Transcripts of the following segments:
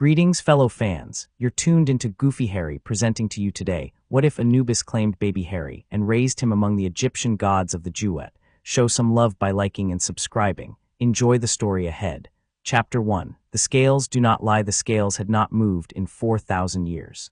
Greetings, fellow fans. You're tuned into Goofy Harry presenting to you today. What if Anubis claimed baby Harry and raised him among the Egyptian gods of the Duat? Show some love by liking and subscribing. Enjoy the story ahead. Chapter 1. The scales do not lie. The scales had not moved in 4,000 years.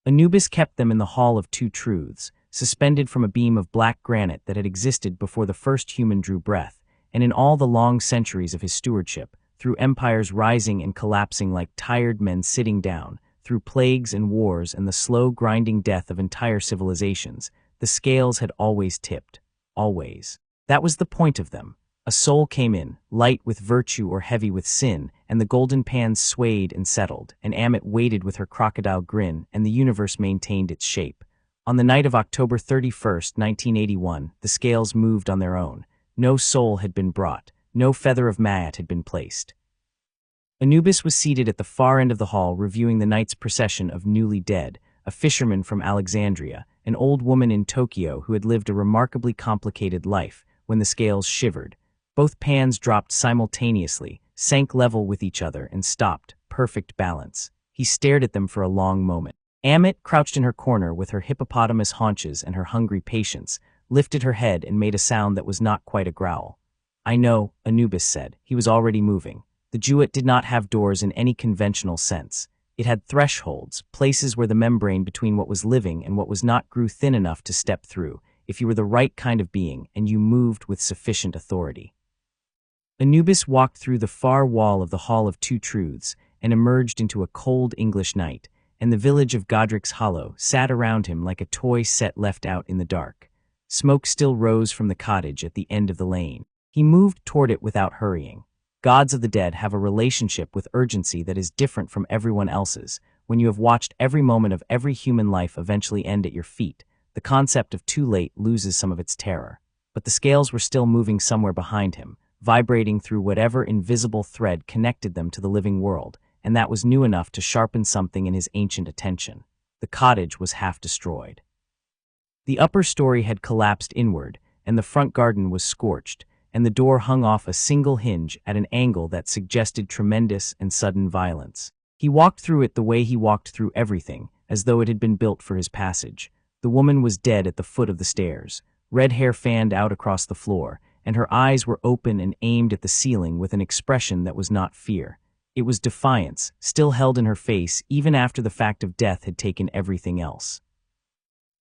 Anubis kept them in the Hall of Two Truths, suspended from a beam of black granite that had existed before the first human drew breath, and in all the long centuries of his stewardship, through empires rising and collapsing like tired men sitting down, through plagues and wars and the slow grinding death of entire civilizations, the scales had always tipped. Always. That was the point of them. A soul came in, light with virtue or heavy with sin, and the golden pans swayed and settled, and Amit waited with her crocodile grin, and the universe maintained its shape. On the night of October 31st, 1981, the scales moved on their own. No soul had been brought. No feather of Maat had been placed. Anubis was seated at the far end of the hall reviewing the night's procession of newly dead, a fisherman from Alexandria, an old woman in Tokyo who had lived a remarkably complicated life, when the scales shivered. Both pans dropped simultaneously, sank level with each other, and stopped, perfect balance. He stared at them for a long moment. Amit, crouched in her corner with her hippopotamus haunches and her hungry patience, lifted her head and made a sound that was not quite a growl. "I know," Anubis said. He was already moving. The Duat did not have doors in any conventional sense. It had thresholds, places where the membrane between what was living and what was not grew thin enough to step through, if you were the right kind of being and you moved with sufficient authority. Anubis walked through the far wall of the Hall of Two Truths and emerged into a cold English night, and the village of Godric's Hollow sat around him like a toy set left out in the dark. Smoke still rose from the cottage at the end of the lane. He moved toward it without hurrying. Gods of the dead have a relationship with urgency that is different from everyone else's. When you have watched every moment of every human life eventually end at your feet, the concept of too late loses some of its terror. But the scales were still moving somewhere behind him, vibrating through whatever invisible thread connected them to the living world, and that was new enough to sharpen something in his ancient attention. The cottage was half destroyed. The upper story had collapsed inward, and the front garden was scorched, and the door hung off a single hinge at an angle that suggested tremendous and sudden violence. He walked through it the way he walked through everything, as though it had been built for his passage. The woman was dead at the foot of the stairs. Red hair fanned out across the floor, and her eyes were open and aimed at the ceiling with an expression that was not fear. It was defiance, still held in her face even after the fact of death had taken everything else.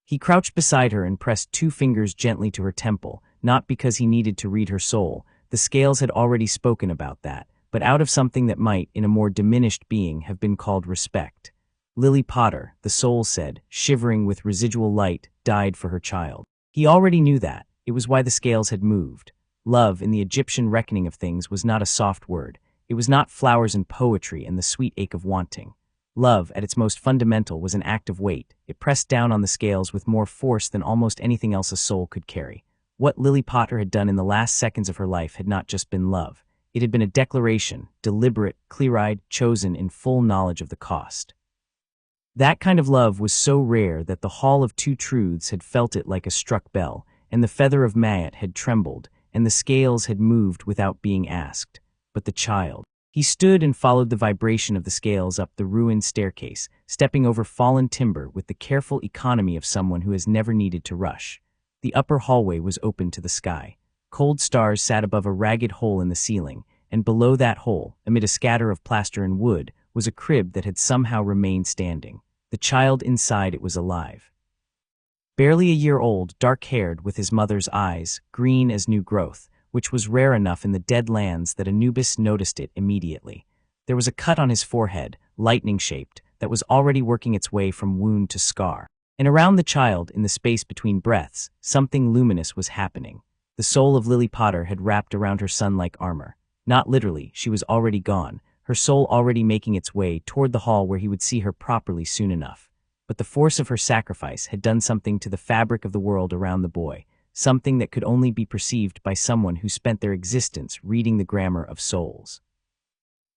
He crouched beside her and pressed two fingers gently to her temple, not because he needed to read her soul. The scales had already spoken about that, but out of something that might, in a more diminished being, have been called respect. Lily Potter, the soul said, shivering with residual light, died for her child. He already knew that. It was why the scales had moved. Love, in the Egyptian reckoning of things, was not a soft word. It was not flowers and poetry and the sweet ache of wanting. Love, at its most fundamental, was an act of weight. It pressed down on the scales with more force than almost anything else a soul could carry. What Lily Potter had done in the last seconds of her life had not just been love. It had been a declaration, deliberate, clear-eyed, chosen in full knowledge of the cost. That kind of love was so rare that the Hall of Two Truths had felt it like a struck bell, and the feather of Maat had trembled, and the scales had moved without being asked. But the child. He stood and followed the vibration of the scales up the ruined staircase, stepping over fallen timber with the careful economy of someone who has never needed to rush. The upper hallway was open to the sky. Cold stars sat above a ragged hole in the ceiling, and below that hole, amid a scatter of plaster and wood, was a crib that had somehow remained standing. The child inside it was alive. Barely a year old, dark-haired, with his mother's eyes, green as new growth, which was rare enough in the dead lands that Anubis noticed it immediately. There was a cut on his forehead, lightning-shaped, that was already working its way from wound to scar. And around the child, in the space between breaths, something luminous was happening. The soul of Lily Potter had wrapped around her son like armor. Not literally, she was already gone, her soul already making its way toward the hall where he would see her properly soon enough. But the force of her sacrifice had done something to the fabric of the world around the boy, something that could only be perceived by someone who spent their existence reading the grammar of souls.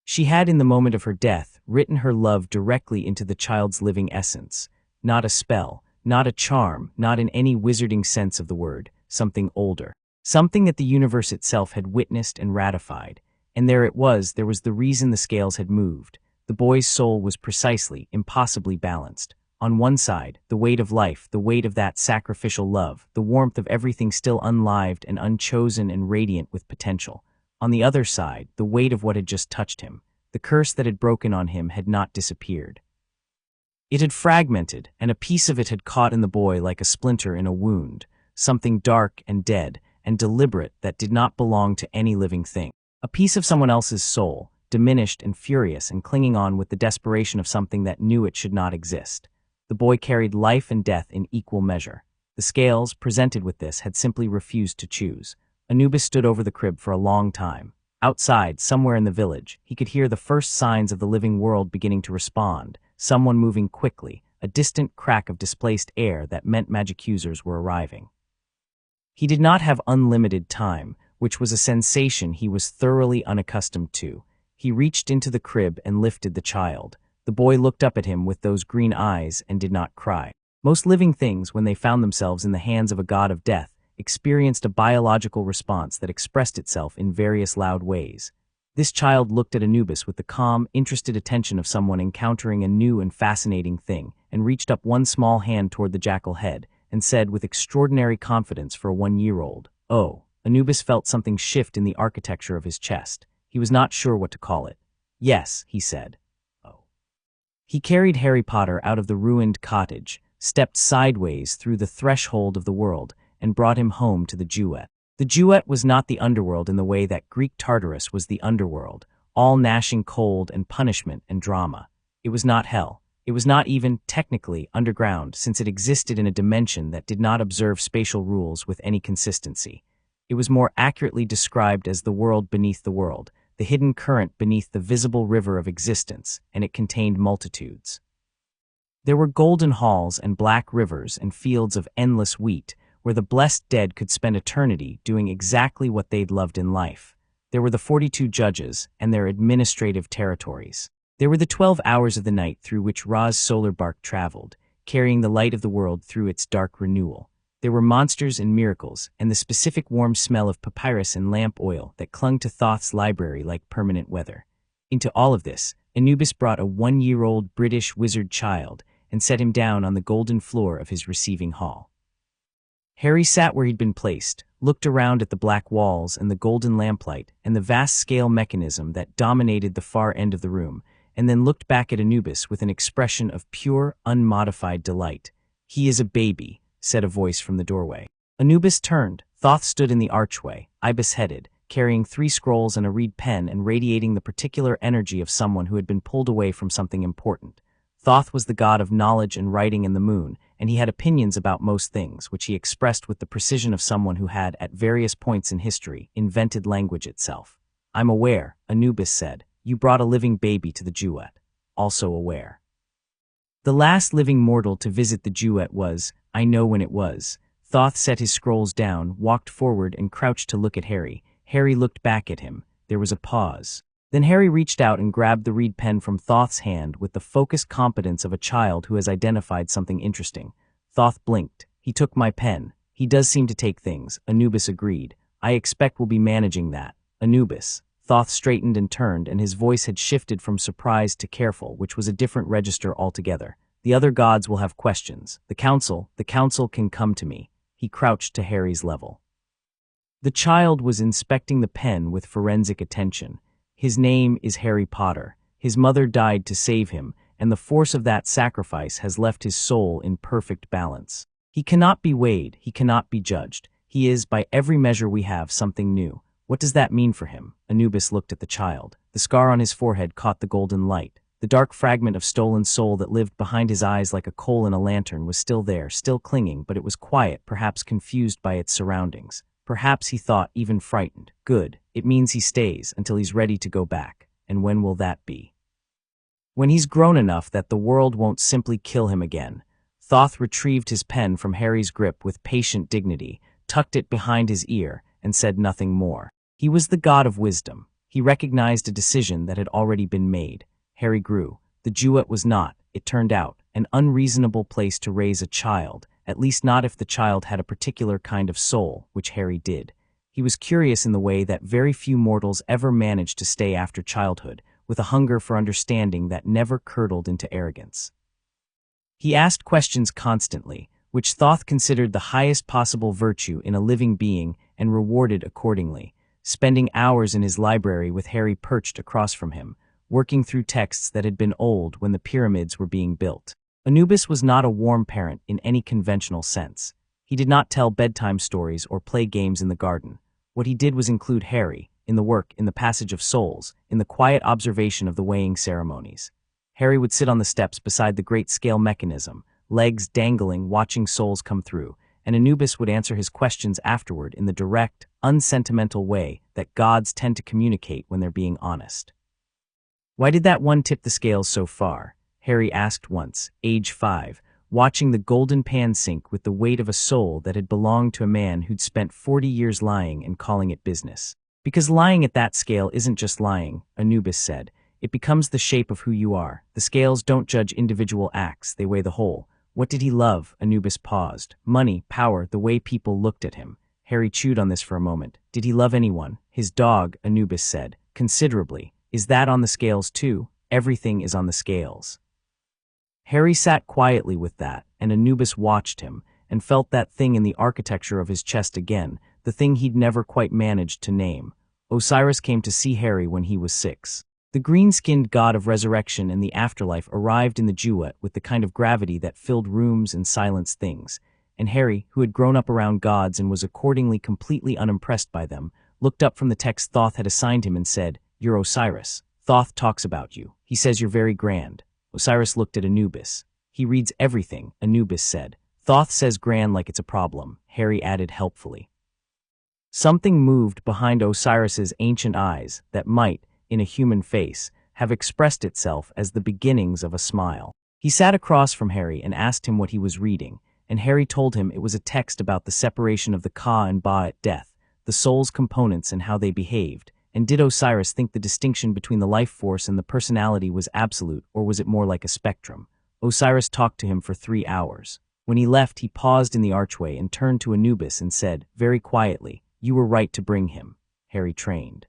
She had, in the moment of her death, written her love directly into the child's living essence. Not a spell, not a charm, not in any wizarding sense of the word, something older. Something that the universe itself had witnessed and ratified. And there it was, there was the reason the scales had moved. The boy's soul was precisely, impossibly balanced. On one side, the weight of life, the weight of that sacrificial love, the warmth of everything still unlived and unchosen and radiant with potential. On the other side, the weight of what had just touched him. The curse that had broken on him had not disappeared. It had fragmented, and a piece of it had caught in the boy like a splinter in a wound, something dark and dead and deliberate that did not belong to any living thing. A piece of someone else's soul, diminished and furious and clinging on with the desperation of something that knew it should not exist. The boy carried life and death in equal measure. The scales, presented with this, had simply refused to choose. Anubis stood over the crib for a long time. Outside, somewhere in the village, he could hear the first signs of the living world beginning to respond, someone moving quickly, a distant crack of displaced air that meant magic users were arriving. He did not have unlimited time, which was a sensation he was thoroughly unaccustomed to. He reached into the crib and lifted the child. The boy looked up at him with those green eyes and did not cry. Most living things, when they found themselves in the hands of a god of death, experienced a biological response that expressed itself in various loud ways. This child looked at Anubis with the calm, interested attention of someone encountering a new and fascinating thing, and reached up one small hand toward the jackal head, and said with extraordinary confidence for a 1-year-old, "Oh." Anubis felt something shift in the architecture of his chest. He was not sure what to call it. "Yes," he said. "Oh." He carried Harry Potter out of the ruined cottage, stepped sideways through the threshold of the world, and brought him home to the Duat. The Duat was not the underworld in the way that Greek Tartarus was the underworld, all gnashing cold and punishment and drama. It was not hell. It was not even, technically, underground, since it existed in a dimension that did not observe spatial rules with any consistency. It was more accurately described as the world beneath the world, the hidden current beneath the visible river of existence, and it contained multitudes. There were golden halls and black rivers and fields of endless wheat, where the blessed dead could spend eternity doing exactly what they'd loved in life. There were the 42 judges and their administrative territories. There were the 12 hours of the night through which Ra's solar bark traveled, carrying the light of the world through its dark renewal. There were monsters and miracles, and the specific warm smell of papyrus and lamp oil that clung to Thoth's library like permanent weather. Into all of this, Anubis brought a 1-year-old British wizard child and set him down on the golden floor of his receiving hall. Harry sat where he'd been placed, looked around at the black walls and the golden lamplight and the vast scale mechanism that dominated the far end of the room, and then looked back at Anubis with an expression of pure, unmodified delight. "He is a baby," said a voice from the doorway. Anubis turned. Thoth stood in the archway, ibis-headed, carrying 3 scrolls and a reed pen and radiating the particular energy of someone who had been pulled away from something important. Thoth was the god of knowledge and writing and the moon, and he had opinions about most things, which he expressed with the precision of someone who had, at various points in history, invented language itself. "I'm aware," Anubis said. "You brought a living baby to the Duat." "Also aware." The last living mortal to visit the Duat was, "I know when it was." Thoth set his scrolls down, walked forward, and crouched to look at Harry. Harry looked back at him. There was a pause. Then Harry reached out and grabbed the reed pen from Thoth's hand with the focused competence of a child who has identified something interesting. Thoth blinked. "He took my pen. He does seem to take things," Anubis agreed. "I expect we'll be managing that." "Anubis." Thoth straightened and turned, and his voice had shifted from surprised to careful, which was a different register altogether. "The other gods will have questions. The council can come to me." He crouched to Harry's level. The child was inspecting the pen with forensic attention. "His name is Harry Potter. His mother died to save him, and the force of that sacrifice has left his soul in perfect balance. He cannot be weighed, he cannot be judged. He is, by every measure we have, something new. What does that mean for him?" Anubis looked at the child. The scar on his forehead caught the golden light. The dark fragment of stolen soul that lived behind his eyes like a coal in a lantern was still there, still clinging, but it was quiet, perhaps confused by its surroundings. Perhaps, he thought, even frightened. Good. It means he stays until he's ready to go back. And when will that be? When he's grown enough that the world won't simply kill him again. Thoth retrieved his pen from Harry's grip with patient dignity, tucked it behind his ear, and said nothing more. He was the god of wisdom. He recognized a decision that had already been made. Harry grew. The Duat was not, it turned out, an unreasonable place to raise a child, at least not if the child had a particular kind of soul, which Harry did. He was curious in the way that very few mortals ever managed to stay after childhood, with a hunger for understanding that never curdled into arrogance. He asked questions constantly, which Thoth considered the highest possible virtue in a living being and rewarded accordingly, spending hours in his library with Harry perched across from him, working through texts that had been old when the pyramids were being built. Anubis was not a warm parent in any conventional sense. He did not tell bedtime stories or play games in the garden. What he did was include Harry, in the work, in the passage of souls, in the quiet observation of the weighing ceremonies. Harry would sit on the steps beside the great scale mechanism, legs dangling, watching souls come through, and Anubis would answer his questions afterward in the direct, unsentimental way that gods tend to communicate when they're being honest. "Why did that one tip the scales so far?" Harry asked once, age 5, watching the golden pan sink with the weight of a soul that had belonged to a man who'd spent 40 years lying and calling it business. "Because lying at that scale isn't just lying," Anubis said. "It becomes the shape of who you are. The scales don't judge individual acts, they weigh the whole." What did he love? Anubis paused. Money, power, the way people looked at him. Harry chewed on this for a moment. Did he love anyone? His dog, Anubis said. Considerably. Is that on the scales too? Everything is on the scales. Harry sat quietly with that, and Anubis watched him, and felt that thing in the architecture of his chest again, the thing he'd never quite managed to name. Osiris came to see Harry when he was 6. The green-skinned god of resurrection and the afterlife arrived in the Duat with the kind of gravity that filled rooms and silenced things, and Harry, who had grown up around gods and was accordingly completely unimpressed by them, looked up from the text Thoth had assigned him and said, "You're Osiris. Thoth talks about you. He says you're very grand." Osiris looked at Anubis. "He reads everything," Anubis said. "Thoth says grand like it's a problem," Harry added helpfully. Something moved behind Osiris's ancient eyes that might, in a human face, have expressed itself as the beginnings of a smile. He sat across from Harry and asked him what he was reading, and Harry told him it was a text about the separation of the Ka and Ba at death, the soul's components and how they behaved. And did Osiris think the distinction between the life force and the personality was absolute, or was it more like a spectrum? Osiris talked to him for 3 hours. When he left, he paused in the archway and turned to Anubis and said, very quietly, "You were right to bring him." Harry trained.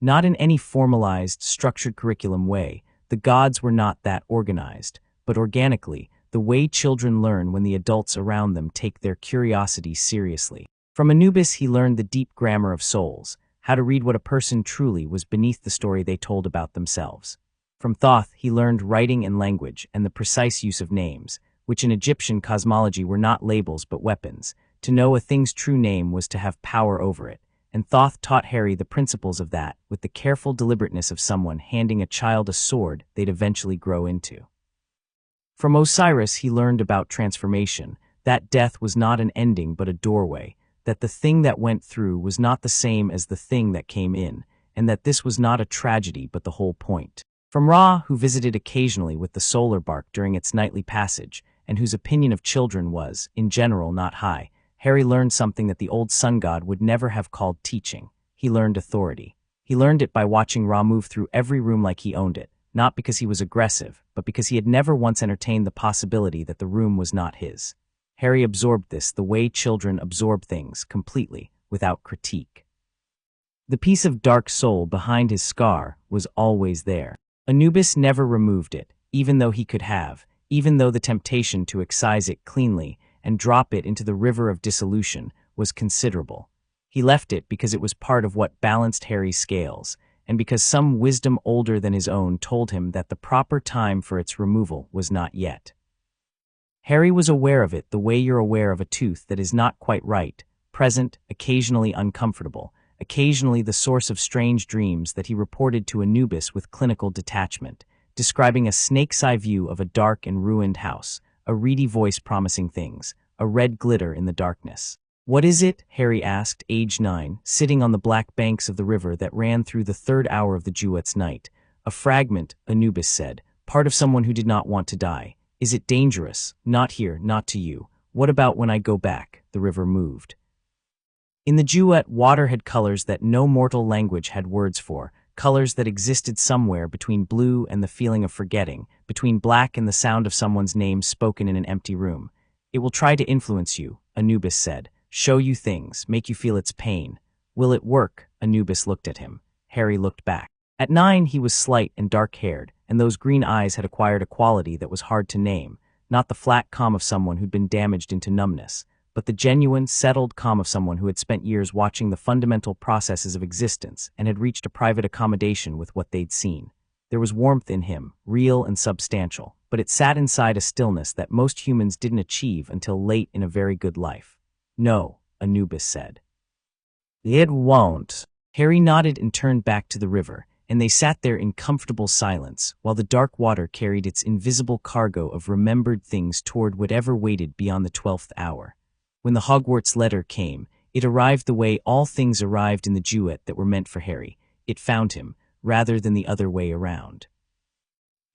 Not in any formalized, structured curriculum way. The gods were not that organized, but organically, the way children learn when the adults around them take their curiosity seriously. From Anubis he learned the deep grammar of souls, how to read what a person truly was beneath the story they told about themselves. From Thoth he learned writing and language and the precise use of names, which in Egyptian cosmology were not labels but weapons. To know a thing's true name was to have power over it, and Thoth taught Harry the principles of that with the careful deliberateness of someone handing a child a sword they'd eventually grow into. From Osiris he learned about transformation, that death was not an ending but a doorway, that the thing that went through was not the same as the thing that came in, and that this was not a tragedy but the whole point. From Ra, who visited occasionally with the solar bark during its nightly passage, and whose opinion of children was, in general, not high, Harry learned something that the old sun god would never have called teaching. He learned authority. He learned it by watching Ra move through every room like he owned it, not because he was aggressive, but because he had never once entertained the possibility that the room was not his. Harry absorbed this the way children absorb things, completely, without critique. The piece of dark soul behind his scar was always there. Anubis never removed it, even though he could have, even though the temptation to excise it cleanly and drop it into the river of dissolution was considerable. He left it because it was part of what balanced Harry's scales, and because some wisdom older than his own told him that the proper time for its removal was not yet. Harry was aware of it the way you're aware of a tooth that is not quite right, present, occasionally uncomfortable, occasionally the source of strange dreams that he reported to Anubis with clinical detachment, describing a snake's eye view of a dark and ruined house, a reedy voice promising things, a red glitter in the darkness. "What is it?" Harry asked, age 9, sitting on the black banks of the river that ran through the 3rd hour of the Duat's night. "A fragment," Anubis said, "part of someone who did not want to die. Is it dangerous? Not here, not to you. What about when I go back?" The river moved. In the Duat, water had colors that no mortal language had words for, colors that existed somewhere between blue and the feeling of forgetting, between black and the sound of someone's name spoken in an empty room. "It will try to influence you," Anubis said, "show you things, make you feel its pain." "Will it work?" Anubis looked at him. Harry looked back. At 9, he was slight and dark-haired, and those green eyes had acquired a quality that was hard to name, not the flat calm of someone who'd been damaged into numbness, but the genuine, settled calm of someone who had spent years watching the fundamental processes of existence and had reached a private accommodation with what they'd seen. There was warmth in him, real and substantial, but it sat inside a stillness that most humans didn't achieve until late in a very good life. "No," Anubis said. "It won't." Harry nodded and turned back to the river, and they sat there in comfortable silence while the dark water carried its invisible cargo of remembered things toward whatever waited beyond the 12th hour. When the Hogwarts letter came, it arrived the way all things arrived in the Duat that were meant for Harry. It found him, rather than the other way around.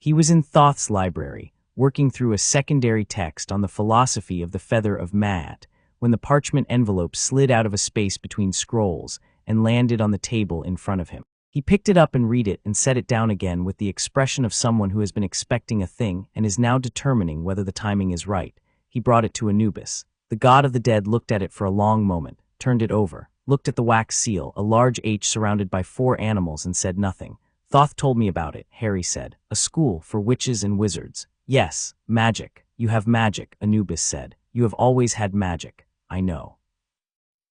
He was in Thoth's library, working through a secondary text on the philosophy of the feather of Maat, when the parchment envelope slid out of a space between scrolls and landed on the table in front of him. He picked it up and read it and set it down again with the expression of someone who has been expecting a thing and is now determining whether the timing is right. He brought it to Anubis. The god of the dead looked at it for a long moment, turned it over, looked at the wax seal, a large H surrounded by 4 animals, and said nothing. "Thoth told me about it," Harry said. "A school for witches and wizards." "Yes, magic. You have magic," Anubis said. "You have always had magic. I know.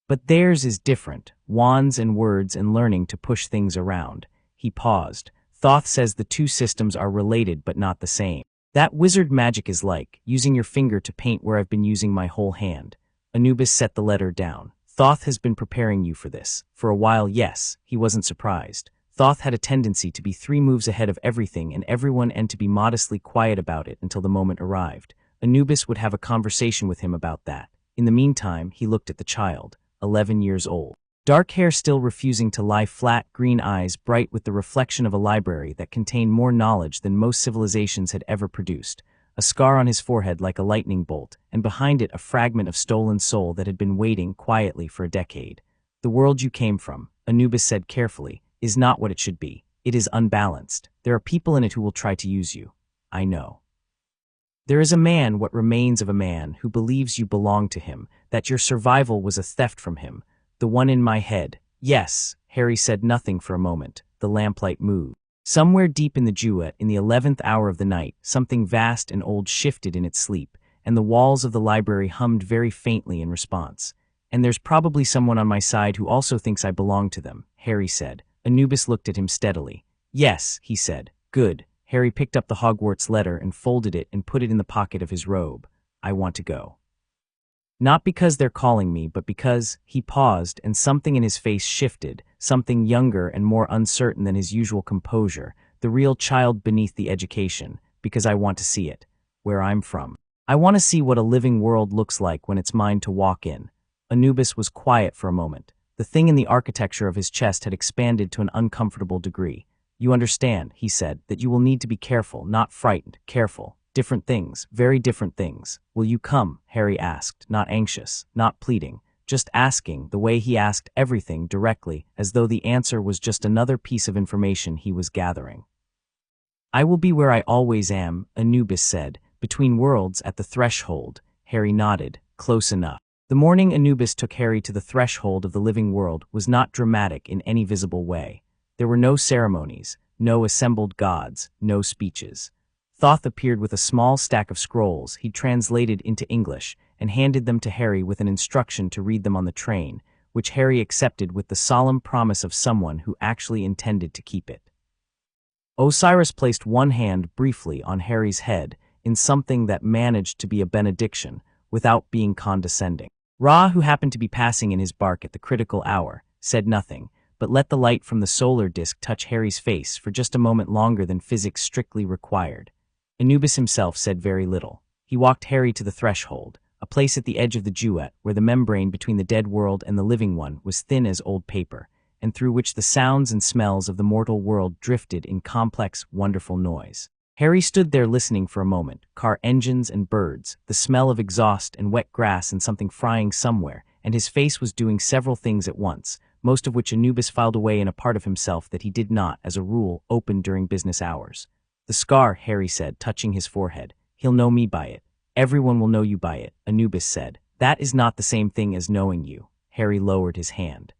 But theirs is different, wands and words and learning to push things around." He paused. "Thoth says the two systems are related but not the same. That wizard magic is like using your finger to paint where I've been using my whole hand." Anubis set the letter down. "Thoth has been preparing you for this. For a while, yes." He wasn't surprised. Thoth had a tendency to be 3 moves ahead of everything and everyone and to be modestly quiet about it until the moment arrived. Anubis would have a conversation with him about that. In the meantime, he looked at the child, 11 years old. Dark hair still refusing to lie flat, green eyes bright with the reflection of a library that contained more knowledge than most civilizations had ever produced. A scar on his forehead like a lightning bolt, and behind it a fragment of stolen soul that had been waiting quietly for a decade. "The world you came from," Anubis said carefully, "is not what it should be. It is unbalanced. There are people in it who will try to use you. I know. There is a man, what remains of a man, who believes you belong to him, that your survival was a theft from him. The one in my head." "Yes." Harry said nothing for a moment. The lamplight moved. Somewhere deep in the Duat, in the 11th hour of the night, something vast and old shifted in its sleep, and the walls of the library hummed very faintly in response. "And there's probably someone on my side who also thinks I belong to them," Harry said. Anubis looked at him steadily. "Yes," he said. "Good." Harry picked up the Hogwarts letter and folded it and put it in the pocket of his robe. "I want to go. Not because they're calling me, but because—" He paused, and something in his face shifted, something younger and more uncertain than his usual composure, the real child beneath the education, "because I want to see it. Where I'm from. I want to see what a living world looks like when it's mine to walk in." Anubis was quiet for a moment. The thing in the architecture of his chest had expanded to an uncomfortable degree. "You understand," he said, "that you will need to be careful, not frightened, careful. Different things, very different things. Will you come?" Harry asked, not anxious, not pleading, just asking, the way he asked everything directly, as though the answer was just another piece of information he was gathering. "I will be where I always am," Anubis said, "between worlds at the threshold." Harry nodded, "Close enough." The morning Anubis took Harry to the threshold of the living world was not dramatic in any visible way. There were no ceremonies, no assembled gods, no speeches. Thoth appeared with a small stack of scrolls he'd translated into English and handed them to Harry with an instruction to read them on the train, which Harry accepted with the solemn promise of someone who actually intended to keep it. Osiris placed one hand briefly on Harry's head in something that managed to be a benediction without being condescending. Ra, who happened to be passing in his bark at the critical hour, said nothing, but let the light from the solar disk touch Harry's face for just a moment longer than physics strictly required. Anubis himself said very little. He walked Harry to the threshold, a place at the edge of the Duat where the membrane between the dead world and the living one was thin as old paper, and through which the sounds and smells of the mortal world drifted in complex, wonderful noise. Harry stood there listening for a moment, car engines and birds, the smell of exhaust and wet grass and something frying somewhere, and his face was doing several things at once, most of which Anubis filed away in a part of himself that he did not, as a rule, open during business hours. "The scar," Harry said, touching his forehead. "He'll know me by it. Everyone will know you by it," Anubis said. "That is not the same thing as knowing you." Harry lowered his hand.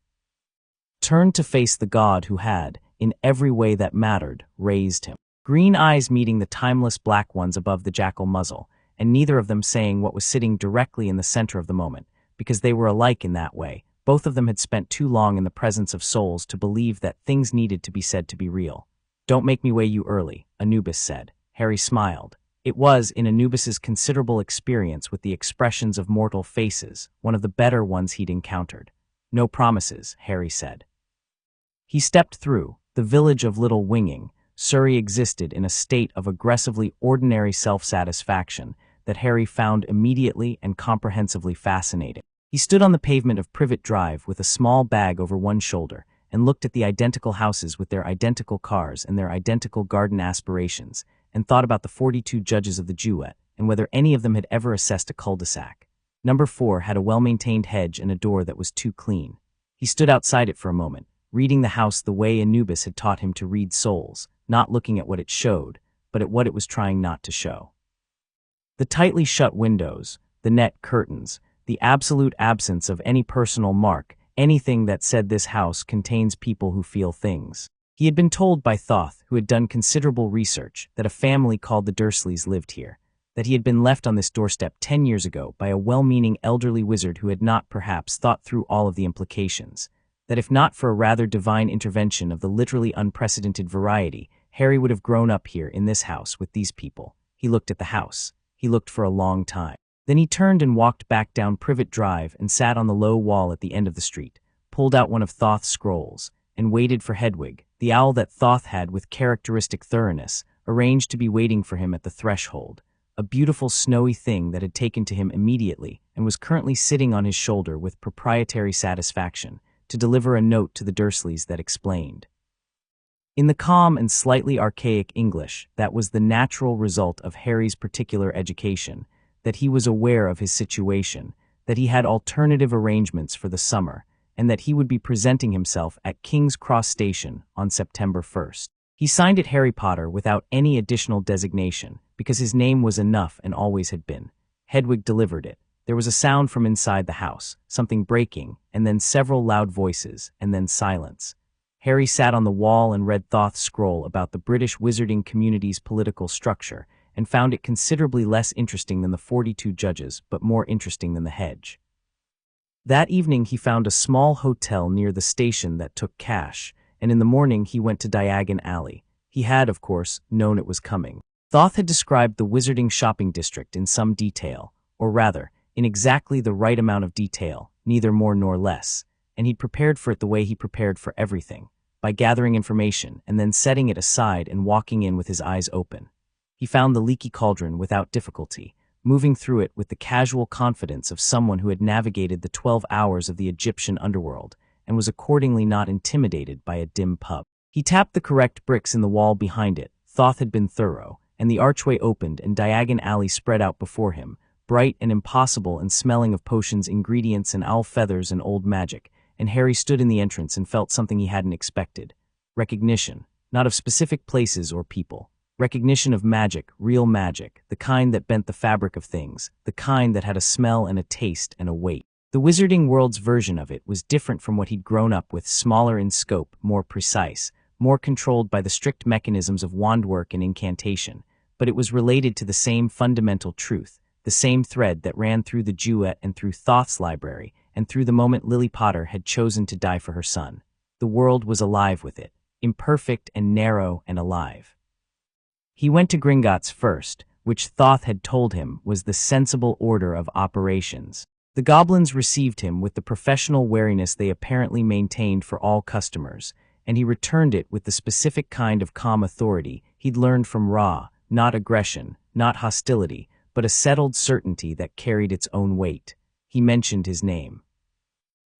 "Turned to face the god who had, in every way that mattered, raised him. Green eyes meeting the timeless black ones above the jackal muzzle, and neither of them saying what was sitting directly in the center of the moment, because they were alike in that way. Both of them had spent too long in the presence of souls to believe that things needed to be said to be real. "Don't make me weigh you early," Anubis said. Harry smiled. It was, in Anubis's considerable experience with the expressions of mortal faces, one of the better ones he'd encountered. "No promises," Harry said. He stepped through. The village of Little Winging, Surrey existed in a state of aggressively ordinary self-satisfaction that Harry found immediately and comprehensively fascinating. He stood on the pavement of Privet Drive with a small bag over one shoulder and looked at the identical houses with their identical cars and their identical garden aspirations, and thought about the 42 judges of the Duat and whether any of them had ever assessed a cul-de-sac. Number 4 had a well-maintained hedge and a door that was too clean. He stood outside it for a moment, reading the house the way Anubis had taught him to read souls, not looking at what it showed, but at what it was trying not to show. The tightly shut windows, the net curtains, the absolute absence of any personal mark, anything that said this house contains people who feel things. He had been told by Thoth, who had done considerable research, that a family called the Dursleys lived here, that he had been left on this doorstep 10 years ago by a well-meaning elderly wizard who had not perhaps thought through all of the implications, that if not for a rather divine intervention of the literally unprecedented variety, Harry would have grown up here in this house with these people. He looked at the house. He looked for a long time. Then he turned and walked back down Privet Drive and sat on the low wall at the end of the street, pulled out one of Thoth's scrolls, and waited for Hedwig, the owl that Thoth had with characteristic thoroughness, arranged to be waiting for him at the threshold, a beautiful snowy thing that had taken to him immediately and was currently sitting on his shoulder with proprietary satisfaction, to deliver a note to the Dursleys that explained. In the calm and slightly archaic English that was the natural result of Harry's particular education, that he was aware of his situation, that he had alternative arrangements for the summer, and that he would be presenting himself at King's Cross Station on September 1st. He signed it Harry Potter without any additional designation, because his name was enough and always had been. Hedwig delivered it. There was a sound from inside the house, something breaking, and then several loud voices, and then silence. Harry sat on the wall and read Thoth's scroll about the British wizarding community's political structure, and found it considerably less interesting than the 42 judges, but more interesting than the hedge. That evening he found a small hotel near the station that took cash, and in the morning he went to Diagon Alley. He had, of course, known it was coming. Thoth had described the wizarding shopping district in some detail, or rather, in exactly the right amount of detail, neither more nor less, and he'd prepared for it the way he prepared for everything, by gathering information and then setting it aside and walking in with his eyes open. He found the leaky cauldron without difficulty, moving through it with the casual confidence of someone who had navigated the 12 hours of the Egyptian underworld and was accordingly not intimidated by a dim pub. He tapped the correct bricks in the wall behind it. Thoth had been thorough, and the archway opened and Diagon Alley spread out before him, bright and impossible and smelling of potions, ingredients, and owl feathers and old magic, and Harry stood in the entrance and felt something he hadn't expected. Recognition, not of specific places or people. Recognition of magic, real magic, the kind that bent the fabric of things, the kind that had a smell and a taste and a weight. The wizarding world's version of it was different from what he'd grown up with, smaller in scope, more precise, more controlled by the strict mechanisms of wandwork and incantation, but it was related to the same fundamental truth, the same thread that ran through the Duat and through Thoth's library, and through the moment Lily Potter had chosen to die for her son. The world was alive with it, imperfect and narrow and alive. He went to Gringotts first, which Thoth had told him was the sensible order of operations. The goblins received him with the professional wariness they apparently maintained for all customers, and he returned it with the specific kind of calm authority he'd learned from Ra, not aggression, not hostility, but a settled certainty that carried its own weight. He mentioned his name.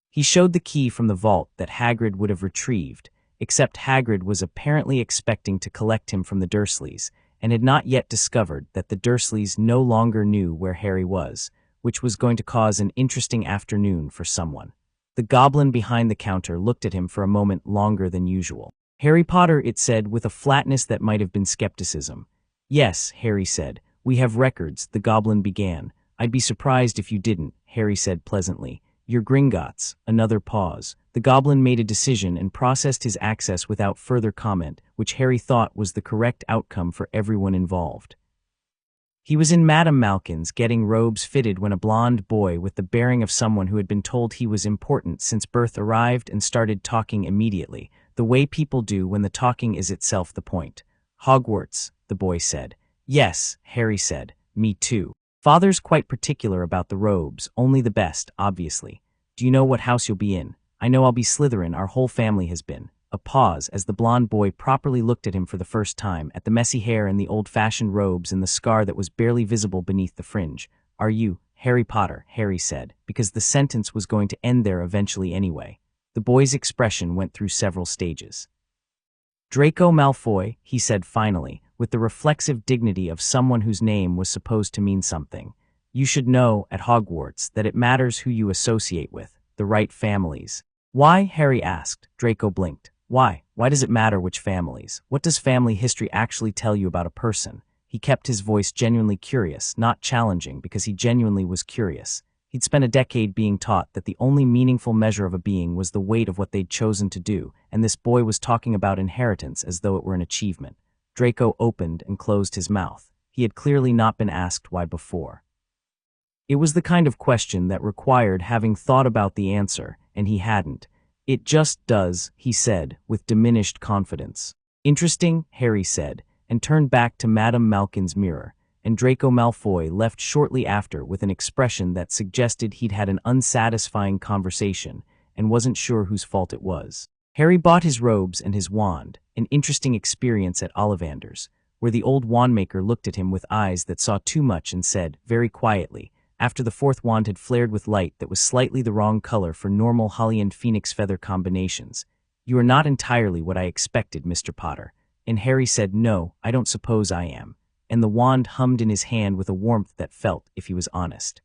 He showed the key from the vault that Hagrid would have retrieved, except Hagrid was apparently expecting to collect him from the Dursleys, and had not yet discovered that the Dursleys no longer knew where Harry was, which was going to cause an interesting afternoon for someone. The goblin behind the counter looked at him for a moment longer than usual. "Harry Potter," it said, with a flatness that might have been skepticism. "Yes," Harry said. "We have records," the goblin began. "I'd be surprised if you didn't," Harry said pleasantly. Your Gringotts, another pause. The goblin made a decision and processed his access without further comment, which Harry thought was the correct outcome for everyone involved. He was in Madame Malkin's getting robes fitted when a blonde boy with the bearing of someone who had been told he was important since birth arrived and started talking immediately, the way people do when the talking is itself the point. Hogwarts, the boy said. Yes, Harry said. Me too. Father's quite particular about the robes, only the best, obviously. Do you know what house you'll be in? I know I'll be Slytherin, our whole family has been. A pause as the blonde boy properly looked at him for the first time, at the messy hair and the old-fashioned robes and the scar that was barely visible beneath the fringe. Are you Harry Potter? Harry said, because the sentence was going to end there eventually anyway. The boy's expression went through several stages. Draco Malfoy, he said finally, with the reflexive dignity of someone whose name was supposed to mean something. You should know, at Hogwarts, that it matters who you associate with, the right families. Why? Harry asked. Draco blinked. Why? Why does it matter which families? What does family history actually tell you about a person? He kept his voice genuinely curious, not challenging, because he genuinely was curious. He'd spent a decade being taught that the only meaningful measure of a being was the weight of what they'd chosen to do, and this boy was talking about inheritance as though it were an achievement. Draco opened and closed his mouth. He had clearly not been asked why before. It was the kind of question that required having thought about the answer, and he hadn't. It just does, he said, with diminished confidence. Interesting, Harry said, and turned back to Madame Malkin's mirror, and Draco Malfoy left shortly after with an expression that suggested he'd had an unsatisfying conversation and wasn't sure whose fault it was. Harry bought his robes and his wand, an interesting experience at Ollivander's, where the old wandmaker looked at him with eyes that saw too much and said, very quietly, after the fourth wand had flared with light that was slightly the wrong color for normal holly and phoenix feather combinations, "You are not entirely what I expected, Mr. Potter." And Harry said, "No, I don't suppose I am." And the wand hummed in his hand with a warmth that felt, if he was honest,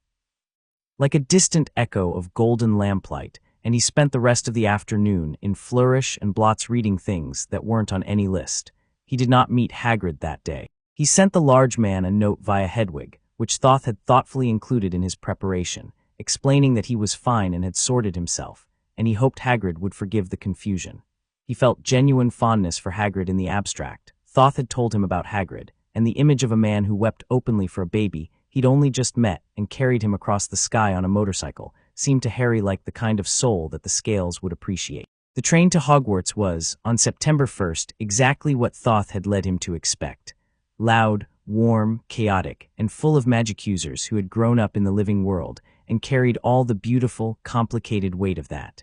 like a distant echo of golden lamplight, and he spent the rest of the afternoon in Flourish and Blot's reading things that weren't on any list. He did not meet Hagrid that day. He sent the large man a note via Hedwig, which Thoth had thoughtfully included in his preparation, explaining that he was fine and had sorted himself, and he hoped Hagrid would forgive the confusion. He felt genuine fondness for Hagrid in the abstract. Thoth had told him about Hagrid, and the image of a man who wept openly for a baby he'd only just met and carried him across the sky on a motorcycle seemed to Harry like the kind of soul that the scales would appreciate. The train to Hogwarts was, on September 1st, exactly what Thoth had led him to expect. Loud, warm, chaotic, and full of magic users who had grown up in the living world and carried all the beautiful, complicated weight of that.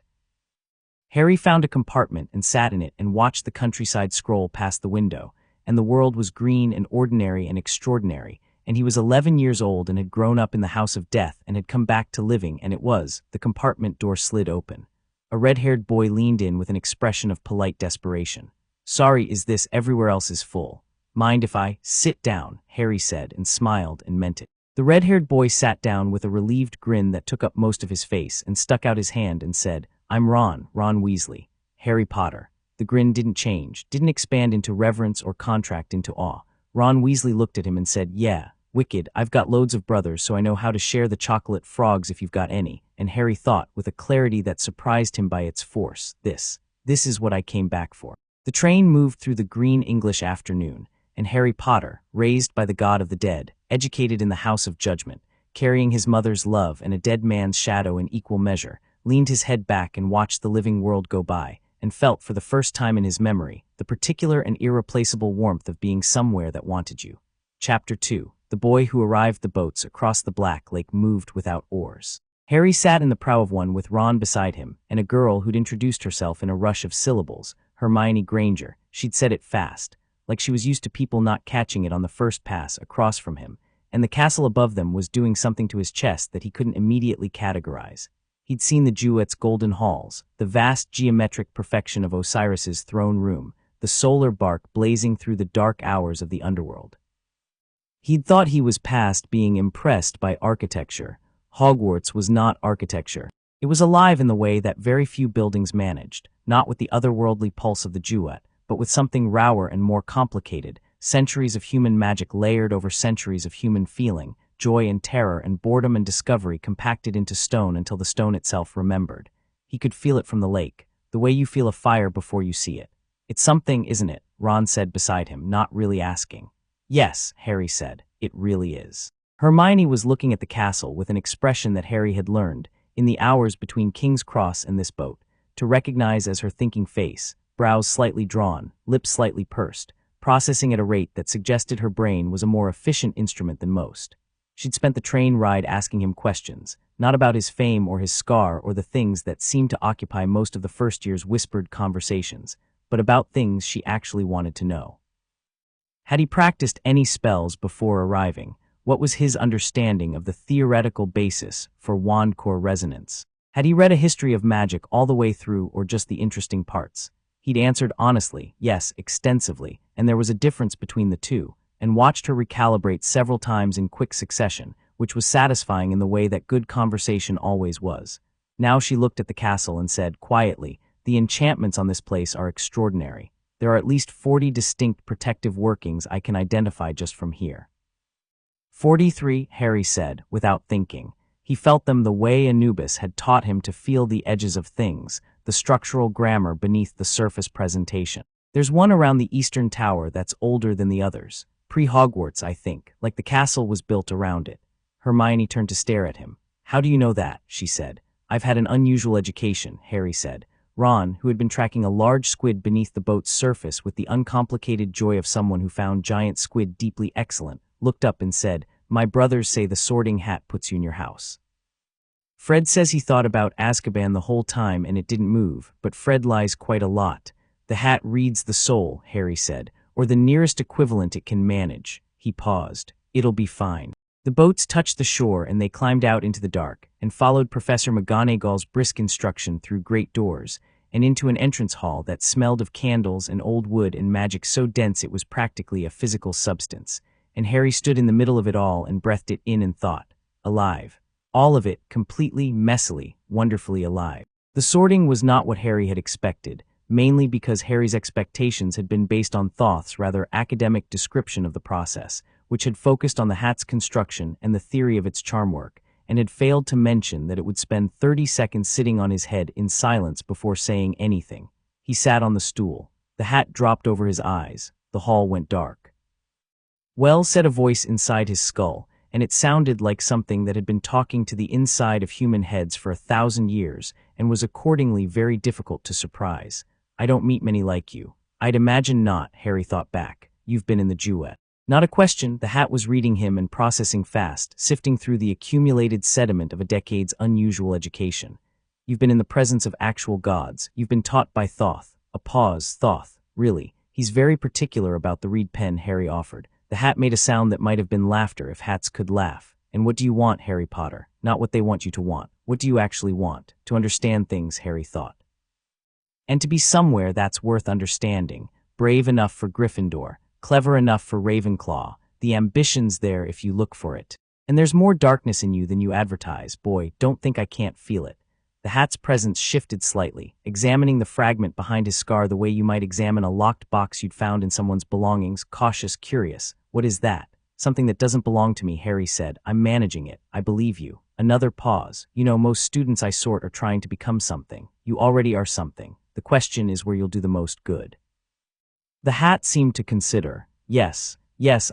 Harry found a compartment and sat in it and watched the countryside scroll past the window, and the world was green and ordinary and extraordinary, and he was 11 years old and had grown up in the House of Death and had come back to living, and the compartment door slid open. A red-haired boy leaned in with an expression of polite desperation. "Sorry, is this everywhere else is full? Mind if I sit down?" Harry said, and smiled and meant it. The red-haired boy sat down with a relieved grin that took up most of his face and stuck out his hand and said, "I'm Ron Weasley, Harry Potter." The grin didn't change, didn't expand into reverence or contract into awe. Ron Weasley looked at him and said, "Yeah, wicked, I've got loads of brothers, so I know how to share the chocolate frogs if you've got any." And Harry thought, with a clarity that surprised him by its force, this is what I came back for. The train moved through the green English afternoon, and Harry Potter, raised by the god of the dead, educated in the House of Judgment, carrying his mother's love and a dead man's shadow in equal measure, leaned his head back and watched the living world go by, and felt for the first time in his memory the particular and irreplaceable warmth of being somewhere that wanted you. Chapter 2. The boy who arrived the boats across the Black Lake moved without oars. Harry sat in the prow of one with Ron beside him, and a girl who'd introduced herself in a rush of syllables, Hermione Granger. She'd said it fast, like she was used to people not catching it on the first pass across from him, and the castle above them was doing something to his chest that he couldn't immediately categorize. He'd seen the Duat's golden halls, the vast geometric perfection of Osiris's throne room, the solar bark blazing through the dark hours of the underworld. He'd thought he was past being impressed by architecture. Hogwarts was not architecture. It was alive in the way that very few buildings managed, not with the otherworldly pulse of the Duat, but with something rawer and more complicated, centuries of human magic layered over centuries of human feeling, joy and terror and boredom and discovery compacted into stone until the stone itself remembered. He could feel it from the lake, the way you feel a fire before you see it. It's something, isn't it? Ron said beside him, not really asking. Yes, Harry said, it really is. Hermione was looking at the castle with an expression that Harry had learned, in the hours between King's Cross and this boat, to recognize as her thinking face, brows slightly drawn, lips slightly pursed, processing at a rate that suggested her brain was a more efficient instrument than most. She'd spent the train ride asking him questions, not about his fame or his scar or the things that seemed to occupy most of the first year's whispered conversations, but about things she actually wanted to know. Had he practiced any spells before arriving? What was his understanding of the theoretical basis for wand core resonance? Had he read a history of magic all the way through or just the interesting parts? He'd answered honestly, yes, extensively, and there was a difference between the two, and watched her recalibrate several times in quick succession, which was satisfying in the way that good conversation always was. Now she looked at the castle and said, quietly, the enchantments on this place are extraordinary. There are at least 40 distinct protective workings I can identify just from here. 43, Harry said, without thinking. He felt them the way Anubis had taught him to feel the edges of things, the structural grammar beneath the surface presentation. There's one around the eastern tower that's older than the others. Pre-Hogwarts, I think, like the castle was built around it. Hermione turned to stare at him. How do you know that? She said. I've had an unusual education, Harry said. Ron, who had been tracking a large squid beneath the boat's surface with the uncomplicated joy of someone who found giant squid deeply excellent, looked up and said, my brothers say the sorting hat puts you in your house. Fred says he thought about Azkaban the whole time and it didn't move, but Fred lies quite a lot. The hat reads the soul, Harry said, or the nearest equivalent it can manage. He paused. It'll be fine. The boats touched the shore and they climbed out into the dark and followed Professor McGonagall's brisk instruction through great doors and into an entrance hall that smelled of candles and old wood and magic so dense it was practically a physical substance. And Harry stood in the middle of it all and breathed it in and thought, alive. All of it, completely, messily, wonderfully alive. The sorting was not what Harry had expected, mainly because Harry's expectations had been based on Thoth's rather academic description of the process, which had focused on the hat's construction and the theory of its charm work, and had failed to mention that it would spend 30 seconds sitting on his head in silence before saying anything. He sat on the stool. The hat dropped over his eyes. The hall went dark. Well, said a voice inside his skull, and it sounded like something that had been talking to the inside of human heads for 1,000 years and was accordingly very difficult to surprise. I don't meet many like you. I'd imagine not, Harry thought back. You've been in the Duat. Not a question, the hat was reading him and processing fast, sifting through the accumulated sediment of a decade's unusual education. You've been in the presence of actual gods. You've been taught by Thoth. A pause, Thoth. Really. He's very particular about the reed pen Harry offered. The hat made a sound that might have been laughter if hats could laugh. And what do you want, Harry Potter? Not what they want you to want. What do you actually want? To understand things, Harry thought. And to be somewhere that's worth understanding. Brave enough for Gryffindor. Clever enough for Ravenclaw. The ambition's there if you look for it. And there's more darkness in you than you advertise. Boy, don't think I can't feel it. The hat's presence shifted slightly, examining the fragment behind his scar the way you might examine a locked box you'd found in someone's belongings, cautious, curious. What is that? Something that doesn't belong to me, Harry said. I'm managing it. I believe you. Another pause. You know, most students I sort are trying to become something. You already are something. The question is where you'll do the most good. The hat seemed to consider. Yes,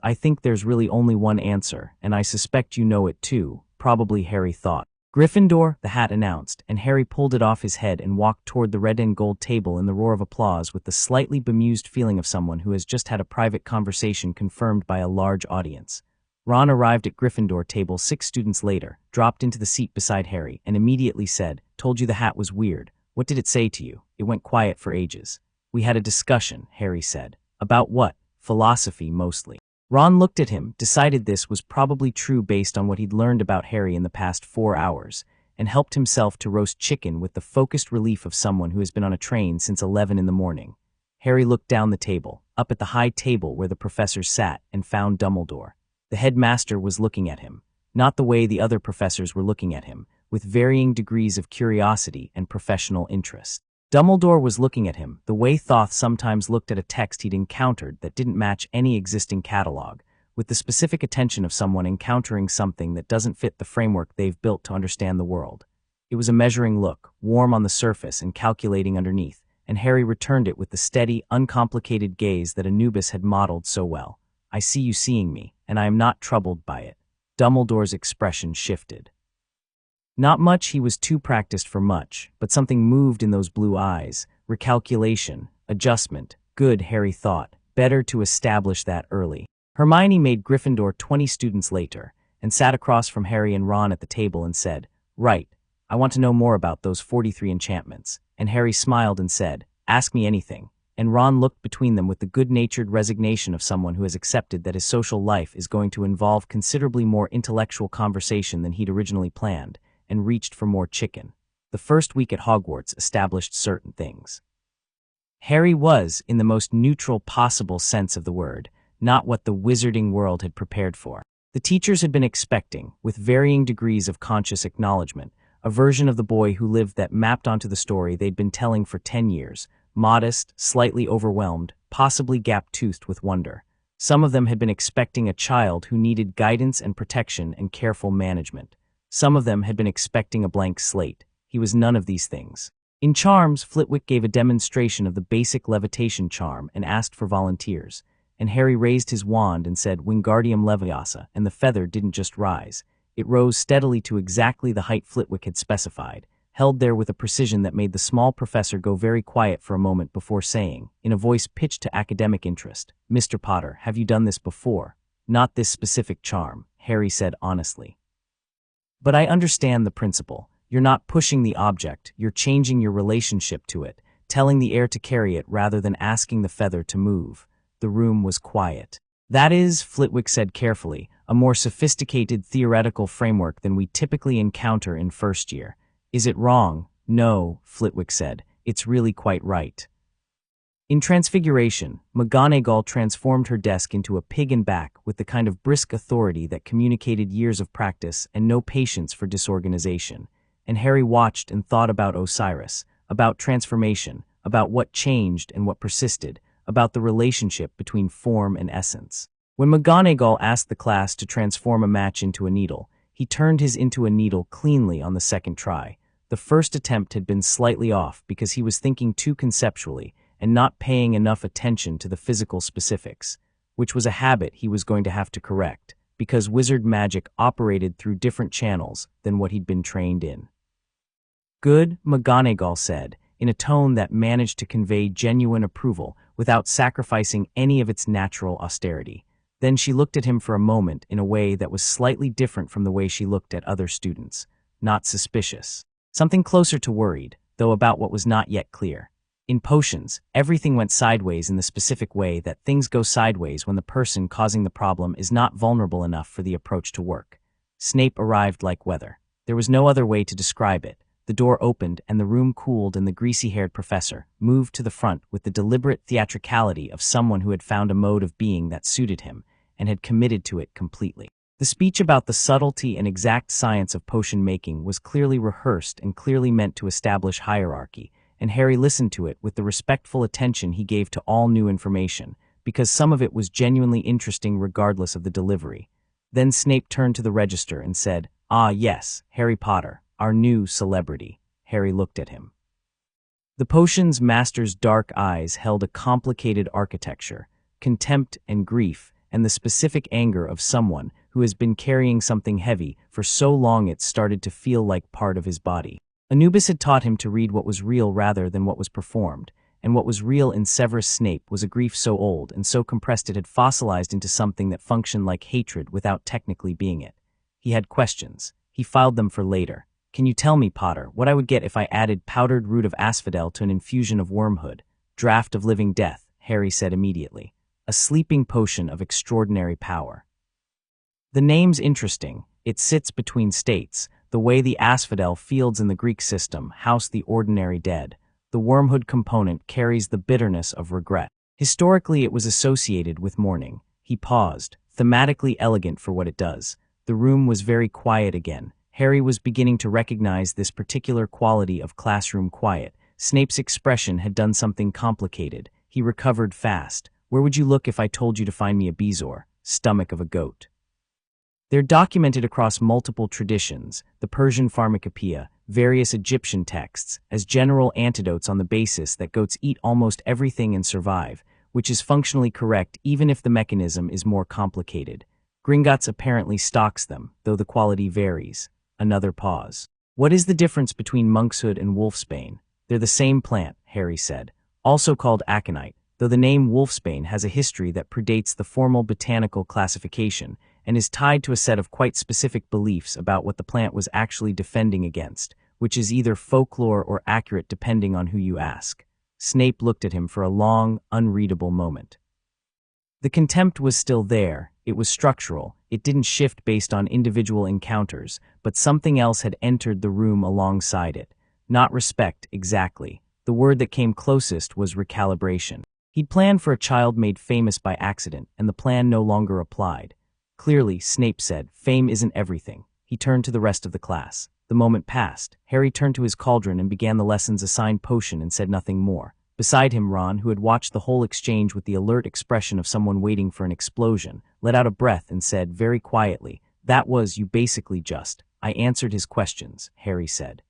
I think there's really only one answer, and I suspect you know it too, probably, Harry thought. Gryffindor, the hat announced, and Harry pulled it off his head and walked toward the red and gold table in the roar of applause with the slightly bemused feeling of someone who has just had a private conversation confirmed by a large audience. Ron arrived at Gryffindor table 6 students later, dropped into the seat beside Harry, and immediately said, "Told you the hat was weird. What did it say to you?" It went quiet for ages. "We had a discussion," Harry said. "About what?" "Philosophy, mostly." Ron looked at him, decided this was probably true based on what he'd learned about Harry in the past 4 hours, and helped himself to roast chicken with the focused relief of someone who has been on a train since 11 in the morning. Harry looked down the table, up at the high table where the professors sat, and found Dumbledore. The headmaster was looking at him, not the way the other professors were looking at him, with varying degrees of curiosity and professional interest. Dumbledore was looking at him, the way Thoth sometimes looked at a text he'd encountered that didn't match any existing catalog, with the specific attention of someone encountering something that doesn't fit the framework they've built to understand the world. It was a measuring look, warm on the surface and calculating underneath, and Harry returned it with the steady, uncomplicated gaze that Anubis had modeled so well. I see you seeing me, and I am not troubled by it. Dumbledore's expression shifted. Not much, he was too practiced for much, but something moved in those blue eyes. Recalculation, adjustment. Good, Harry thought. Better to establish that early. Hermione made Gryffindor 20 students later, and sat across from Harry and Ron at the table and said, "Right, I want to know more about those 43 enchantments." And Harry smiled and said, "Ask me anything." And Ron looked between them with the good-natured resignation of someone who has accepted that his social life is going to involve considerably more intellectual conversation than he'd originally planned, and reached for more chicken. The first week at Hogwarts established certain things. Harry was, in the most neutral possible sense of the word, not what the wizarding world had prepared for. The teachers had been expecting, with varying degrees of conscious acknowledgement, a version of the boy who lived that mapped onto the story they'd been telling for 10 years, modest, slightly overwhelmed, possibly gap-toothed with wonder. Some of them had been expecting a child who needed guidance and protection and careful management. Some of them had been expecting a blank slate. He was none of these things. In charms, Flitwick gave a demonstration of the basic levitation charm and asked for volunteers, and Harry raised his wand and said Wingardium Leviosa, and the feather didn't just rise. It rose steadily to exactly the height Flitwick had specified, held there with a precision that made the small professor go very quiet for a moment before saying, in a voice pitched to academic interest, "Mr. Potter, have you done this before?" "Not this specific charm," Harry said honestly. "But I understand the principle. You're not pushing the object, you're changing your relationship to it, telling the air to carry it rather than asking the feather to move." The room was quiet. "That is," Flitwick said carefully, "a more sophisticated theoretical framework than we typically encounter in first year. Is it wrong?" "No," Flitwick said. "It's really quite right." In Transfiguration, McGonagall transformed her desk into a pig and back with the kind of brisk authority that communicated years of practice and no patience for disorganization. And Harry watched and thought about Osiris, about transformation, about what changed and what persisted, about the relationship between form and essence. When McGonagall asked the class to transform a match into a needle, he turned his into a needle cleanly on the second try. The first attempt had been slightly off because he was thinking too conceptually and not paying enough attention to the physical specifics, which was a habit he was going to have to correct, because wizard magic operated through different channels than what he'd been trained in. "Good," McGonagall said, in a tone that managed to convey genuine approval without sacrificing any of its natural austerity. Then she looked at him for a moment in a way that was slightly different from the way she looked at other students. Not suspicious. Something closer to worried, though about what was not yet clear. In potions, everything went sideways in the specific way that things go sideways when the person causing the problem is not vulnerable enough for the approach to work. Snape arrived like weather. There was no other way to describe it. The door opened and the room cooled, and the greasy-haired professor moved to the front with the deliberate theatricality of someone who had found a mode of being that suited him and had committed to it completely. The speech about the subtlety and exact science of potion making was clearly rehearsed and clearly meant to establish hierarchy, and Harry listened to it with the respectful attention he gave to all new information, because some of it was genuinely interesting regardless of the delivery. Then Snape turned to the register and said, "Ah, yes, Harry Potter, our new celebrity." Harry looked at him. The potions master's dark eyes held a complicated architecture, contempt and grief, and the specific anger of someone who has been carrying something heavy for so long it started to feel like part of his body. Anubis had taught him to read what was real rather than what was performed, and what was real in Severus Snape was a grief so old and so compressed it had fossilized into something that functioned like hatred without technically being it. He had questions. He filed them for later. "Can you tell me, Potter, what I would get if I added powdered root of asphodel to an infusion of wormhood? Draught of living death," Harry said immediately. "A sleeping potion of extraordinary power." The name's interesting. It sits between states, the way the asphodel fields in the Greek system house the ordinary dead. The wormhood component carries the bitterness of regret. Historically, it was associated with mourning. He paused, thematically elegant for what it does. The room was very quiet again. Harry was beginning to recognize this particular quality of classroom quiet. Snape's expression had done something complicated. He recovered fast. "Where would you look if I told you to find me a bezoar?" stomach of a goat. They're documented across multiple traditions, the Persian pharmacopoeia, various Egyptian texts, as general antidotes on the basis that goats eat almost everything and survive, which is functionally correct even if the mechanism is more complicated. Gringotts apparently stocks them, though the quality varies. Another pause. What is the difference between monkshood and wolfsbane? They're the same plant, Harry said, also called aconite, though the name wolfsbane has a history that predates the formal botanical classification and is tied to a set of quite specific beliefs about what the plant was actually defending against, which is either folklore or accurate depending on who you ask. Snape looked at him for a long, unreadable moment. The contempt was still there. It was structural. It didn't shift based on individual encounters, but something else had entered the room alongside it. Not respect, exactly. The word that came closest was recalibration. He'd planned for a child made famous by accident, and the plan no longer applied. Clearly, Snape said, fame isn't everything. He turned to the rest of the class. The moment passed. Harry turned to his cauldron and began the lesson's assigned potion and said nothing more. Beside him, Ron, who had watched the whole exchange with the alert expression of someone waiting for an explosion, let out a breath and said very quietly, "That was you basically just. I answered his questions," Harry said.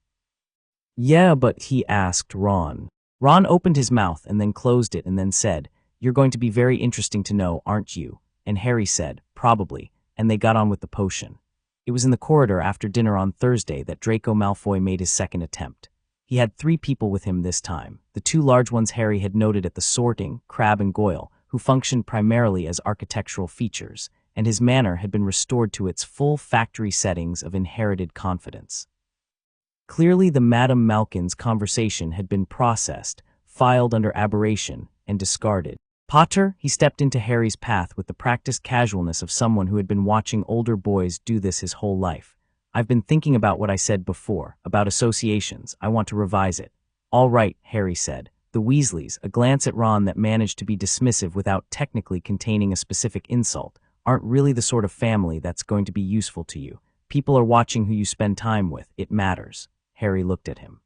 "Yeah, but," he asked Ron. Ron opened his mouth and then closed it and then said, "You're going to be very interesting to know, aren't you?" And Harry said, "Probably," and they got on with the potion. It was in the corridor after dinner on Thursday that Draco Malfoy made his second attempt. He had 3 people with him this time, the 2 large ones Harry had noted at the sorting, Crabbe and Goyle, who functioned primarily as architectural features, and his manner had been restored to its full factory settings of inherited confidence. Clearly the Madame Malkin's conversation had been processed, filed under aberration, and discarded. "Potter," he stepped into Harry's path with the practiced casualness of someone who had been watching older boys do this his whole life. "I've been thinking about what I said before, about associations. I want to revise it." "All right," Harry said. The Weasleys, a glance at Ron that managed to be dismissive without technically containing a specific insult, aren't really the sort of family that's going to be useful to you. People are watching who you spend time with. It matters. Harry looked at him.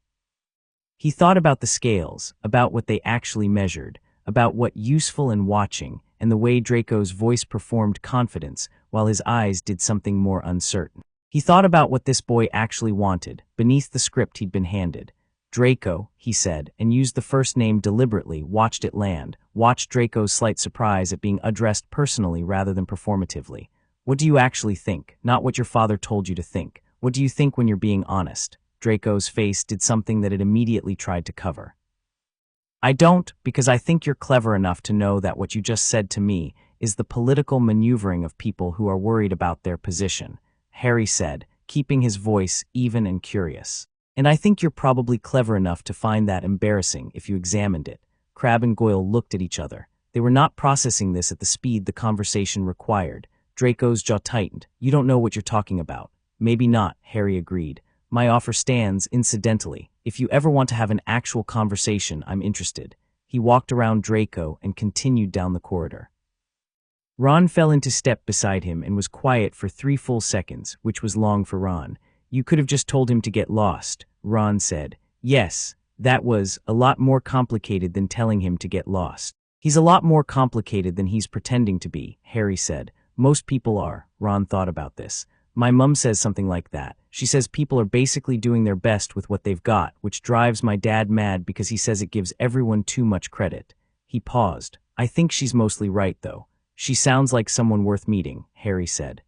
He thought about the scales, about what they actually measured, about what useful and watching, and the way Draco's voice performed confidence while his eyes did something more uncertain. He thought about what this boy actually wanted, beneath the script he'd been handed. "Draco," he said, and used the first name deliberately, watched it land, watched Draco's slight surprise at being addressed personally rather than performatively. "What do you actually think? Not what your father told you to think. What do you think when you're being honest?" Draco's face did something that it immediately tried to cover. "I don't, because I think you're clever enough to know that what you just said to me is the political maneuvering of people who are worried about their position," Harry said, keeping his voice even and curious. "And I think you're probably clever enough to find that embarrassing if you examined it." Crabbe and Goyle looked at each other. They were not processing this at the speed the conversation required. Draco's jaw tightened. "You don't know what you're talking about." "Maybe not," Harry agreed. "My offer stands, incidentally. If you ever want to have an actual conversation, I'm interested." He walked around Draco and continued down the corridor. Ron fell into step beside him and was quiet for 3 full seconds, which was long for Ron. "You could have just told him to get lost," Ron said. "Yes, that was a lot more complicated than telling him to get lost." "He's a lot more complicated than he's pretending to be," Harry said. "Most people are." Ron thought about this. "My mum says something like that. She says people are basically doing their best with what they've got, which drives my dad mad because he says it gives everyone too much credit." He paused. "I think she's mostly right, though. She sounds like someone worth meeting," Harry said.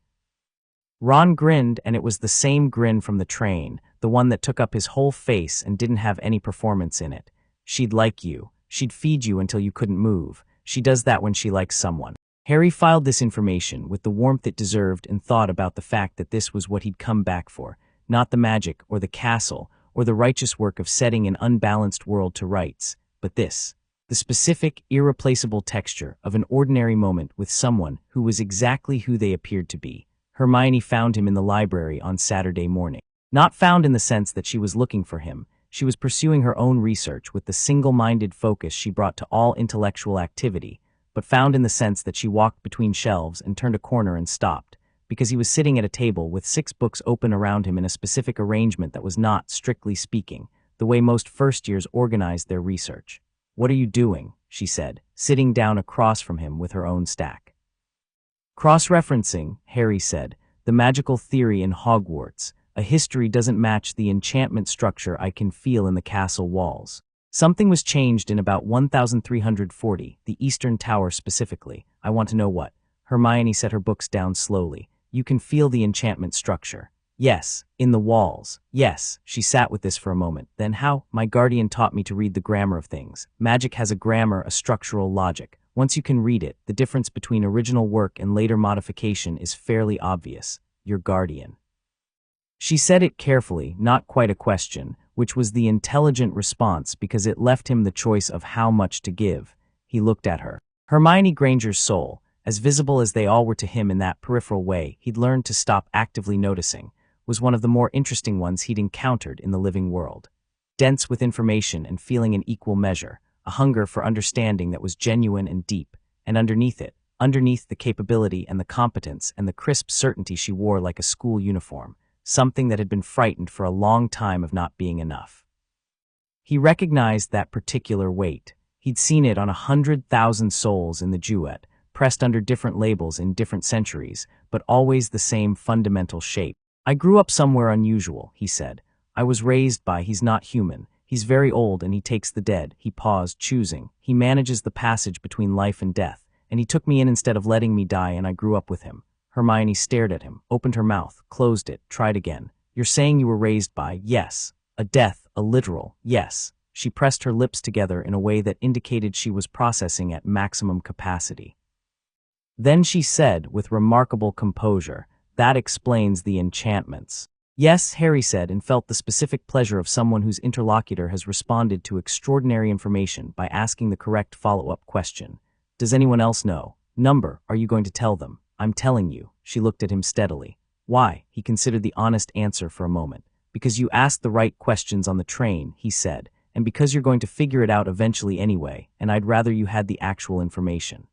Ron grinned, and it was the same grin from the train, the one that took up his whole face and didn't have any performance in it. "She'd like you. She'd feed you until you couldn't move. She does that when she likes someone." Harry filed this information with the warmth it deserved and thought about the fact that this was what he'd come back for, not the magic or the castle or the righteous work of setting an unbalanced world to rights, but this, the specific, irreplaceable texture of an ordinary moment with someone who was exactly who they appeared to be. Hermione found him in the library on Saturday morning. Not found in the sense that she was looking for him. She was pursuing her own research with the single-minded focus she brought to all intellectual activity, but found in the sense that she walked between shelves and turned a corner and stopped, because he was sitting at a table with 6 books open around him in a specific arrangement that was not, strictly speaking, the way most first years organized their research. "What are you doing?" she said, sitting down across from him with her own stack. Cross-referencing, Harry said, the magical theory in Hogwarts. A history doesn't match the enchantment structure I can feel in the castle walls. Something was changed in about 1340, the Eastern Tower specifically. I want to know what. Hermione set her books down slowly. You can feel the enchantment structure. Yes, in the walls. Yes, she sat with this for a moment. Then how? My guardian taught me to read the grammar of things. Magic has a grammar, a structural logic. Once you can read it, the difference between original work and later modification is fairly obvious. Your guardian. She said it carefully, not quite a question, which was the intelligent response because it left him the choice of how much to give. He looked at her. Hermione Granger's soul, as visible as they all were to him in that peripheral way he'd learned to stop actively noticing, was one of the more interesting ones he'd encountered in the living world. Dense with information and feeling in equal measure, a hunger for understanding that was genuine and deep, and underneath it, underneath the capability and the competence and the crisp certainty she wore like a school uniform, something that had been frightened for a long time of not being enough. He recognized that particular weight. He'd seen it on 100,000 souls in the Duat, pressed under different labels in different centuries, but always the same fundamental shape. I grew up somewhere unusual, he said. I was raised by he's not human. He's very old and he takes the dead. He paused, choosing. He manages the passage between life and death, and he took me in instead of letting me die, and I grew up with him. Hermione stared at him, opened her mouth, closed it, tried again. You're saying you were raised by, yes, a death, a literal, yes. She pressed her lips together in a way that indicated she was processing at maximum capacity. Then she said, with remarkable composure, that explains the enchantments. Yes, Harry said, and felt the specific pleasure of someone whose interlocutor has responded to extraordinary information by asking the correct follow-up question. Does anyone else know? Number, are you going to tell them? I'm telling you. She looked at him steadily. Why? He considered the honest answer for a moment. Because you asked the right questions on the train, he said, and because you're going to figure it out eventually anyway, and I'd rather you had the actual information.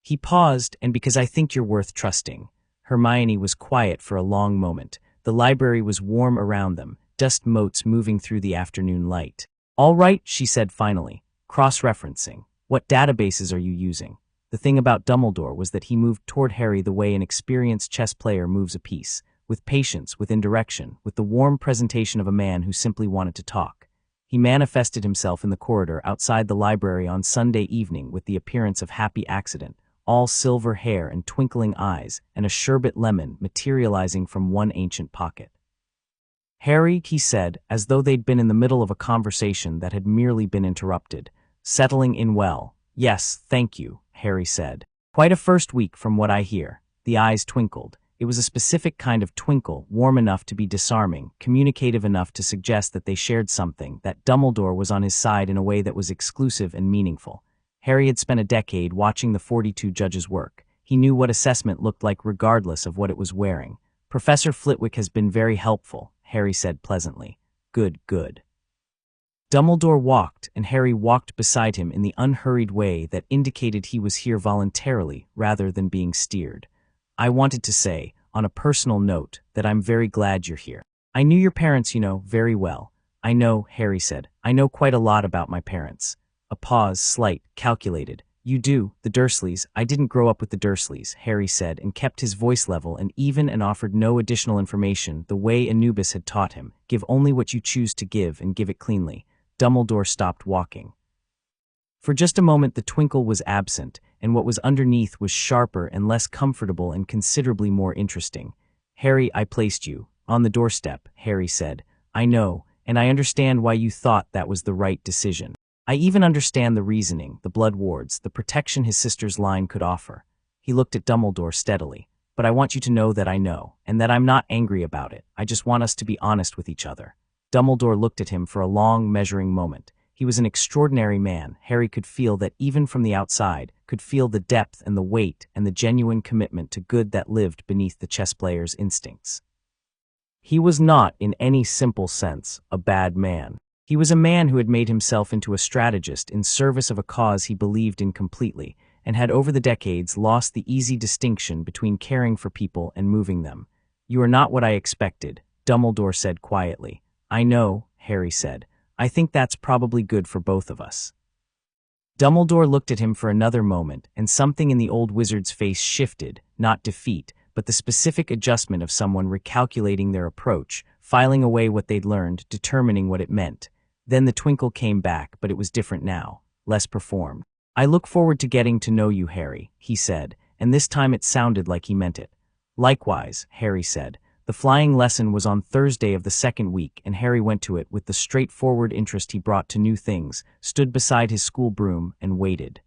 He paused, and because I think you're worth trusting. Hermione was quiet for a long moment. The library was warm around them, dust motes moving through the afternoon light. All right, she said finally. Cross-referencing. What databases are you using? The thing about Dumbledore was that he moved toward Harry the way an experienced chess player moves a piece, with patience, with indirection, with the warm presentation of a man who simply wanted to talk. He manifested himself in the corridor outside the library on Sunday evening with the appearance of happy accident, all silver hair and twinkling eyes, and a sherbet lemon materializing from one ancient pocket. Harry, he said, as though they'd been in the middle of a conversation that had merely been interrupted. Settling in well. Yes, thank you, Harry said. Quite a first week from what I hear. The eyes twinkled. It was a specific kind of twinkle, warm enough to be disarming, communicative enough to suggest that they shared something, that Dumbledore was on his side in a way that was exclusive and meaningful. Harry had spent a decade watching the 42 judges work. He knew what assessment looked like regardless of what it was wearing. Professor Flitwick has been very helpful, Harry said pleasantly. Good, good. Dumbledore walked, and Harry walked beside him in the unhurried way that indicated he was here voluntarily rather than being steered. I wanted to say, on a personal note, that I'm very glad you're here. I knew your parents, very well. I know, Harry said. I know quite a lot about my parents. A pause, slight, calculated. You do, the Dursleys. I didn't grow up with the Dursleys, Harry said, and kept his voice level and even and offered no additional information the way Anubis had taught him. Give only what you choose to give and give it cleanly. Dumbledore stopped walking. For just a moment the twinkle was absent, and what was underneath was sharper and less comfortable and considerably more interesting. Harry, I placed you on the doorstep, Harry said. I know, and I understand why you thought that was the right decision. I even understand the reasoning, the blood wards, the protection his sister's line could offer. He looked at Dumbledore steadily. But I want you to know that I know, and that I'm not angry about it. I just want us to be honest with each other. Dumbledore looked at him for a long, measuring moment. He was an extraordinary man. Harry could feel that even from the outside, could feel the depth and the weight and the genuine commitment to good that lived beneath the chess player's instincts. He was not, in any simple sense, a bad man. He was a man who had made himself into a strategist in service of a cause he believed in completely, and had over the decades lost the easy distinction between caring for people and moving them. You are not what I expected, Dumbledore said quietly. I know, Harry said. I think that's probably good for both of us. Dumbledore looked at him for another moment, and something in the old wizard's face shifted, not defeat, but the specific adjustment of someone recalculating their approach, filing away what they'd learned, determining what it meant. Then the twinkle came back, but it was different now, less performed. "I look forward to getting to know you, Harry," he said, and this time it sounded like he meant it. "Likewise," Harry said. The flying lesson was on Thursday of the second week, and Harry went to it with the straightforward interest he brought to new things, stood beside his school broom, and waited.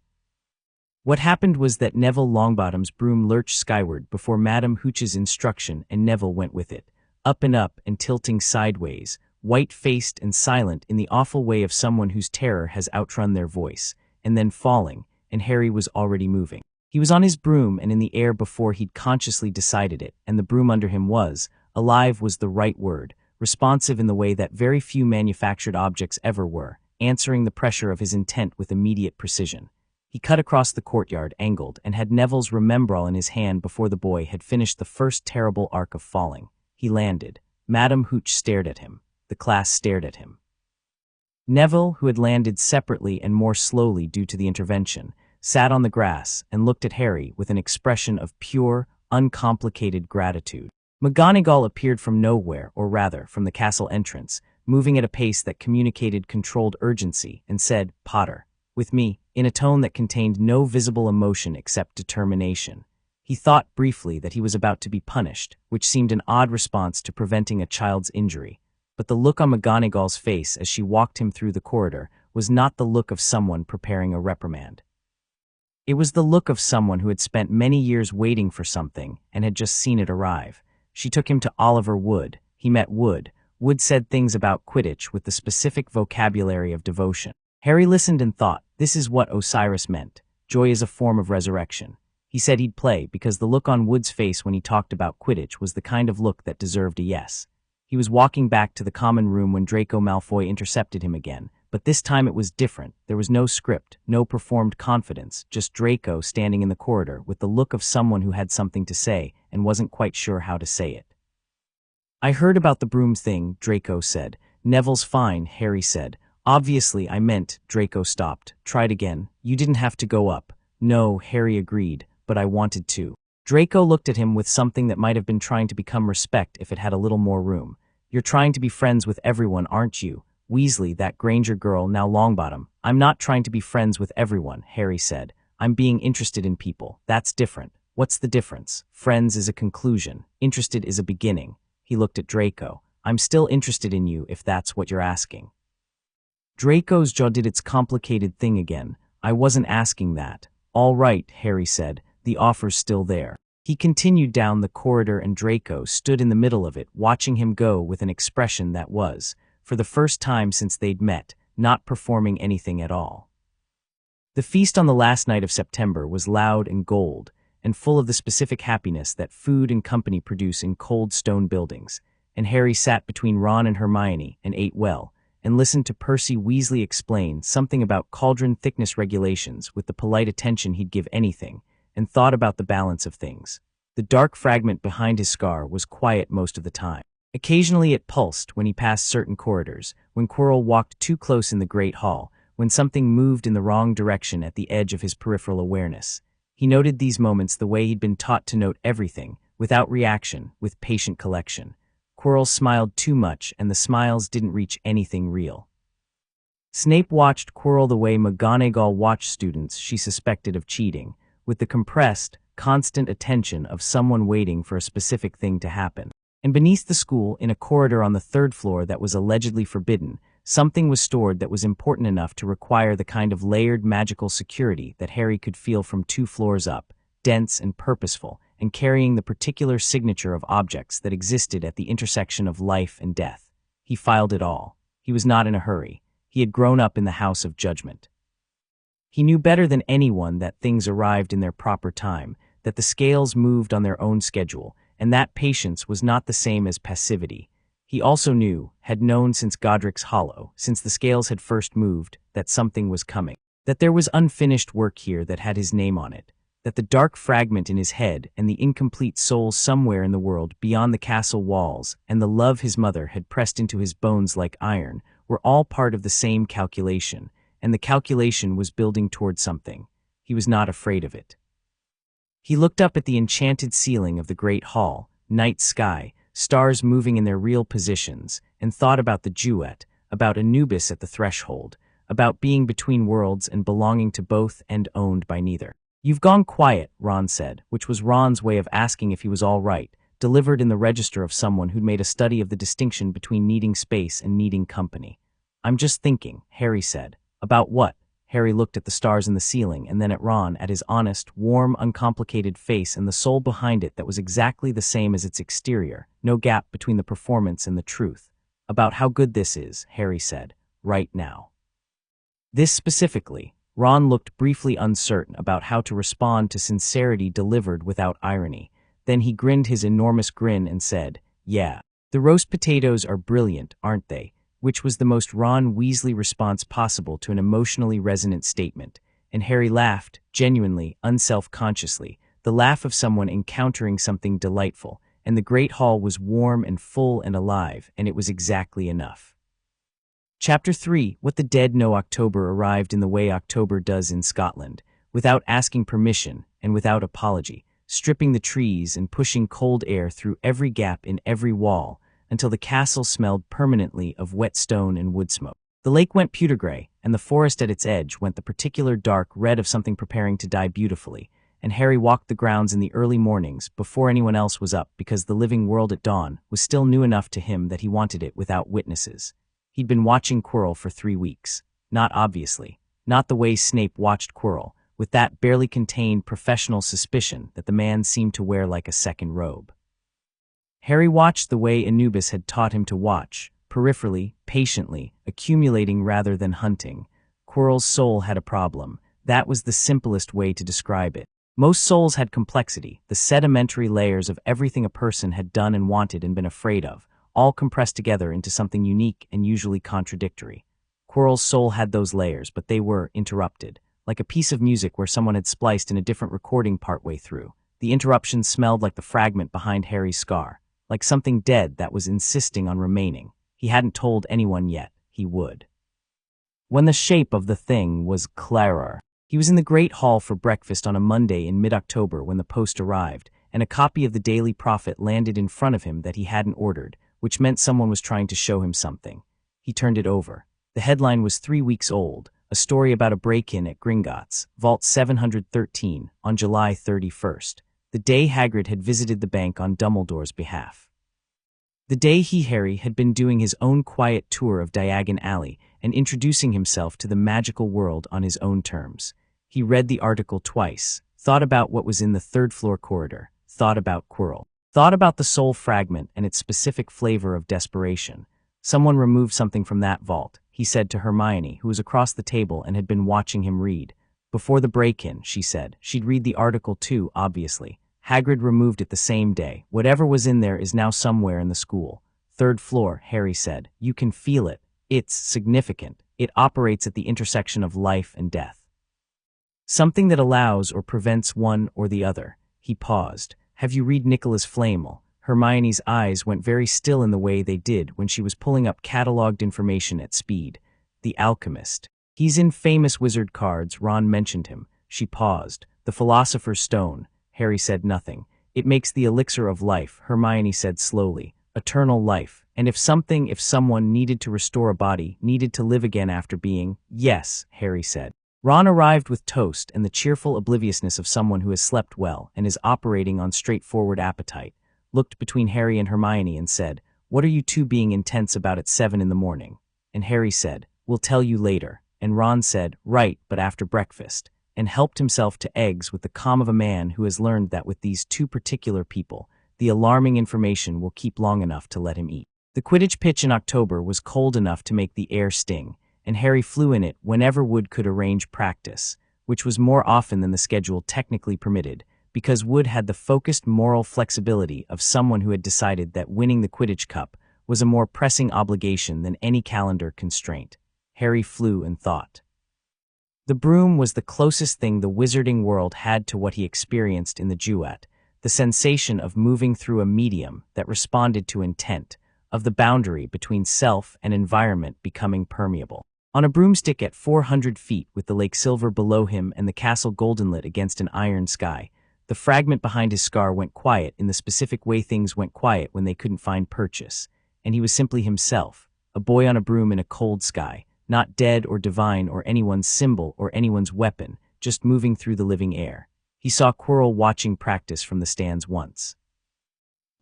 What happened was that Neville Longbottom's broom lurched skyward before Madame Hooch's instruction, and Neville went with it, up and tilting sideways, white-faced and silent in the awful way of someone whose terror has outrun their voice, and then falling, and Harry was already moving. He was on his broom and in the air before he'd consciously decided it, and the broom under him was, alive was the right word, responsive in the way that very few manufactured objects ever were, answering the pressure of his intent with immediate precision. He cut across the courtyard, angled, and had Neville's remembrall in his hand before the boy had finished the first terrible arc of falling. He landed. Madame Hooch stared at him. The class stared at him. Neville, who had landed separately and more slowly due to the intervention, sat on the grass and looked at Harry with an expression of pure, uncomplicated gratitude. McGonagall appeared from nowhere, or rather, from the castle entrance, moving at a pace that communicated controlled urgency, and said, "Potter, with me," in a tone that contained no visible emotion except determination. He thought briefly that he was about to be punished, which seemed an odd response to preventing a child's injury. But the look on McGonagall's face as she walked him through the corridor was not the look of someone preparing a reprimand. It was the look of someone who had spent many years waiting for something and had just seen it arrive. She took him to Oliver Wood. He met Wood. Wood said things about Quidditch with the specific vocabulary of devotion. Harry listened and thought, this is what Osiris meant. Joy is a form of resurrection. He said he'd play because the look on Wood's face when he talked about Quidditch was the kind of look that deserved a yes. He was walking back to the common room when Draco Malfoy intercepted him again. But this time it was different. There was no script, no performed confidence, just Draco standing in the corridor with the look of someone who had something to say and wasn't quite sure how to say it. "I heard about the broom thing," Draco said. "Neville's fine," Harry said. "Obviously I meant," Draco stopped. "Tried again. You didn't have to go up." "No," Harry agreed, "but I wanted to." Draco looked at him with something that might have been trying to become respect if it had a little more room. "You're trying to be friends with everyone, aren't you? Weasley, that Granger girl, now Longbottom." "I'm not trying to be friends with everyone," Harry said. "I'm being interested in people. That's different." "What's the difference?" "Friends is a conclusion. Interested is a beginning." He looked at Draco. "I'm still interested in you if that's what you're asking." Draco's jaw did its complicated thing again. "I wasn't asking that." "All right," Harry said. "The offer's still there." He continued down the corridor and Draco stood in the middle of it, watching him go with an expression that was, for the first time since they'd met, not performing anything at all. The feast on the last night of September was loud and gold, and full of the specific happiness that food and company produce in cold stone buildings, and Harry sat between Ron and Hermione and ate well, and listened to Percy Weasley explain something about cauldron thickness regulations with the polite attention he'd give anything, and thought about the balance of things. The dark fragment behind his scar was quiet most of the time. Occasionally it pulsed when he passed certain corridors, when Quirrell walked too close in the Great Hall, when something moved in the wrong direction at the edge of his peripheral awareness. He noted these moments the way he'd been taught to note everything, without reaction, with patient collection. Quirrell smiled too much, and the smiles didn't reach anything real. Snape watched Quirrell the way McGonagall watched students she suspected of cheating, with the compressed, constant attention of someone waiting for a specific thing to happen. And beneath the school, in a corridor on the third floor that was allegedly forbidden, something was stored that was important enough to require the kind of layered magical security that Harry could feel from 2 floors up, dense and purposeful, and carrying the particular signature of objects that existed at the intersection of life and death. He filed it all. He was not in a hurry. He had grown up in the House of Judgment. He knew better than anyone that things arrived in their proper time, that the scales moved on their own schedule, and that patience was not the same as passivity. He also knew, had known since Godric's Hollow, since the scales had first moved, that something was coming, that there was unfinished work here that had his name on it, that the dark fragment in his head and the incomplete soul somewhere in the world beyond the castle walls and the love his mother had pressed into his bones like iron were all part of the same calculation, and the calculation was building toward something. He was not afraid of it. He looked up at the enchanted ceiling of the great hall, night sky, stars moving in their real positions, and thought about the Duat, about Anubis at the threshold, about being between worlds and belonging to both and owned by neither. "You've gone quiet," Ron said, which was Ron's way of asking if he was all right, delivered in the register of someone who'd made a study of the distinction between needing space and needing company. "I'm just thinking," Harry said. "About what?" Harry looked at the stars in the ceiling and then at Ron, at his honest, warm, uncomplicated face and the soul behind it that was exactly the same as its exterior, no gap between the performance and the truth. "About how good this is," Harry said, "right now." This specifically, Ron looked briefly uncertain about how to respond to sincerity delivered without irony. Then he grinned his enormous grin and said, "Yeah, the roast potatoes are brilliant, aren't they?" Which was the most Ron Weasley response possible to an emotionally resonant statement. And Harry laughed, genuinely, unself-consciously, the laugh of someone encountering something delightful, and the great hall was warm and full and alive, and it was exactly enough. Chapter 3. What the Dead Know. October arrived in the way October does in Scotland, without asking permission and without apology, stripping the trees and pushing cold air through every gap in every wall, until the castle smelled permanently of wet stone and wood smoke. The lake went pewter gray, and the forest at its edge went the particular dark red of something preparing to die beautifully, and Harry walked the grounds in the early mornings before anyone else was up because the living world at dawn was still new enough to him that he wanted it without witnesses. He'd been watching Quirrell for 3 weeks. Not obviously. Not the way Snape watched Quirrell, with that barely contained professional suspicion that the man seemed to wear like a second robe. Harry watched the way Anubis had taught him to watch, peripherally, patiently, accumulating rather than hunting. Quirrell's soul had a problem. That was the simplest way to describe it. Most souls had complexity, the sedimentary layers of everything a person had done and wanted and been afraid of, all compressed together into something unique and usually contradictory. Quirrell's soul had those layers, but they were interrupted, like a piece of music where someone had spliced in a different recording partway through. The interruption smelled like the fragment behind Harry's scar, like something dead that was insisting on remaining. He hadn't told anyone yet. He would. When the shape of the thing was clearer, he was in the Great Hall for breakfast on a Monday in mid-October when the post arrived, and a copy of the Daily Prophet landed in front of him that he hadn't ordered, which meant someone was trying to show him something. He turned it over. The headline was 3 weeks old, a story about a break-in at Gringotts, Vault 713, on July 31st, the day Hagrid had visited the bank on Dumbledore's behalf. The day Harry had been doing his own quiet tour of Diagon Alley and introducing himself to the magical world on his own terms. He read the article twice, thought about what was in the third-floor corridor, thought about Quirrell. Thought about the soul fragment and its specific flavor of desperation. "Someone removed something from that vault," he said to Hermione, who was across the table and had been watching him read. "Before the break-in," she said. She'd read the article too, obviously. "Hagrid removed it the same day. Whatever was in there is now somewhere in the school." "Third floor," Harry said. "You can feel it. It's significant. It operates at the intersection of life and death. Something that allows or prevents one or the other." He paused. "Have you read Nicholas Flamel?" Hermione's eyes went very still in the way they did when she was pulling up catalogued information at speed. "The Alchemist. He's in famous wizard cards." Ron mentioned him. She paused. "The Philosopher's Stone." Harry said nothing. "It makes the elixir of life," Hermione said slowly. "Eternal life. And if someone needed to restore a body, needed to live again after being..." "Yes," Harry said. Ron arrived with toast and the cheerful obliviousness of someone who has slept well and is operating on straightforward appetite, looked between Harry and Hermione and said, "What are you two being intense about at 7 in the morning?" And Harry said, "We'll tell you later." And Ron said, "Right, but after breakfast," and helped himself to eggs with the calm of a man who has learned that with these two particular people, the alarming information will keep long enough to let him eat. The Quidditch pitch in October was cold enough to make the air sting, and Harry flew in it whenever Wood could arrange practice, which was more often than the schedule technically permitted, because Wood had the focused moral flexibility of someone who had decided that winning the Quidditch Cup was a more pressing obligation than any calendar constraint. Harry flew and thought. The broom was the closest thing the wizarding world had to what he experienced in the Duat, the sensation of moving through a medium that responded to intent, of the boundary between self and environment becoming permeable. On a broomstick at 400 feet with the lake silver below him and the castle goldenlit against an iron sky, the fragment behind his scar went quiet in the specific way things went quiet when they couldn't find purchase, and he was simply himself, a boy on a broom in a cold sky, not dead or divine or anyone's symbol or anyone's weapon, just moving through the living air. He saw Quirrell watching practice from the stands once.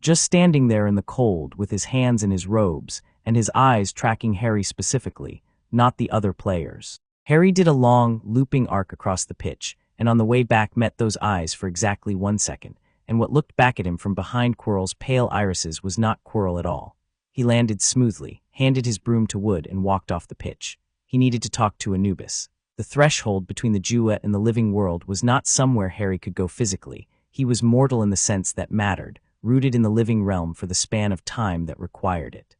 Just standing there in the cold with his hands in his robes and his eyes tracking Harry specifically, not the other players. Harry did a long, looping arc across the pitch, and on the way back met those eyes for exactly 1 second, and what looked back at him from behind Quirrell's pale irises was not Quirrell at all. He landed smoothly, handed his broom to Wood, and walked off the pitch. He needed to talk to Anubis. The threshold between the Duat and the living world was not somewhere Harry could go physically. He was mortal in the sense that mattered, rooted in the living realm for the span of time that required it.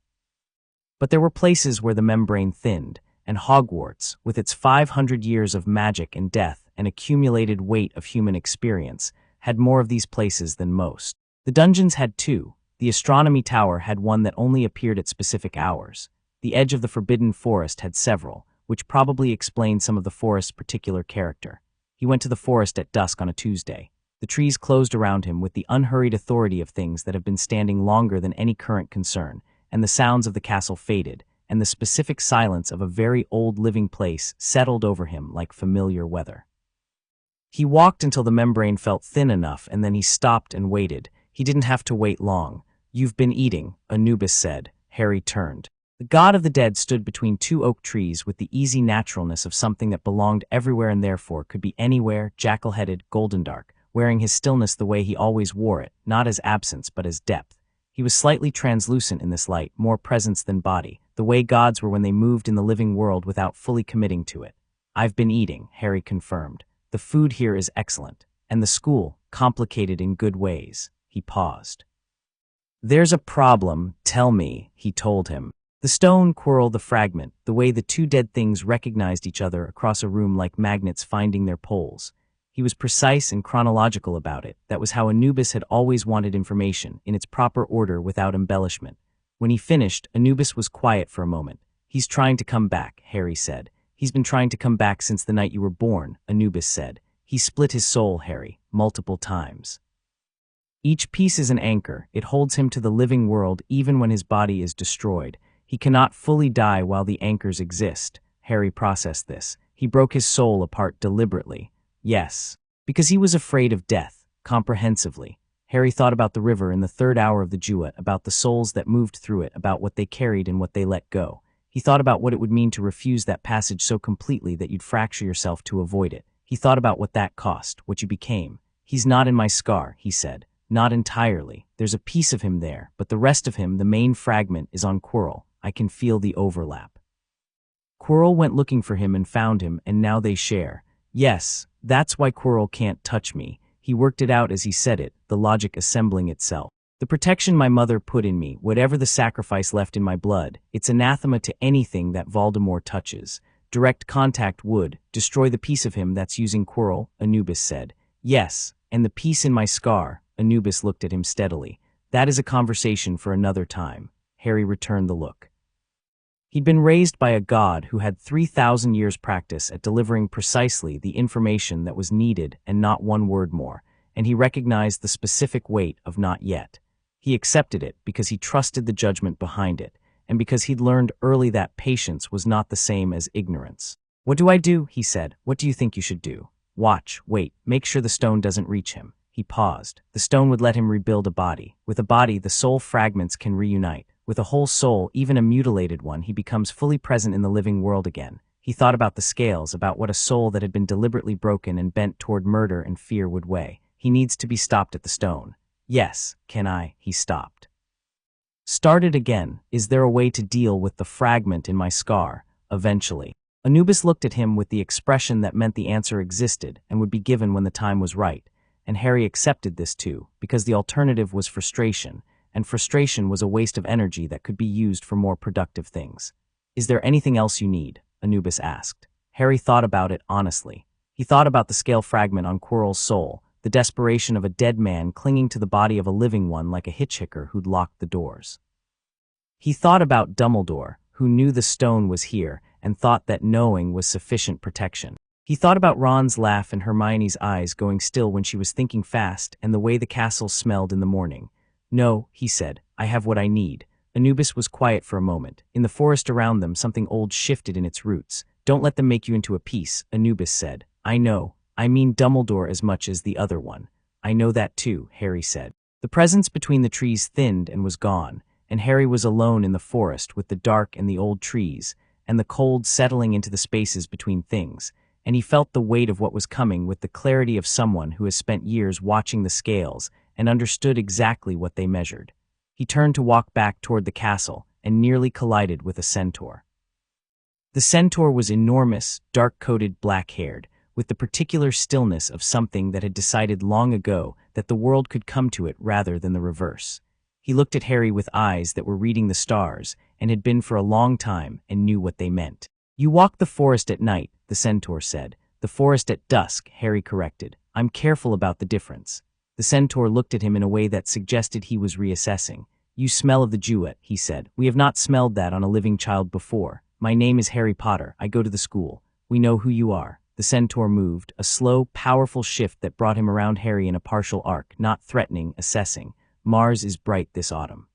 But there were places where the membrane thinned, and Hogwarts, with its 500 years of magic and death and accumulated weight of human experience, had more of these places than most. The dungeons had two. The astronomy tower had one that only appeared at specific hours. The edge of the forbidden forest had several, which probably explained some of the forest's particular character. He went to the forest at dusk on a Tuesday. The trees closed around him with the unhurried authority of things that have been standing longer than any current concern, and the sounds of the castle faded, and the specific silence of a very old living place settled over him like familiar weather. He walked until the membrane felt thin enough, and then he stopped and waited. He didn't have to wait long. "You've been eating," Anubis said. Harry turned. The god of the dead stood between two oak trees with the easy naturalness of something that belonged everywhere and therefore could be anywhere, jackal-headed, golden dark, wearing his stillness the way he always wore it, not as absence but as depth. He was slightly translucent in this light, more presence than body, the way gods were when they moved in the living world without fully committing to it. "I've been eating," Harry confirmed. "The food here is excellent, and the school, complicated in good ways." He paused. "There's a problem, tell me," he told him. The stone, Quirrell, the fragment, the way the two dead things recognized each other across a room like magnets finding their poles. He was precise and chronological about it. That was how Anubis had always wanted information, in its proper order without embellishment. When he finished, Anubis was quiet for a moment. "He's trying to come back," Harry said. "He's been trying to come back since the night you were born," Anubis said. "He split his soul, Harry, multiple times. Each piece is an anchor. It holds him to the living world even when his body is destroyed. He cannot fully die while the anchors exist." Harry processed this. He broke his soul apart deliberately. Yes, because he was afraid of death, comprehensively. Harry thought about the river in the third hour of the Duat, about the souls that moved through it, about what they carried and what they let go. He thought about what it would mean to refuse that passage so completely that you'd fracture yourself to avoid it. He thought about what that cost, what you became. "He's not in my scar," he said. "Not entirely. There's a piece of him there, but the rest of him, the main fragment, is on Quirrell. I can feel the overlap." Quirrell went looking for him and found him, and now they share. "Yes, that's why Quirrell can't touch me." He worked it out as he said it, the logic assembling itself. "The protection my mother put in me, whatever the sacrifice left in my blood, it's anathema to anything that Voldemort touches. Direct contact would destroy the piece of him that's using Quirrell," Anubis said. "Yes, and the piece in my scar," Anubis looked at him steadily. "That is a conversation for another time." Harry returned the look. He'd been raised by a god who had 3,000 years' practice at delivering precisely the information that was needed and not one word more, and he recognized the specific weight of "not yet." He accepted it because he trusted the judgment behind it, and because he'd learned early that patience was not the same as ignorance. "What do I do?" he said. "What do you think you should do?" "Watch, wait, make sure the stone doesn't reach him." He paused. The stone would let him rebuild a body. With a body, the soul fragments can reunite. With a whole soul, even a mutilated one, he becomes fully present in the living world again. He thought about the scales, about what a soul that had been deliberately broken and bent toward murder and fear would weigh. He needs to be stopped at the stone. "Yes, can I?" He stopped. "Started again. Is there a way to deal with the fragment in my scar, eventually?" Anubis looked at him with the expression that meant the answer existed and would be given when the time was right, and Harry accepted this too, because the alternative was frustration, and frustration was a waste of energy that could be used for more productive things. "Is there anything else you need?" Anubis asked. Harry thought about it honestly. He thought about the scale fragment on Quirrell's soul, the desperation of a dead man clinging to the body of a living one like a hitchhiker who'd locked the doors. He thought about Dumbledore, who knew the stone was here, and thought that knowing was sufficient protection. He thought about Ron's laugh and Hermione's eyes going still when she was thinking fast and the way the castle smelled in the morning. "No," he said, "I have what I need." Anubis was quiet for a moment. In the forest around them, something old shifted in its roots. "Don't let them make you into a piece," Anubis said. "I know. I mean Dumbledore as much as the other one." "I know that too," Harry said. The presence between the trees thinned and was gone, and Harry was alone in the forest with the dark and the old trees, and the cold settling into the spaces between things, and he felt the weight of what was coming with the clarity of someone who has spent years watching the scales and understood exactly what they measured. He turned to walk back toward the castle and nearly collided with a centaur. The centaur was enormous, dark-coated, black-haired, with the particular stillness of something that had decided long ago that the world could come to it rather than the reverse. He looked at Harry with eyes that were reading the stars and had been for a long time and knew what they meant. "You walk the forest at night," the centaur said. "The forest at dusk," Harry corrected. "I'm careful about the difference." The centaur looked at him in a way that suggested he was reassessing. "You smell of the Duat," he said. "We have not smelled that on a living child before. My name is Harry Potter. I go to the school. We know who you are." The centaur moved, a slow, powerful shift that brought him around Harry in a partial arc, not threatening, assessing. "Mars is bright this autumn."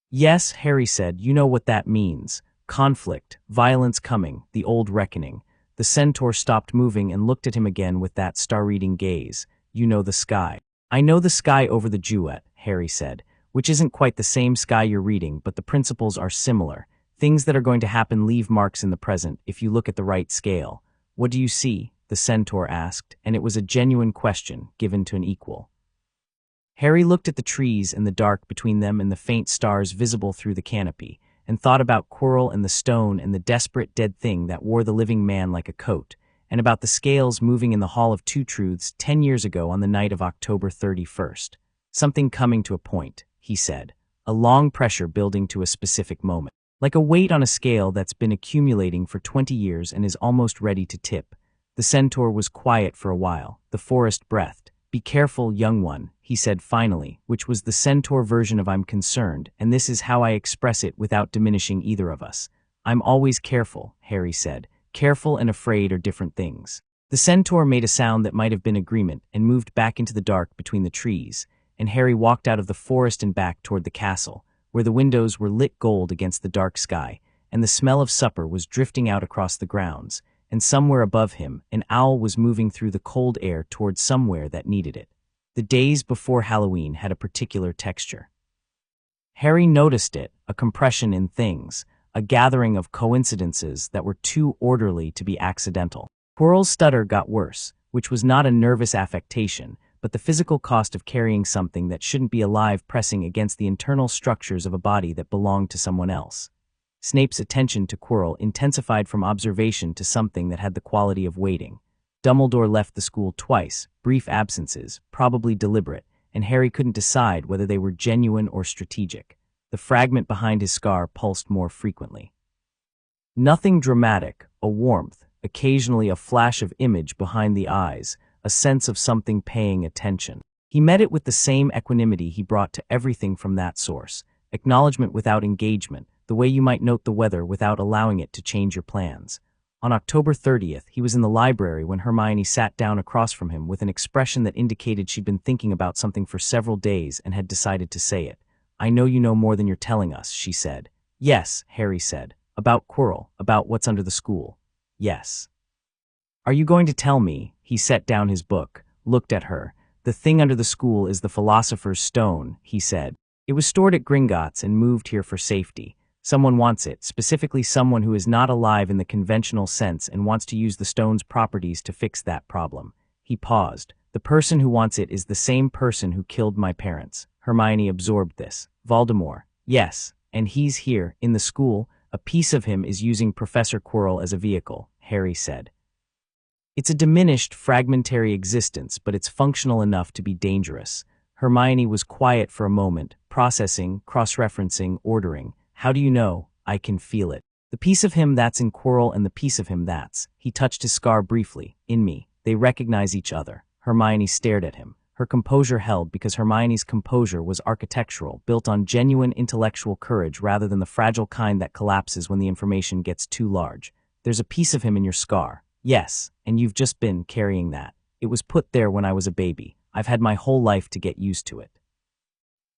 "Yes," Harry said, "you know what that means. Conflict, violence coming, the old reckoning." The centaur stopped moving and looked at him again with that star-reading gaze. "You know the sky." "I know the sky over the Duat," Harry said, "which isn't quite the same sky you're reading, but the principles are similar. Things that are going to happen leave marks in the present if you look at the right scale." "What do you see?" the centaur asked, and it was a genuine question given to an equal. Harry looked at the trees and the dark between them and the faint stars visible through the canopy, and thought about Quirrell and the stone and the desperate dead thing that wore the living man like a coat, and about the scales moving in the Hall of Two Truths 10 years ago on the night of October 31st. "Something coming to a point," he said, "a long pressure building to a specific moment. Like a weight on a scale that's been accumulating for 20 years and is almost ready to tip." The centaur was quiet for a while. The forest breathed. "Be careful, young one," he said finally, which was the centaur version of "I'm concerned, and this is how I express it without diminishing either of us." "I'm always careful," Harry said. "Careful and afraid are different things." The centaur made a sound that might have been agreement and moved back into the dark between the trees, and Harry walked out of the forest and back toward the castle, where the windows were lit gold against the dark sky, and the smell of supper was drifting out across the grounds, and somewhere above him, an owl was moving through the cold air toward somewhere that needed it. The days before Halloween had a particular texture. Harry noticed it, a compression in things, a gathering of coincidences that were too orderly to be accidental. Quirrell's stutter got worse, which was not a nervous affectation, but the physical cost of carrying something that shouldn't be alive pressing against the internal structures of a body that belonged to someone else. Snape's attention to Quirrell intensified from observation to something that had the quality of waiting. Dumbledore left the school twice, brief absences, probably deliberate, and Harry couldn't decide whether they were genuine or strategic. The fragment behind his scar pulsed more frequently. Nothing dramatic, a warmth, occasionally a flash of image behind the eyes, a sense of something paying attention. He met it with the same equanimity he brought to everything from that source, acknowledgement without engagement, the way you might note the weather without allowing it to change your plans. On October 30th, he was in the library when Hermione sat down across from him with an expression that indicated she'd been thinking about something for several days and had decided to say it. "I know you know more than you're telling us," she said. "Yes," Harry said. "About Quirrell, about what's under the school." "Yes." "Are you going to tell me?" He set down his book, looked at her. "The thing under the school is the Philosopher's Stone," he said. "It was stored at Gringotts and moved here for safety. Someone wants it, specifically someone who is not alive in the conventional sense and wants to use the stone's properties to fix that problem." He paused. "The person who wants it is the same person who killed my parents." Hermione absorbed this. "Voldemort." "Yes, and he's here, in the school. A piece of him is using Professor Quirrell as a vehicle," Harry said. "It's a diminished, fragmentary existence, but it's functional enough to be dangerous." Hermione was quiet for a moment, processing, cross-referencing, ordering. "How do you know?" "I can feel it. The piece of him that's in Quirrell and the piece of him that's..." He touched his scar briefly. "In me. They recognize each other." Hermione stared at him. Her composure held because Hermione's composure was architectural, built on genuine intellectual courage rather than the fragile kind that collapses when the information gets too large. There's a piece of him in your scar. Yes, and you've just been carrying that. It was put there when I was a baby. I've had my whole life to get used to it.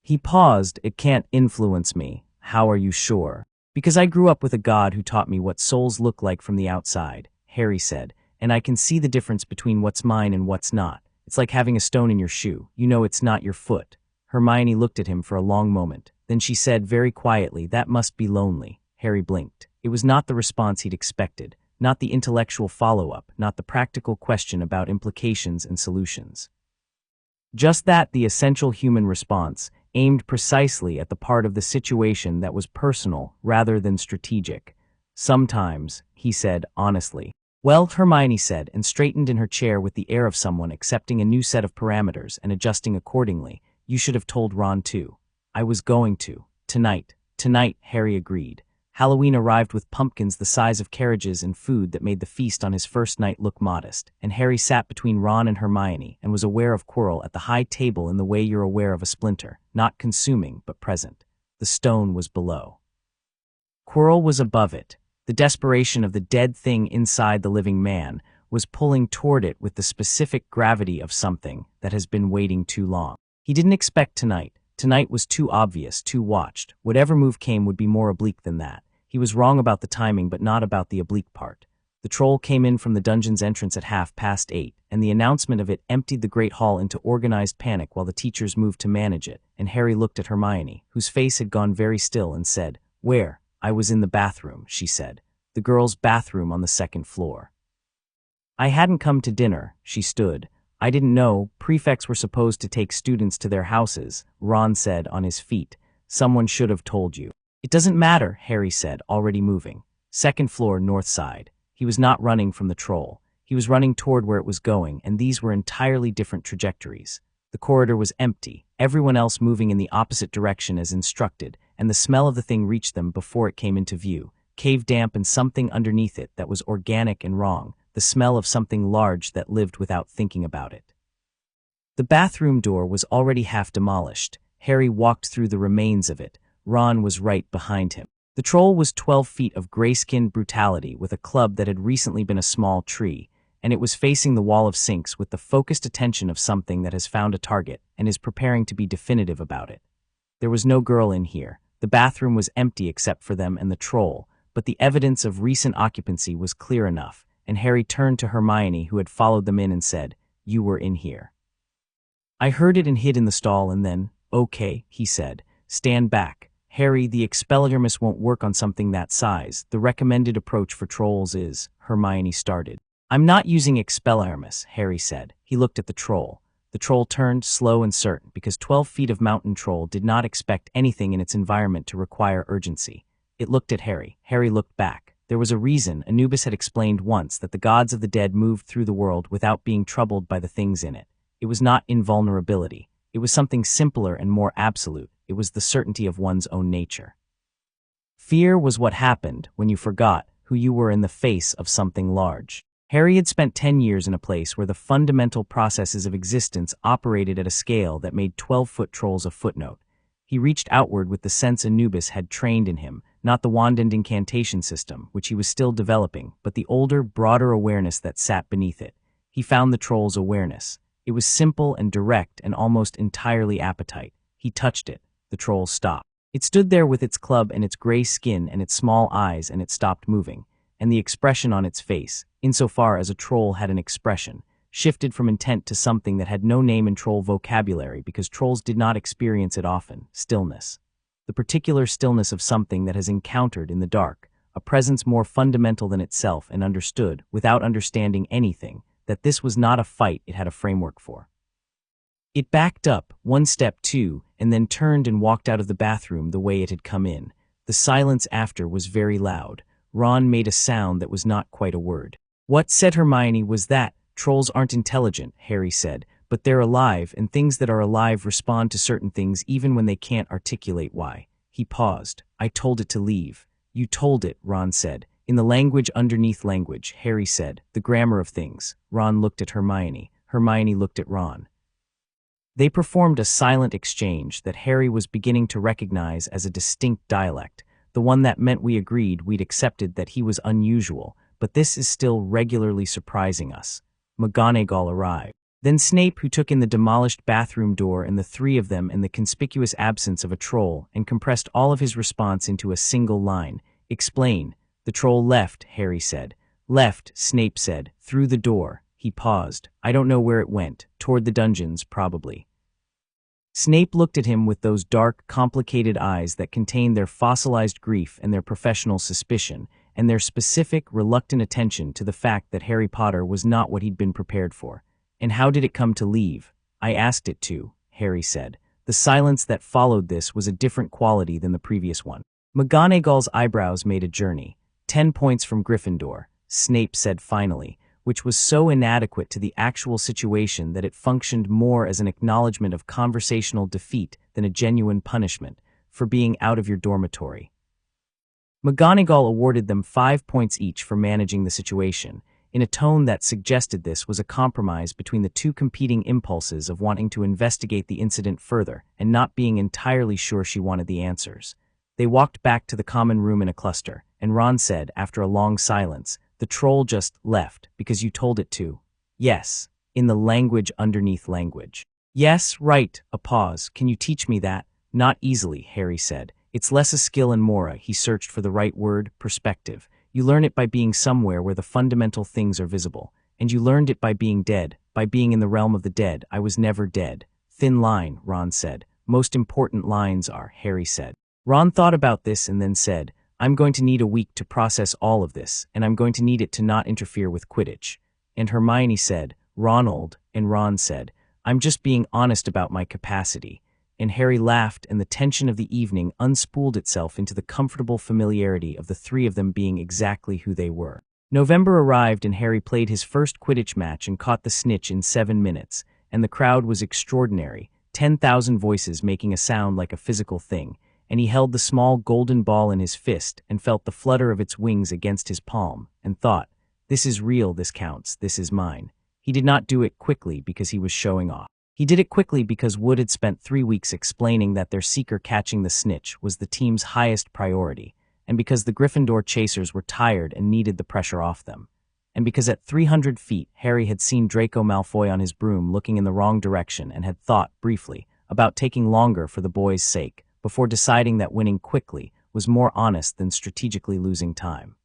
He paused. It can't influence me. How are you sure? Because I grew up with a god who taught me what souls look like from the outside, Harry said, and I can see the difference between what's mine and what's not. It's like having a stone in your shoe. You know it's not your foot. Hermione looked at him for a long moment. Then she said very quietly, "That must be lonely." Harry blinked. It was not the response he'd expected, not the intellectual follow-up, not the practical question about implications and solutions. Just that, the essential human response, aimed precisely at the part of the situation that was personal rather than strategic. "Sometimes," he said honestly. "Well," Hermione said, and straightened in her chair with the air of someone accepting a new set of parameters and adjusting accordingly. "You should have told Ron too." "I was going to. Tonight." "Tonight," Harry agreed. Halloween arrived with pumpkins the size of carriages and food that made the feast on his first night look modest, and Harry sat between Ron and Hermione and was aware of Quirrell at the high table in the way you're aware of a splinter, not consuming but present. The stone was below. Quirrell was above it. The desperation of the dead thing inside the living man was pulling toward it with the specific gravity of something that has been waiting too long. He didn't expect tonight. Tonight was too obvious, too watched. Whatever move came would be more oblique than that. He was wrong about the timing, but not about the oblique part. The troll came in from the dungeon's entrance at 8:30, and the announcement of it emptied the great hall into organized panic while the teachers moved to manage it, and Harry looked at Hermione, whose face had gone very still, and said, "Where?" "I was in the bathroom," she said. "The girls' bathroom on the second floor." "I hadn't come to dinner," she stood. "I didn't know. Prefects were supposed to take students to their houses," Ron said on his feet. "Someone should have told you." "It doesn't matter," Harry said, already moving. Second floor, north side. He was not running from the troll. He was running toward where it was going, and these were entirely different trajectories. The corridor was empty, everyone else moving in the opposite direction as instructed, and the smell of the thing reached them before it came into view. Cave damp and something underneath it that was organic and wrong, the smell of something large that lived without thinking about it. The bathroom door was already half demolished. Harry walked through the remains of it. Ron was right behind him. The troll was 12 feet of gray-skinned brutality with a club that had recently been a small tree, and it was facing the wall of sinks with the focused attention of something that has found a target and is preparing to be definitive about it. There was no girl in here. The bathroom was empty except for them and the troll, but the evidence of recent occupancy was clear enough, and Harry turned to Hermione, who had followed them in, and said, "You were in here." "I heard it and hid in the stall and then—" "Okay," he said. "Stand back. Harry, the Expelliarmus won't work on something that size. The recommended approach for trolls is—" Hermione started. "I'm not using Expelliarmus," Harry said. He looked at the troll. The troll turned, slow and certain, because 12 feet of mountain troll did not expect anything in its environment to require urgency. It looked at Harry. Harry looked back. There was a reason. Anubis had explained once that the gods of the dead moved through the world without being troubled by the things in it. It was not invulnerability. It was something simpler and more absolute. It was the certainty of one's own nature. Fear was what happened when you forgot who you were in the face of something large. Harry had spent 10 years in a place where the fundamental processes of existence operated at a scale that made 12-foot trolls a footnote. He reached outward with the sense Anubis had trained in him, not the wand-end incantation system, which he was still developing, but the older, broader awareness that sat beneath it. He found the troll's awareness. It was simple and direct and almost entirely appetite. He touched it. The troll stopped. It stood there with its club and its gray skin and its small eyes, and it stopped moving. And the expression on its face, insofar as a troll had an expression, shifted from intent to something that had no name in troll vocabulary because trolls did not experience it often: stillness. The particular stillness of something that has encountered in the dark, a presence more fundamental than itself, and understood, without understanding anything, that this was not a fight it had a framework for. It backed up, one step, two, and then turned and walked out of the bathroom the way it had come in. The silence after was very loud. Ron made a sound that was not quite a word. "What," said Hermione, "was that?" "Trolls aren't intelligent," Harry said, "but they're alive, and things that are alive respond to certain things even when they can't articulate why." He paused. "I told it to leave." "You told it," Ron said. "In the language underneath language," Harry said. "The grammar of things." Ron looked at Hermione. Hermione looked at Ron. They performed a silent exchange that Harry was beginning to recognize as a distinct dialect, the one that meant we'd accepted that he was unusual, but this is still regularly surprising us. McGonagall arrived. Then Snape, who took in the demolished bathroom door and the three of them and the conspicuous absence of a troll, and compressed all of his response into a single line. Explain. The troll left, Harry said. Left, Snape said. Through the door. He paused. I don't know where it went. Toward the dungeons, probably. Snape looked at him with those dark, complicated eyes that contained their fossilized grief and their professional suspicion, and their specific, reluctant attention to the fact that Harry Potter was not what he'd been prepared for. And how did it come to leave? I asked it to, Harry said. The silence that followed this was a different quality than the previous one. McGonagall's eyebrows made a journey. 10 points from Gryffindor, Snape said finally, which was so inadequate to the actual situation that it functioned more as an acknowledgement of conversational defeat than a genuine punishment, for being out of your dormitory. McGonagall awarded them 5 points each for managing the situation, in a tone that suggested this was a compromise between the two competing impulses of wanting to investigate the incident further and not being entirely sure she wanted the answers. They walked back to the common room in a cluster, and Ron said, after a long silence, the troll just left because you told it to. Yes, in the language underneath language. Yes, right, a pause. Can you teach me that? Not easily, Harry said. It's less a skill and more he searched for the right word, perspective. You learn it by being somewhere where the fundamental things are visible. And you learned it by being dead, by being in the realm of the dead. I was never dead. Thin line, Ron said. Most important lines are, Harry said. Ron thought about this and then said, I'm going to need a week to process all of this, and I'm going to need it to not interfere with Quidditch. And Hermione said, Ronald, and Ron said, I'm just being honest about my capacity. And Harry laughed, and the tension of the evening unspooled itself into the comfortable familiarity of the three of them being exactly who they were. November arrived and Harry played his first Quidditch match and caught the snitch in 7 minutes, and the crowd was extraordinary, 10,000 voices making a sound like a physical thing, and he held the small golden ball in his fist and felt the flutter of its wings against his palm, and thought, this is real, this counts, this is mine. He did not do it quickly because he was showing off. He did it quickly because Wood had spent 3 weeks explaining that their seeker catching the snitch was the team's highest priority, and because the Gryffindor chasers were tired and needed the pressure off them, and because at 300 feet Harry had seen Draco Malfoy on his broom looking in the wrong direction and had thought, briefly, about taking longer for the boys' sake, before deciding that winning quickly was more honest than strategically losing time.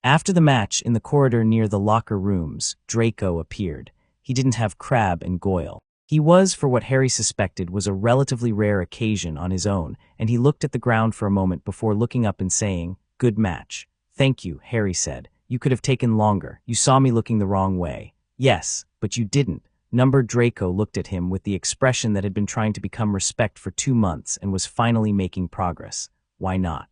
After the match, in the corridor near the locker rooms, Draco appeared. He didn't have Crabbe and Goyle. He was, for what Harry suspected, was a relatively rare occasion on his own, and he looked at the ground for a moment before looking up and saying, Good match. Thank you, Harry said. You could have taken longer. You saw me looking the wrong way. Yes, but you didn't. Number Draco looked at him with the expression that had been trying to become respect for 2 months and was finally making progress. Why not?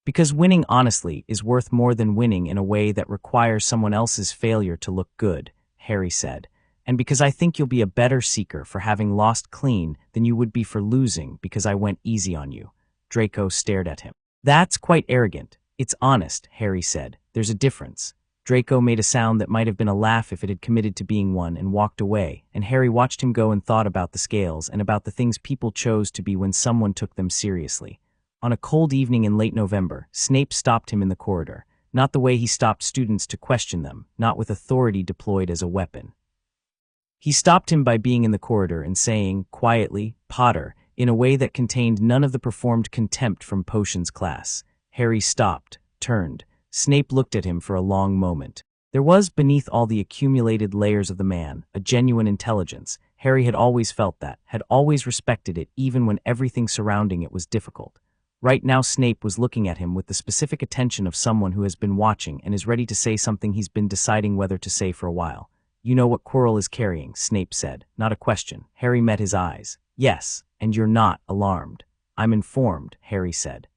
Because winning honestly is worth more than winning in a way that requires someone else's failure to look good, Harry said. And because I think you'll be a better seeker for having lost clean than you would be for losing because I went easy on you. Draco stared at him. That's quite arrogant. It's honest, Harry said. There's a difference. Draco made a sound that might have been a laugh if it had committed to being one and walked away, and Harry watched him go and thought about the scales and about the things people chose to be when someone took them seriously. On a cold evening in late November, Snape stopped him in the corridor, not the way he stopped students to question them, not with authority deployed as a weapon. He stopped him by being in the corridor and saying, quietly, Potter, in a way that contained none of the performed contempt from Potions class. Harry stopped, turned. Snape looked at him for a long moment. There was, beneath all the accumulated layers of the man, a genuine intelligence. Harry had always felt that, had always respected it even when everything surrounding it was difficult. Right now Snape was looking at him with the specific attention of someone who has been watching and is ready to say something he's been deciding whether to say for a while. You know what Quirrell is carrying, Snape said, not a question. Harry met his eyes. Yes, and you're not alarmed. I'm informed, Harry said.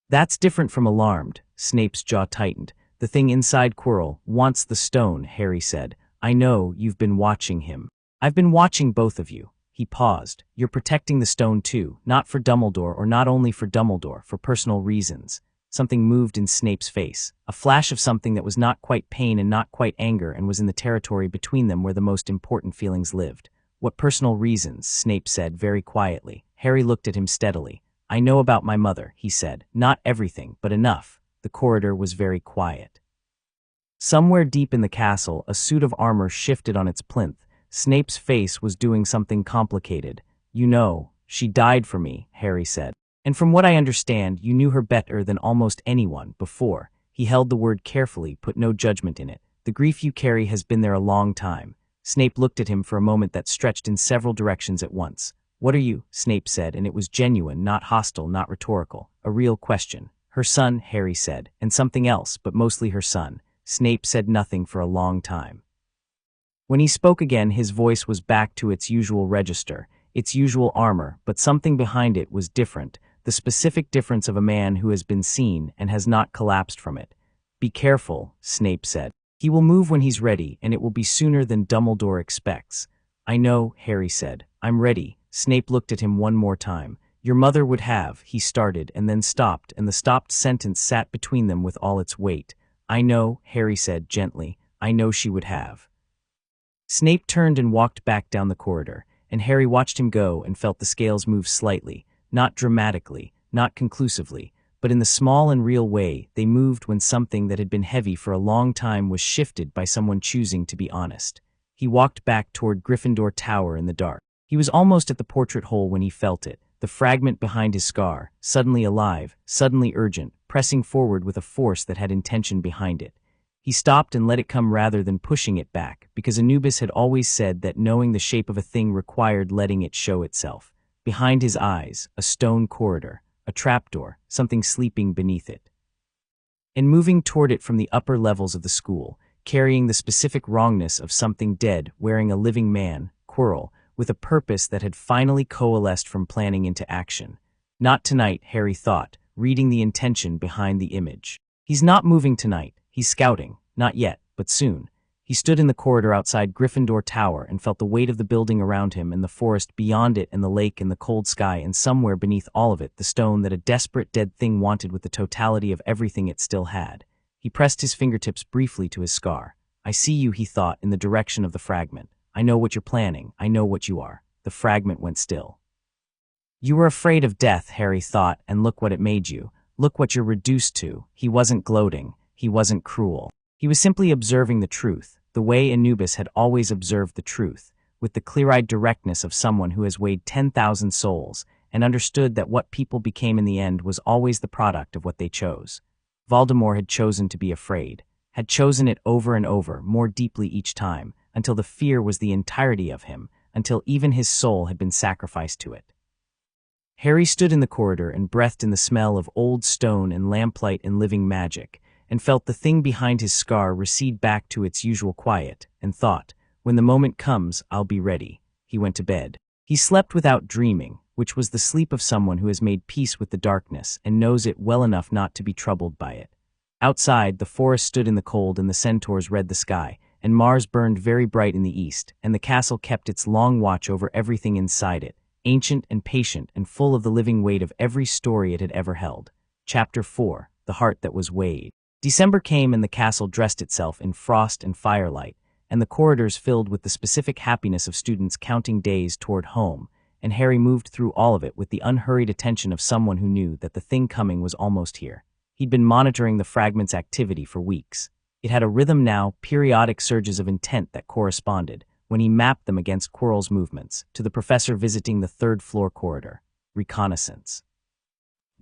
That's different from alarmed. Snape's jaw tightened. The thing inside Quirrell wants the stone, Harry said. I know, you've been watching him. I've been watching both of you. He paused. You're protecting the stone too, not for Dumbledore or not only for Dumbledore, for personal reasons. Something moved in Snape's face, a flash of something that was not quite pain and not quite anger and was in the territory between them where the most important feelings lived. What personal reasons? Snape said very quietly. Harry looked at him steadily. I know about my mother, he said. Not everything, but enough. The corridor was very quiet. Somewhere deep in the castle, a suit of armor shifted on its plinth. Snape's face was doing something complicated. You know, she died for me, Harry said. And from what I understand, you knew her better than almost anyone before. He held the word carefully, put no judgment in it. The grief you carry has been there a long time. Snape looked at him for a moment that stretched in several directions at once. What are you? Snape said, and it was genuine, not hostile, not rhetorical. A real question. Her son, Harry said, and something else, but mostly her son. Snape said nothing for a long time. When he spoke again, his voice was back to its usual register, its usual armor, but something behind it was different, the specific difference of a man who has been seen and has not collapsed from it. Be careful, Snape said. He will move when he's ready, and it will be sooner than Dumbledore expects. I know, Harry said. I'm ready. Snape looked at him one more time. Your mother would have, he started, and then stopped, and the stopped sentence sat between them with all its weight. I know, Harry said gently. I know she would have. Snape turned and walked back down the corridor, and Harry watched him go and felt the scales move slightly, not dramatically, not conclusively, but in the small and real way they moved when something that had been heavy for a long time was shifted by someone choosing to be honest. He walked back toward Gryffindor Tower in the dark. He was almost at the portrait hole when he felt it, the fragment behind his scar, suddenly alive, suddenly urgent, pressing forward with a force that had intention behind it. He stopped and let it come rather than pushing it back, because Anubis had always said that knowing the shape of a thing required letting it show itself. Behind his eyes, a stone corridor, a trapdoor, something sleeping beneath it. And moving toward it from the upper levels of the school, carrying the specific wrongness of something dead, wearing a living man, Quirrell, with a purpose that had finally coalesced from planning into action. Not tonight, Harry thought, reading the intention behind the image. He's not moving tonight, he's scouting, not yet, but soon. He stood in the corridor outside Gryffindor Tower and felt the weight of the building around him and the forest beyond it and the lake and the cold sky and somewhere beneath all of it the stone that a desperate dead thing wanted with the totality of everything it still had. He pressed his fingertips briefly to his scar. I see you, he thought, in the direction of the fragment. I know what you're planning. I know what you are. The fragment went still. You were afraid of death, Harry thought, and look what it made you. Look what you're reduced to. He wasn't gloating. He wasn't cruel. He was simply observing the truth, the way Anubis had always observed the truth, with the clear-eyed directness of someone who has weighed 10,000 souls and understood that what people became in the end was always the product of what they chose. Voldemort had chosen to be afraid, had chosen it over and over, more deeply each time, until the fear was the entirety of him, until even his soul had been sacrificed to it. Harry stood in the corridor and breathed in the smell of old stone and lamplight and living magic, and felt the thing behind his scar recede back to its usual quiet, and thought, when the moment comes, I'll be ready. He went to bed. He slept without dreaming, which was the sleep of someone who has made peace with the darkness and knows it well enough not to be troubled by it. Outside, the forest stood in the cold and the centaurs read the sky, and Mars burned very bright in the east, and the castle kept its long watch over everything inside it, ancient and patient and full of the living weight of every story it had ever held. Chapter 4. The Heart That Was Weighed. December came and the castle dressed itself in frost and firelight, and the corridors filled with the specific happiness of students counting days toward home, and Harry moved through all of it with the unhurried attention of someone who knew that the thing coming was almost here. He'd been monitoring the fragment's activity for weeks. It had a rhythm now, periodic surges of intent that corresponded, when he mapped them against Quirrell's movements, to the professor visiting the third-floor corridor. Reconnaissance.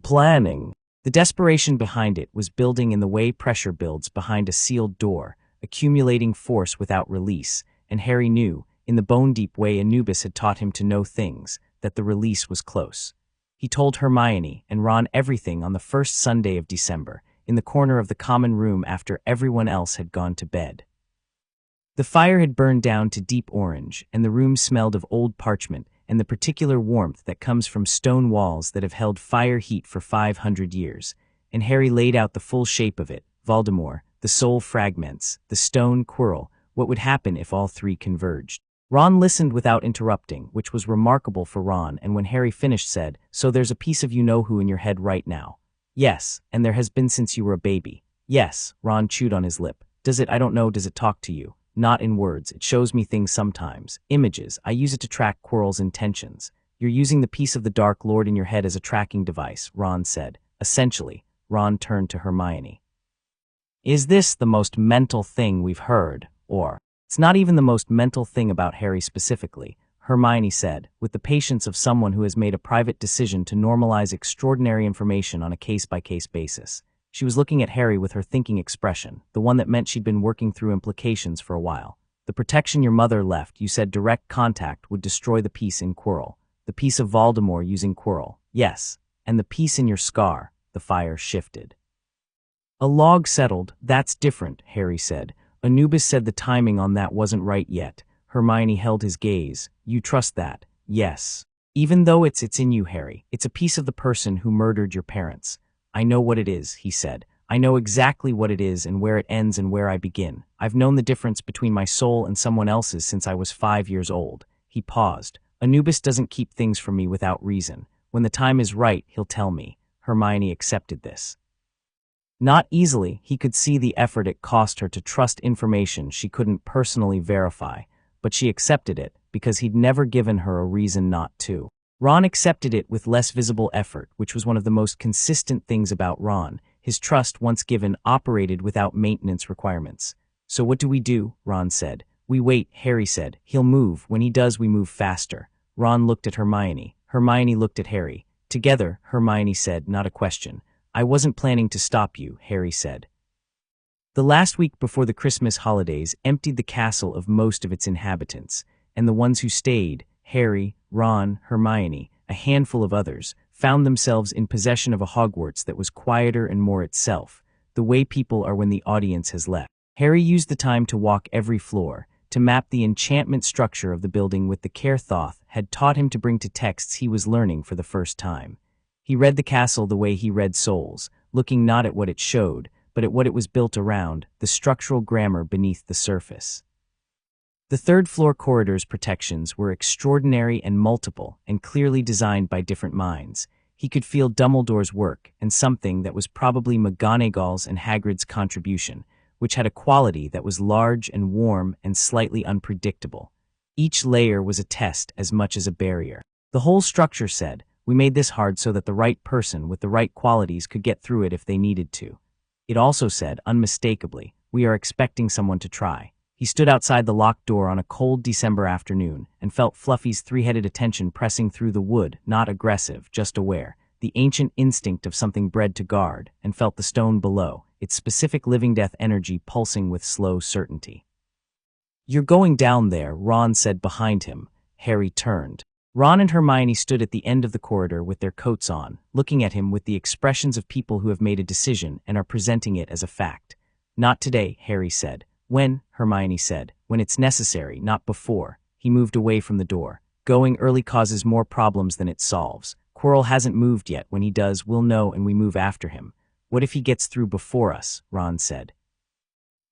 Planning. The desperation behind it was building in the way pressure builds behind a sealed door, accumulating force without release, and Harry knew, in the bone-deep way Anubis had taught him to know things, that the release was close. He told Hermione and Ron everything on the first Sunday of December, in the corner of the common room after everyone else had gone to bed. The fire had burned down to deep orange, and the room smelled of old parchment and the particular warmth that comes from stone walls that have held fire heat for 500 years, and Harry laid out the full shape of it, Voldemort, the soul fragments, the stone Quirrell, what would happen if all three converged. Ron listened without interrupting, which was remarkable for Ron, and when Harry finished said, "So there's a piece of you-know-who in your head right now." "Yes, and there has been since you were a baby." "Yes," Ron chewed on his lip. "Does it, I don't know, does it talk to you?" Not in words, it shows me things sometimes. Images, I use it to track Quirrell's intentions. You're using the piece of the Dark Lord in your head as a tracking device, Ron said. Essentially, Ron turned to Hermione. Is this the most mental thing we've heard? Or, it's not even the most mental thing about Harry specifically, Hermione said, with the patience of someone who has made a private decision to normalize extraordinary information on a case-by-case basis. She was looking at Harry with her thinking expression, the one that meant she'd been working through implications for a while. The protection your mother left, you said direct contact would destroy the piece in Quirrell. The piece of Voldemort using Quirrell. Yes. And the piece in your scar. The fire shifted. A log settled. That's different, Harry said. Anubis said the timing on that wasn't right yet. Hermione held his gaze. You trust that? Yes. Even though it's in you, Harry. It's a piece of the person who murdered your parents. I know what it is, he said. I know exactly what it is and where it ends and where I begin. I've known the difference between my soul and someone else's since I was 5 years old. He paused. Anubis doesn't keep things from me without reason. When the time is right, he'll tell me. Hermione accepted this. Not easily, he could see the effort it cost her to trust information she couldn't personally verify, but she accepted it because he'd never given her a reason not to. Ron accepted it with less visible effort, which was one of the most consistent things about Ron. His trust, once given, operated without maintenance requirements. So what do? Ron said. We wait, Harry said. He'll move. When he does, we move faster. Ron looked at Hermione. Hermione looked at Harry. Together, Hermione said, not a question. I wasn't planning to stop you, Harry said. The last week before the Christmas holidays emptied the castle of most of its inhabitants, and the ones who stayed, Harry, Ron, Hermione, a handful of others, found themselves in possession of a Hogwarts that was quieter and more itself, the way people are when the audience has left. Harry used the time to walk every floor, to map the enchantment structure of the building with the care Thoth had taught him to bring to texts he was learning for the first time. He read the castle the way he read souls, looking not at what it showed, but at what it was built around, the structural grammar beneath the surface. The third-floor corridor's protections were extraordinary and multiple, and clearly designed by different minds. He could feel Dumbledore's work, and something that was probably McGonagall's and Hagrid's contribution, which had a quality that was large and warm and slightly unpredictable. Each layer was a test as much as a barrier. The whole structure said, we made this hard so that the right person with the right qualities could get through it if they needed to. It also said, unmistakably, we are expecting someone to try. He stood outside the locked door on a cold December afternoon and felt Fluffy's three-headed attention pressing through the wood, not aggressive, just aware, the ancient instinct of something bred to guard, and felt the stone below, its specific living-death energy pulsing with slow certainty. You're going down there, Ron said behind him. Harry turned. Ron and Hermione stood at the end of the corridor with their coats on, looking at him with the expressions of people who have made a decision and are presenting it as a fact. Not today, Harry said. When, Hermione said, when it's necessary, not before. He moved away from the door. Going early causes more problems than it solves. Quirrell hasn't moved yet. When he does, we'll know and we move after him. What if he gets through before us? Ron said.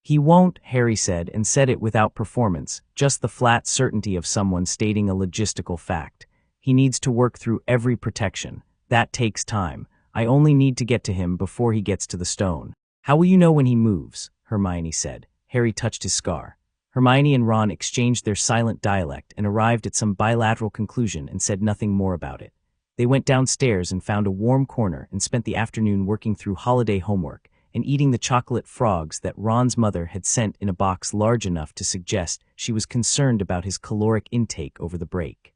He won't, Harry said, and said it without performance, just the flat certainty of someone stating a logistical fact. He needs to work through every protection. That takes time. I only need to get to him before he gets to the stone. How will you know when he moves? Hermione said. Harry touched his scar. Hermione and Ron exchanged their silent dialect and arrived at some bilateral conclusion and said nothing more about it. They went downstairs and found a warm corner and spent the afternoon working through holiday homework and eating the chocolate frogs that Ron's mother had sent in a box large enough to suggest she was concerned about his caloric intake over the break.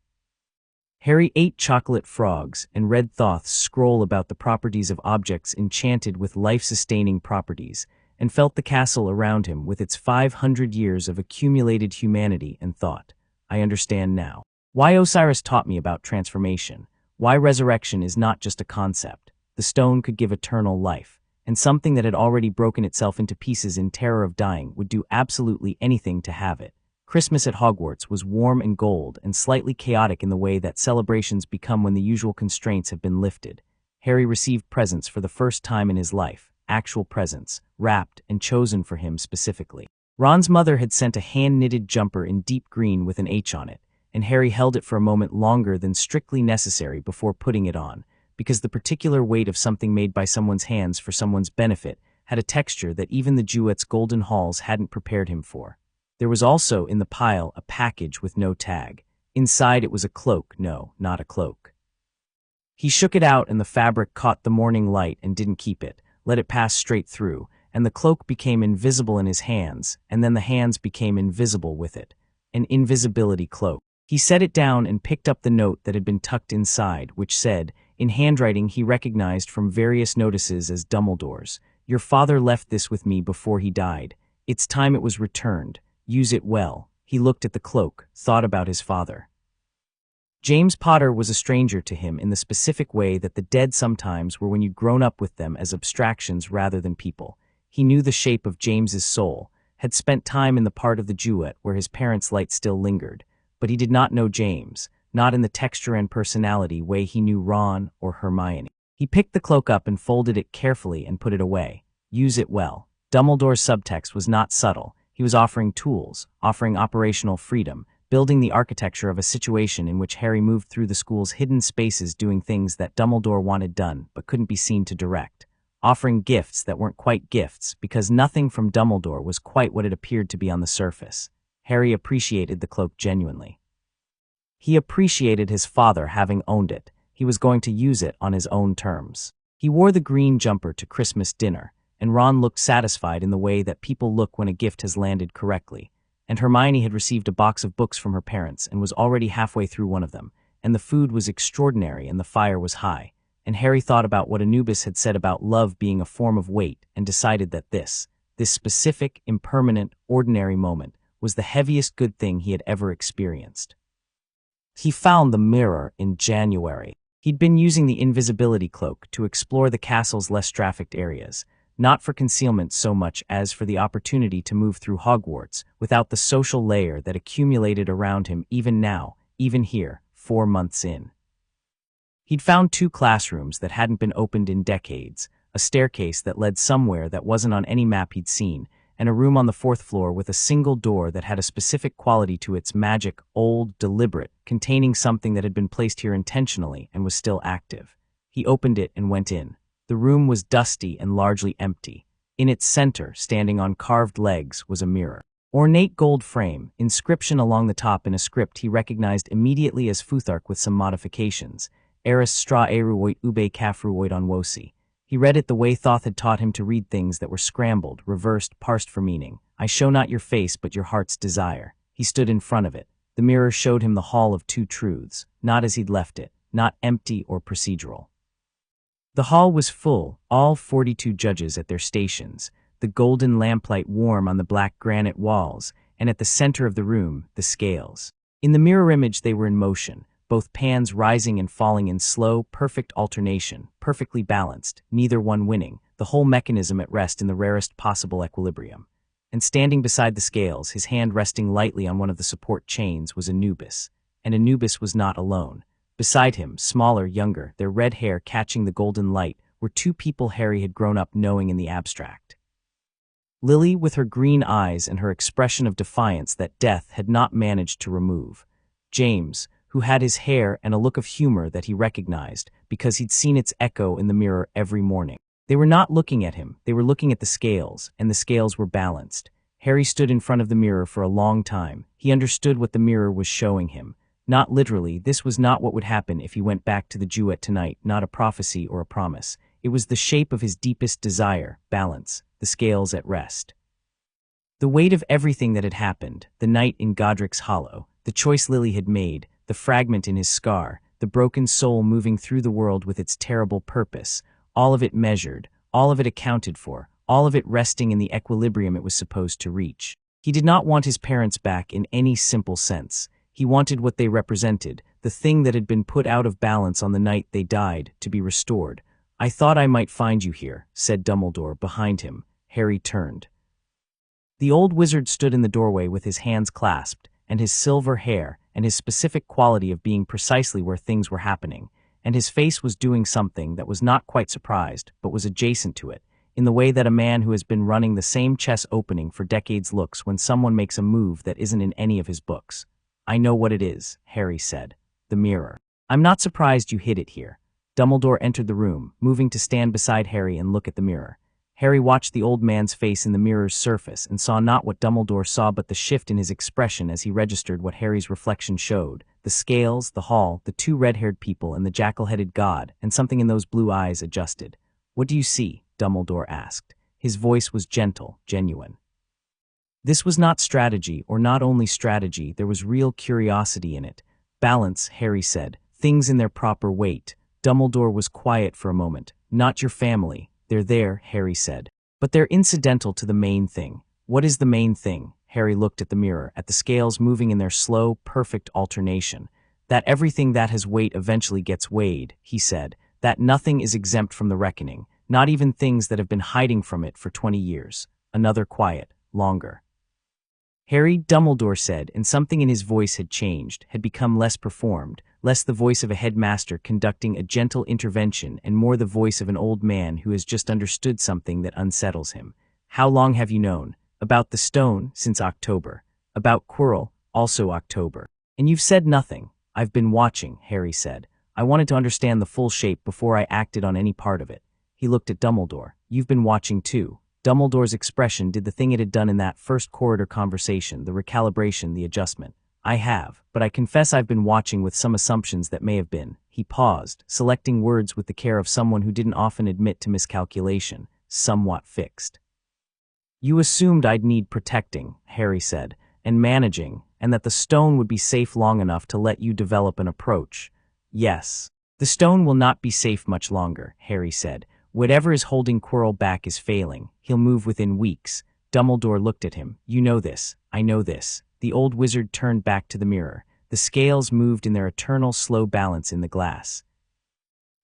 Harry ate chocolate frogs and read Thoth's scroll about the properties of objects enchanted with life-sustaining properties, and felt the castle around him with its 500 years of accumulated humanity and thought. I understand now. Why Osiris taught me about transformation. Why resurrection is not just a concept. The stone could give eternal life, and something that had already broken itself into pieces in terror of dying would do absolutely anything to have it. Christmas at Hogwarts was warm and gold and slightly chaotic in the way that celebrations become when the usual constraints have been lifted. Harry received presents for the first time in his life. Actual presents, wrapped and chosen for him specifically. Ron's mother had sent a hand-knitted jumper in deep green with an H on it, and Harry held it for a moment longer than strictly necessary before putting it on, because the particular weight of something made by someone's hands for someone's benefit had a texture that even the Duat's golden halls hadn't prepared him for. There was also in the pile a package with no tag. Inside it was a cloak. No, not a cloak. He shook it out and the fabric caught the morning light and didn't keep it, let it pass straight through, and the cloak became invisible in his hands, and then the hands became invisible with it. An invisibility cloak. He set it down and picked up the note that had been tucked inside, which said, in handwriting he recognized from various notices as Dumbledore's, "Your father left this with me before he died. It's time it was returned. Use it well." He looked at the cloak, thought about his father. James Potter was a stranger to him in the specific way that the dead sometimes were when you'd grown up with them as abstractions rather than people. He knew the shape of James's soul, had spent time in the part of the Duat where his parents' light still lingered, but he did not know James, not in the texture and personality way he knew Ron or Hermione. He picked the cloak up and folded it carefully and put it away. Use it well. Dumbledore's subtext was not subtle. He was offering tools, offering operational freedom, building the architecture of a situation in which Harry moved through the school's hidden spaces doing things that Dumbledore wanted done but couldn't be seen to direct, offering gifts that weren't quite gifts because nothing from Dumbledore was quite what it appeared to be on the surface. Harry appreciated the cloak genuinely. He appreciated his father having owned it. He was going to use it on his own terms. He wore the green jumper to Christmas dinner, and Ron looked satisfied in the way that people look when a gift has landed correctly. And Hermione had received a box of books from her parents and was already halfway through one of them, and the food was extraordinary and the fire was high. And Harry thought about what Anubis had said about love being a form of weight and decided that this specific, impermanent, ordinary moment was the heaviest good thing he had ever experienced. He found the mirror in January. He'd been using the invisibility cloak to explore the castle's less trafficked areas, not for concealment so much as for the opportunity to move through Hogwarts without the social layer that accumulated around him even now, even here, 4 months in. He'd found 2 classrooms that hadn't been opened in decades, a staircase that led somewhere that wasn't on any map he'd seen, and a room on the 4th floor with a single door that had a specific quality to its magic, old, deliberate, containing something that had been placed here intentionally and was still active. He opened it and went in. The room was dusty and largely empty. In its center, standing on carved legs, was a mirror. Ornate gold frame, inscription along the top in a script he recognized immediately as Futhark with some modifications. Eris stra eruoit ube kafruoit on wosi. He read it the way Thoth had taught him to read things that were scrambled, reversed, parsed for meaning. I show not your face, but your heart's desire. He stood in front of it. The mirror showed him the Hall of Two Truths, not as he'd left it, not empty or procedural. The hall was full, all 42 judges at their stations, the golden lamplight warm on the black granite walls, and at the center of the room, the scales. In the mirror image they were in motion, both pans rising and falling in slow, perfect alternation, perfectly balanced, neither one winning, the whole mechanism at rest in the rarest possible equilibrium. And standing beside the scales, his hand resting lightly on one of the support chains, was Anubis. And Anubis was not alone. Beside him, smaller, younger, their red hair catching the golden light, were 2 people Harry had grown up knowing in the abstract. Lily, with her green eyes and her expression of defiance that death had not managed to remove. James, who had his hair and a look of humor that he recognized because he'd seen its echo in the mirror every morning. They were not looking at him, they were looking at the scales, and the scales were balanced. Harry stood in front of the mirror for a long time. He understood what the mirror was showing him. Not literally, this was not what would happen if he went back to the Duat tonight, not a prophecy or a promise. It was the shape of his deepest desire, balance, the scales at rest. The weight of everything that had happened, the night in Godric's Hollow, the choice Lily had made, the fragment in his scar, the broken soul moving through the world with its terrible purpose, all of it measured, all of it accounted for, all of it resting in the equilibrium it was supposed to reach. He did not want his parents back in any simple sense. He wanted what they represented, the thing that had been put out of balance on the night they died, to be restored. I thought I might find you here, said Dumbledore behind him. Harry turned. The old wizard stood in the doorway with his hands clasped, and his silver hair, and his specific quality of being precisely where things were happening, and his face was doing something that was not quite surprised, but was adjacent to it, in the way that a man who has been running the same chess opening for decades looks when someone makes a move that isn't in any of his books. I know what it is, Harry said. The mirror. I'm not surprised you hid it here. Dumbledore entered the room, moving to stand beside Harry and look at the mirror. Harry watched the old man's face in the mirror's surface and saw not what Dumbledore saw but the shift in his expression as he registered what Harry's reflection showed: the scales, the hall, the two red-haired people, and the jackal-headed god, and something in those blue eyes adjusted. "What do you see?" Dumbledore asked. His voice was gentle, genuine. This was not strategy, or not only strategy, there was real curiosity in it. "Balance," Harry said. "Things in their proper weight." Dumbledore was quiet for a moment. "Not your family. They're there," Harry said. "But they're incidental to the main thing." "What is the main thing?" Harry looked at the mirror, at the scales moving in their slow, perfect alternation. "That everything that has weight eventually gets weighed," he said. "That nothing is exempt from the reckoning, not even things that have been hiding from it for 20 years. Another quiet, longer. "Harry," Dumbledore said, and something in his voice had changed, had become less performed, less the voice of a headmaster conducting a gentle intervention and more the voice of an old man who has just understood something that unsettles him. "How long have you known?" "About the stone, since October. About Quirrell, also October. And you've said nothing." "I've been watching," Harry said. "I wanted to understand the full shape before I acted on any part of it." He looked at Dumbledore. "You've been watching too." Dumbledore's expression did the thing it had done in that first corridor conversation, the recalibration, the adjustment. "I have, but I confess I've been watching with some assumptions that may have been." He paused, selecting words with the care of someone who didn't often admit to miscalculation, "somewhat fixed." "You assumed I'd need protecting," Harry said, "and managing, and that the stone would be safe long enough to let you develop an approach." "Yes. The stone will not be safe much longer," Harry said. "Whatever is holding Quirrell back is failing. He'll move within weeks." Dumbledore looked at him. "You know this. I know this." The old wizard turned back to the mirror. The scales moved in their eternal slow balance in the glass.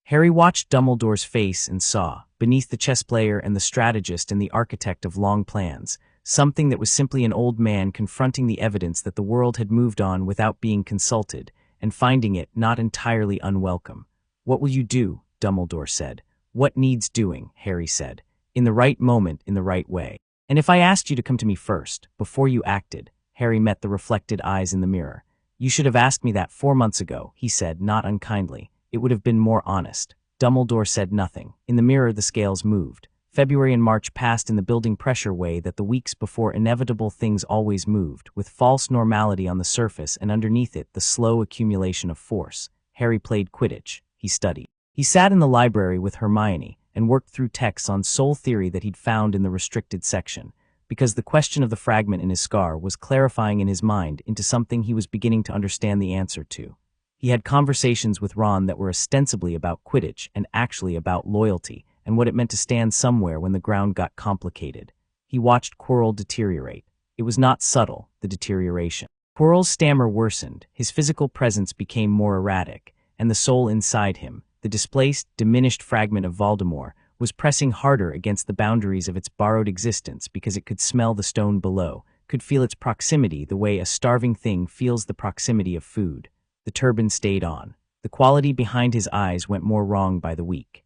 Harry watched Dumbledore's face and saw, beneath the chess player and the strategist and the architect of long plans, something that was simply an old man confronting the evidence that the world had moved on without being consulted, and finding it not entirely unwelcome. "What will you do?" Dumbledore said. "What needs doing?" Harry said. "In the right moment, in the right way." "And if I asked you to come to me first, before you acted?" Harry met the reflected eyes in the mirror. "You should have asked me that 4 months ago," he said, not unkindly. "It would have been more honest." Dumbledore said nothing. In the mirror the scales moved. February and March passed in the building pressure way that the weeks before inevitable things always moved, with false normality on the surface and underneath it the slow accumulation of force. Harry played Quidditch. He studied. He sat in the library with Hermione and worked through texts on soul theory that he'd found in the restricted section, because the question of the fragment in his scar was clarifying in his mind into something he was beginning to understand the answer to. He had conversations with Ron that were ostensibly about Quidditch and actually about loyalty and what it meant to stand somewhere when the ground got complicated. He watched Quirrell deteriorate. It was not subtle, the deterioration. Quirrell's stammer worsened, his physical presence became more erratic, and the soul inside him, the displaced, diminished fragment of Voldemort, was pressing harder against the boundaries of its borrowed existence because it could smell the stone below, could feel its proximity the way a starving thing feels the proximity of food. The turban stayed on. The quality behind his eyes went more wrong by the week.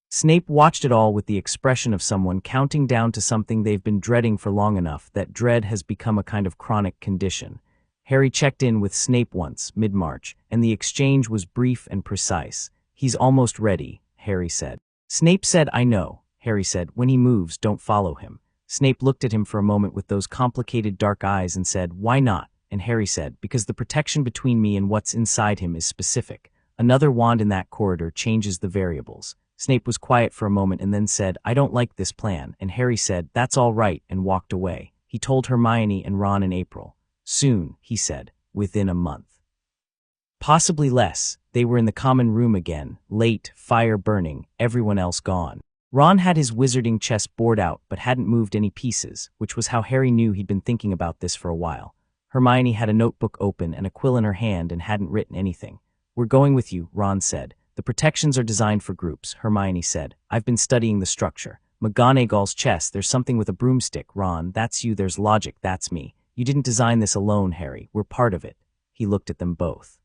Snape watched it all with the expression of someone counting down to something they've been dreading for long enough that dread has become a kind of chronic condition. Harry checked in with Snape once, mid-March, and the exchange was brief and precise. "He's almost ready," Harry said. Snape said, "I know." Harry said, "When he moves, don't follow him." Snape looked at him for a moment with those complicated dark eyes and said, "Why not?" And Harry said, "Because the protection between me and what's inside him is specific. Another wand in that corridor changes the variables." Snape was quiet for a moment and then said, "I don't like this plan," and Harry said, "That's all right," and walked away. He told Hermione and Ron in April. "Soon," he said, "within a month. Possibly less." They were in the common room again, late, fire burning, everyone else gone. Ron had his wizarding chess board out but hadn't moved any pieces, which was how Harry knew he'd been thinking about this for a while. Hermione had a notebook open and a quill in her hand and hadn't written anything. "We're going with you," Ron said. "The protections are designed for groups," Hermione said. "I've been studying the structure. McGonagall's chess, there's something with a broomstick. Ron, that's you, there's logic, that's me. You didn't design this alone, Harry. We're part of it." He looked at them both.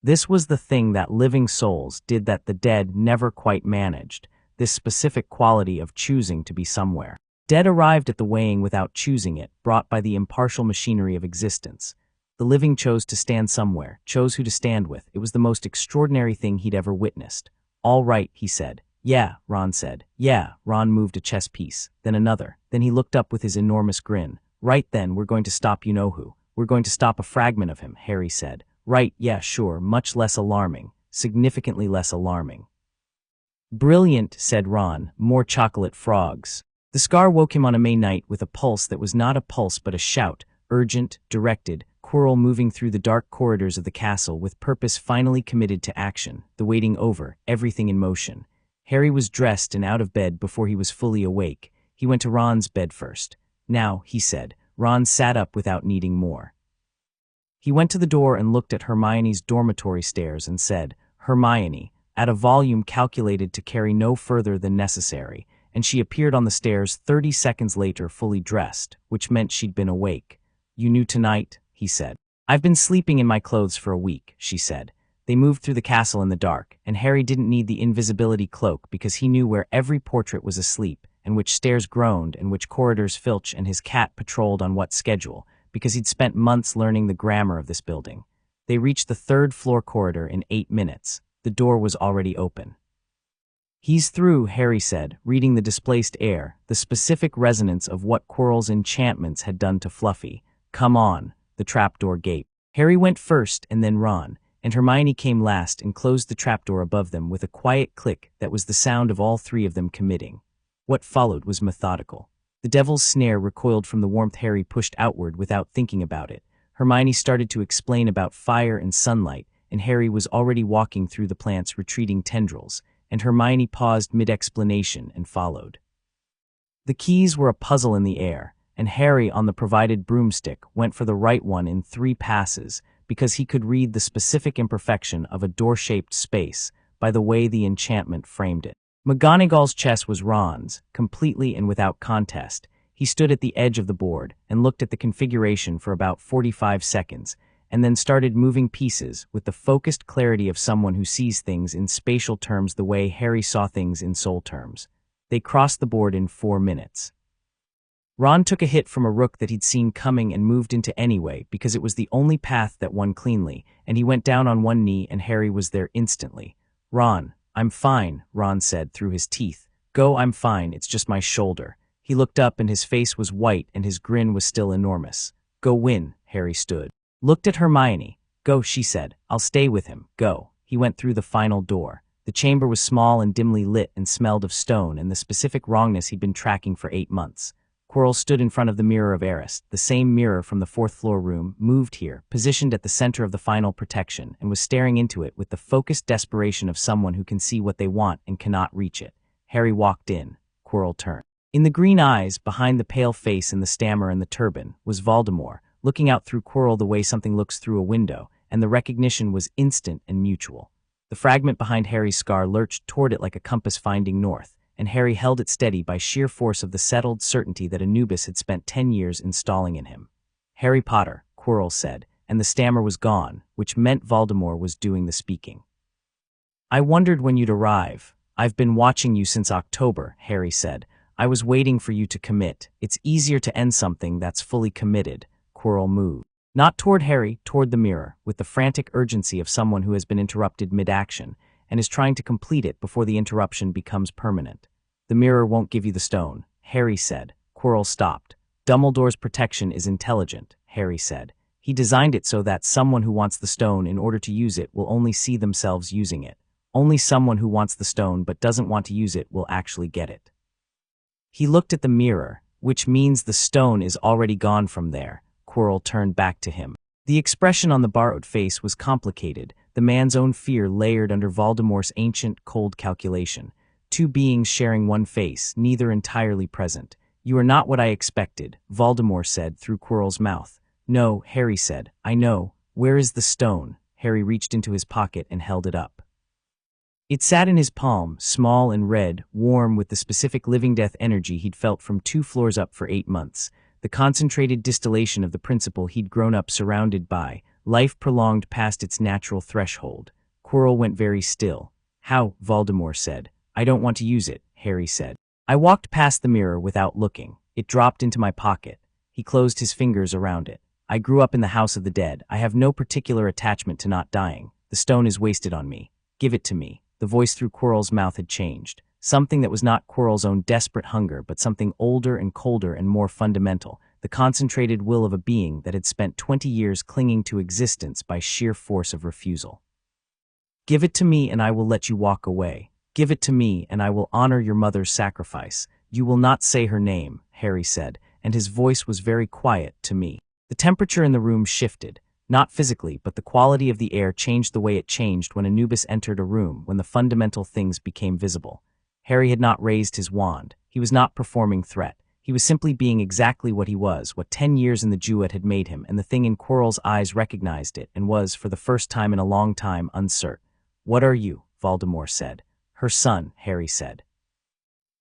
This was the thing that living souls did that the dead never quite managed, this specific quality of choosing to be somewhere. Dead arrived at the weighing without choosing it, brought by the impartial machinery of existence. The living chose to stand somewhere, chose who to stand with. It was the most extraordinary thing he'd ever witnessed. "All right," he said. Yeah, Ron said. Yeah, Ron moved a chess piece, then another. Then he looked up with his enormous grin. Right then, we're going to stop you-know-who. We're going to stop a fragment of him, Harry said. Right, yeah, sure, much less alarming. Significantly less alarming. Brilliant, said Ron, more chocolate frogs. The scar woke him on a May night with a pulse that was not a pulse but a shout, urgent, directed, Quirrell moving through the dark corridors of the castle with purpose finally committed to action, the waiting over, everything in motion. Harry was dressed and out of bed before he was fully awake. He went to Ron's bed first. Now, he said. Ron sat up without needing more. He went to the door and looked at Hermione's dormitory stairs and said, Hermione, at a volume calculated to carry no further than necessary, and she appeared on the stairs 30 seconds later fully dressed, which meant she'd been awake. You knew tonight, he said. I've been sleeping in my clothes for a week, she said. They moved through the castle in the dark, and Harry didn't need the invisibility cloak because he knew where every portrait was asleep, and which stairs groaned, and which corridors Filch and his cat patrolled on what schedule, because he'd spent months learning the grammar of this building. They reached the third-floor corridor in 8 minutes. The door was already open. He's through, Harry said, reading the displaced air, the specific resonance of what Quirrell's enchantments had done to Fluffy. Come on, the trapdoor gaped. Harry went first and then Ron, and Hermione came last and closed the trapdoor above them with a quiet click that was the sound of all three of them committing. What followed was methodical. The devil's snare recoiled from the warmth Harry pushed outward without thinking about it. Hermione started to explain about fire and sunlight, and Harry was already walking through the plant's retreating tendrils, and Hermione paused mid-explanation and followed. The keys were a puzzle in the air, and Harry, on the provided broomstick, went for the right one in 3 passes, because he could read the specific imperfection of a door-shaped space by the way the enchantment framed it. McGonagall's chess was Ron's, completely and without contest. He stood at the edge of the board and looked at the configuration for about 45 seconds, and then started moving pieces with the focused clarity of someone who sees things in spatial terms the way Harry saw things in soul terms. They crossed the board in 4 minutes. Ron took a hit from a rook that he'd seen coming and moved into anyway because it was the only path that won cleanly, and he went down on one knee and Harry was there instantly. Ron, I'm fine, Ron said through his teeth. Go, I'm fine, it's just my shoulder. He looked up and his face was white and his grin was still enormous. Go win, Harry stood. Looked at Hermione. Go, she said. I'll stay with him. Go. He went through the final door. The chamber was small and dimly lit and smelled of stone and the specific wrongness he'd been tracking for 8 months. Quirrell stood in front of the Mirror of Eris, the same mirror from the 4th-floor room, moved here, positioned at the center of the final protection, and was staring into it with the focused desperation of someone who can see what they want and cannot reach it. Harry walked in. Quirrell turned. In the green eyes, behind the pale face and the stammer and the turban, was Voldemort, looking out through Quirrell the way something looks through a window, and the recognition was instant and mutual. The fragment behind Harry's scar lurched toward it like a compass finding north, and Harry held it steady by sheer force of the settled certainty that Anubis had spent 10 years installing in him. Harry Potter, Quirrell said, and the stammer was gone, which meant Voldemort was doing the speaking. I wondered when you'd arrive. I've been watching you since October, Harry said. I was waiting for you to commit. It's easier to end something that's fully committed. Quirrell moved. Not toward Harry, toward the mirror, with the frantic urgency of someone who has been interrupted mid-action, and is trying to complete it before the interruption becomes permanent. The mirror won't give you the stone, Harry said. Quirrell stopped. Dumbledore's protection is intelligent, Harry said. He designed it so that someone who wants the stone in order to use it will only see themselves using it. Only someone who wants the stone but doesn't want to use it will actually get it. He looked at the mirror, which means the stone is already gone from there. Quirrell turned back to him. The expression on the borrowed face was complicated, the man's own fear layered under Voldemort's ancient, cold calculation. 2 beings sharing one face, neither entirely present. You are not what I expected, Voldemort said through Quirrell's mouth. No, Harry said. I know. Where is the stone? Harry reached into his pocket and held it up. It sat in his palm, small and red, warm with the specific living-death energy he'd felt from 2 floors up for 8 months. The concentrated distillation of the principle he'd grown up surrounded by, life prolonged past its natural threshold. Quirrell went very still. How? Voldemort said. I don't want to use it, Harry said. I walked past the mirror without looking. It dropped into my pocket. He closed his fingers around it. I grew up in the House of the Dead. I have no particular attachment to not dying. The stone is wasted on me. Give it to me. The voice through Quirrell's mouth had changed. something that was not Quirrell's own desperate hunger but something older and colder and more fundamental, the concentrated will of a being that had spent 20 years clinging to existence by sheer force of refusal. "Give it to me and I will let you walk away. Give it to me and I will honor your mother's sacrifice. You will not say her name," Harry said, and his voice was very quiet to me. The temperature in the room shifted, not physically, but the quality of the air changed the way it changed when Anubis entered a room, when the fundamental things became visible. Harry had not raised his wand. He was not performing threat. He was simply being exactly what he was, what 10 years in the Duat had made him, and the thing in Quirrell's eyes recognized it and was, for the first time in a long time, uncertain. "What are you?" Voldemort said. "Her son," Harry said.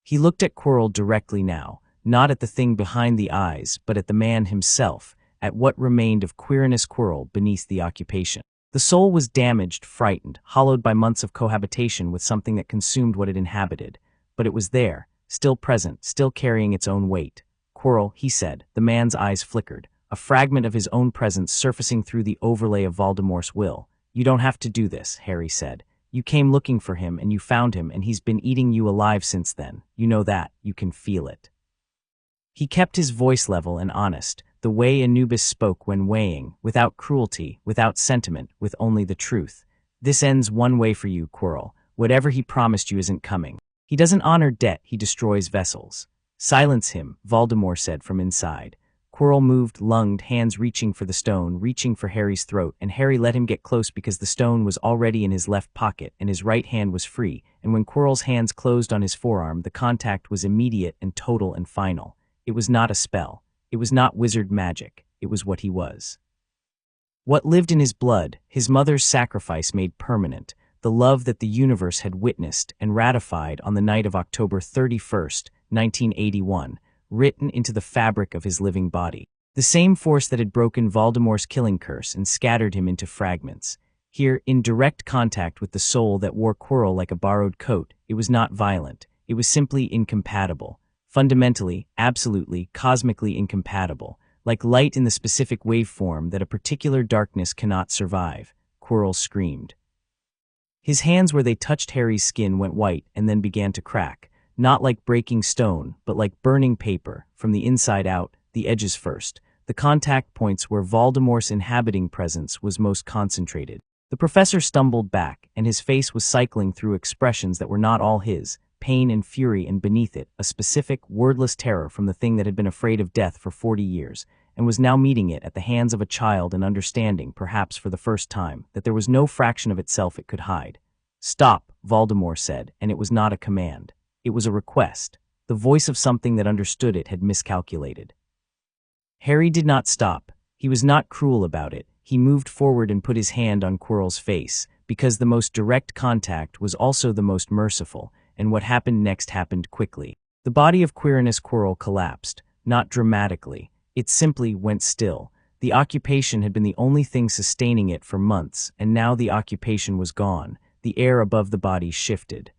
He looked at Quirrell directly now, not at the thing behind the eyes, but at the man himself, at what remained of Quirinus Quirrell beneath the occupation. The soul was damaged, frightened, hollowed by months of cohabitation with something that consumed what it inhabited. But it was there, still present, still carrying its own weight. "Quirrell," he said. The man's eyes flickered, a fragment of his own presence surfacing through the overlay of Voldemort's will. "You don't have to do this," Harry said. "You came looking for him and you found him and he's been eating you alive since then. You know that, you can feel it." He kept his voice level and honest, the way Anubis spoke when weighing, without cruelty, without sentiment, with only the truth. "This ends one way for you, Quirrell. Whatever he promised you isn't coming. He doesn't honor debt, he destroys vessels." "Silence him," Voldemort said from inside. Quirrell moved, lunged, hands reaching for the stone, reaching for Harry's throat, and Harry let him get close because the stone was already in his left pocket and his right hand was free, and when Quirrell's hands closed on his forearm, the contact was immediate and total and final. It was not a spell. It was not wizard magic. It was what he was. What lived in his blood, his mother's sacrifice made permanent, the love that the universe had witnessed and ratified on the night of October 31st, 1981, written into the fabric of his living body. The same force that had broken Voldemort's killing curse and scattered him into fragments. Here, in direct contact with the soul that wore Quirrell like a borrowed coat, it was not violent. It was simply incompatible. Fundamentally, absolutely, cosmically incompatible. Like light in the specific waveform that a particular darkness cannot survive. Quirrell screamed. His hands where they touched Harry's skin went white and then began to crack. Not like breaking stone, but like burning paper, from the inside out, the edges first, the contact points where Voldemort's inhabiting presence was most concentrated. The professor stumbled back, and his face was cycling through expressions that were not all his, pain and fury, and beneath it, a specific, wordless terror from the thing that had been afraid of death for 40 years, and was now meeting it at the hands of a child and understanding, perhaps for the first time, that there was no fraction of itself it could hide. "Stop," Voldemort said, and it was not a command. It was a request. The voice of something that understood it had miscalculated. Harry did not stop. He was not cruel about it. He moved forward and put his hand on Quirrell's face, because the most direct contact was also the most merciful, and what happened next happened quickly. The body of Quirinus Quirrell collapsed, not dramatically. It simply went still. The occupation had been the only thing sustaining it for months, and now the occupation was gone. The air above the body shifted.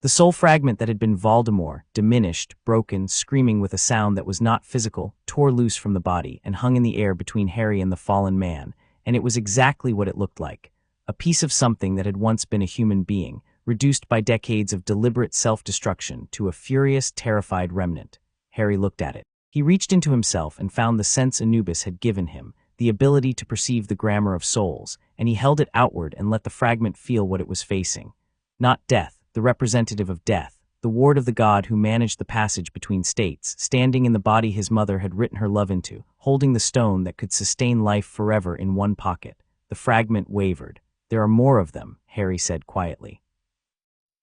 The soul fragment that had been Voldemort, diminished, broken, screaming with a sound that was not physical, tore loose from the body and hung in the air between Harry and the fallen man, and it was exactly what it looked like. A piece of something that had once been a human being, reduced by decades of deliberate self-destruction to a furious, terrified remnant. Harry looked at it. He reached into himself and found the sense Anubis had given him, the ability to perceive the grammar of souls, and he held it outward and let the fragment feel what it was facing. Not death, the representative of death, the ward of the god who managed the passage between states, standing in the body his mother had written her love into, holding the stone that could sustain life forever in one pocket. The fragment wavered. "There are more of them," Harry said quietly.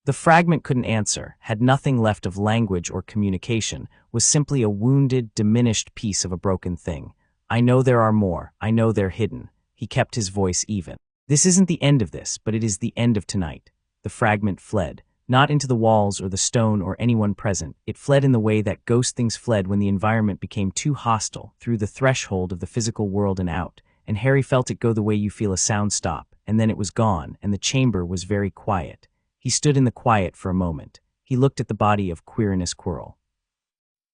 The fragment couldn't answer, had nothing left of language or communication, was simply a wounded, diminished piece of a broken thing. "I know there are more. I know they're hidden." He kept his voice even. "This isn't the end of this, but it is the end of tonight." The fragment fled, not into the walls or the stone or anyone present. It fled in the way that ghost things fled when the environment became too hostile, through the threshold of the physical world and out, and Harry felt it go the way you feel a sound stop, and then it was gone, and the chamber was very quiet. He stood in the quiet for a moment. He looked at the body of Quirinus Quirrell.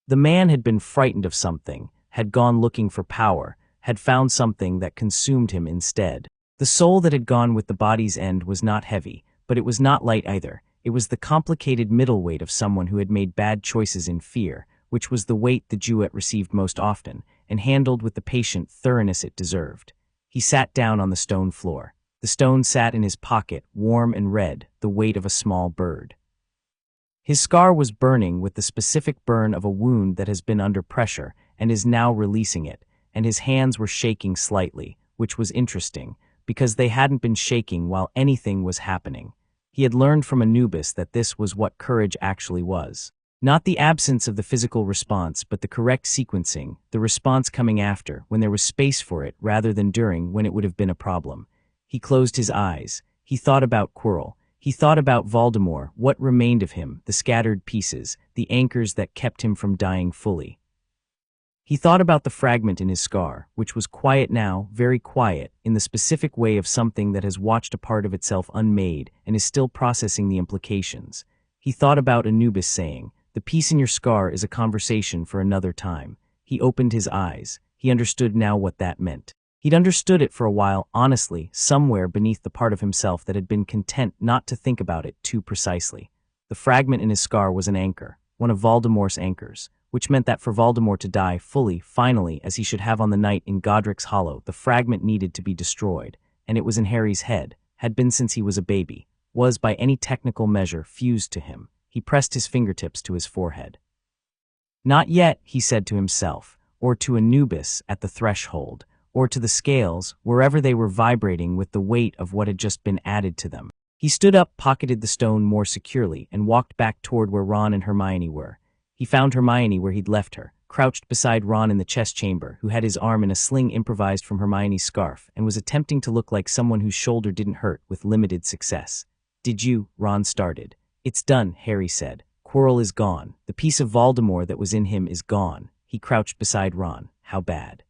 The man had been frightened of something, had gone looking for power, had found something that consumed him instead. The soul that had gone with the body's end was not heavy, but it was not light either. It was the complicated middle weight of someone who had made bad choices in fear, which was the weight the Duat received most often, and handled with the patient thoroughness it deserved. He sat down on the stone floor. The stone sat in his pocket, warm and red, the weight of a small bird. His scar was burning with the specific burn of a wound that has been under pressure and is now releasing it, and his hands were shaking slightly, which was interesting, because they hadn't been shaking while anything was happening. He had learned from Anubis that this was what courage actually was. Not the absence of the physical response, but the correct sequencing, the response coming after, when there was space for it, rather than during, when it would have been a problem. He closed his eyes. He thought about Quirrell. He thought about Voldemort, what remained of him, the scattered pieces, the anchors that kept him from dying fully. He thought about the fragment in his scar, which was quiet now, very quiet, in the specific way of something that has watched a part of itself unmade and is still processing the implications. He thought about Anubis saying, "The piece in your scar is a conversation for another time." He opened his eyes. He understood now what that meant. He'd understood it for a while, honestly, somewhere beneath the part of himself that had been content not to think about it too precisely. The fragment in his scar was an anchor, one of Voldemort's anchors, which meant that for Voldemort to die fully, finally, as he should have on the night in Godric's Hollow, the fragment needed to be destroyed, and it was in Harry's head, had been since he was a baby, was, by any technical measure, fused to him. He pressed his fingertips to his forehead. Not yet, he said to himself, or to Anubis at the threshold, or to the scales, wherever they were vibrating with the weight of what had just been added to them. He stood up, pocketed the stone more securely, and walked back toward where Ron and Hermione were. He found Hermione where he'd left her, crouched beside Ron in the chest chamber, who had his arm in a sling improvised from Hermione's scarf, and was attempting to look like someone whose shoulder didn't hurt, with limited success. "Did you?" Ron started. "It's done," Harry said. "Quirrell is gone. The piece of Voldemort that was in him is gone." He crouched beside Ron. "How bad?"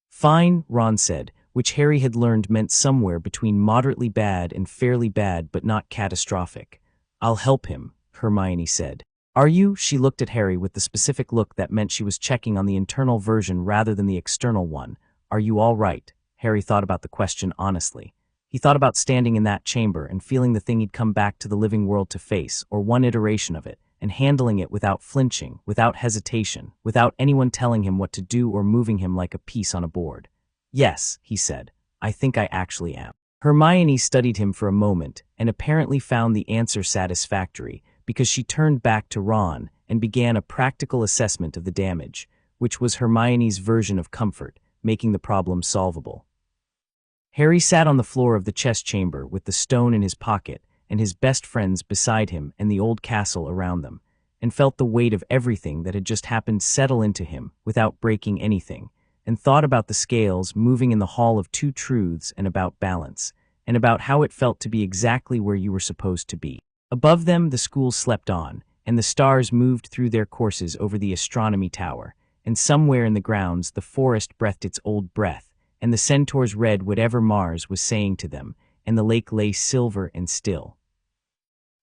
"Fine," Ron said, which Harry had learned meant somewhere between moderately bad and fairly bad but not catastrophic. "I'll help him," Hermione said. "Are you?" She looked at Harry with the specific look that meant she was checking on the internal version rather than the external one. "Are you all right?" Harry thought about the question honestly. He thought about standing in that chamber and feeling the thing he'd come back to the living world to face, or one iteration of it, and handling it without flinching, without hesitation, without anyone telling him what to do or moving him like a piece on a board. "Yes," he said. "I think I actually am." Hermione studied him for a moment and apparently found the answer satisfactory, because she turned back to Ron and began a practical assessment of the damage, which was Hermione's version of comfort, making the problem solvable. Harry sat on the floor of the chest chamber with the stone in his pocket and his best friends beside him and the old castle around them, and felt the weight of everything that had just happened settle into him without breaking anything, and thought about the scales moving in the Hall of Two Truths and about balance, and about how it felt to be exactly where you were supposed to be. Above them, the school slept on, and the stars moved through their courses over the astronomy tower, and somewhere in the grounds the forest breathed its old breath, and the centaurs read whatever Mars was saying to them, and the lake lay silver and still.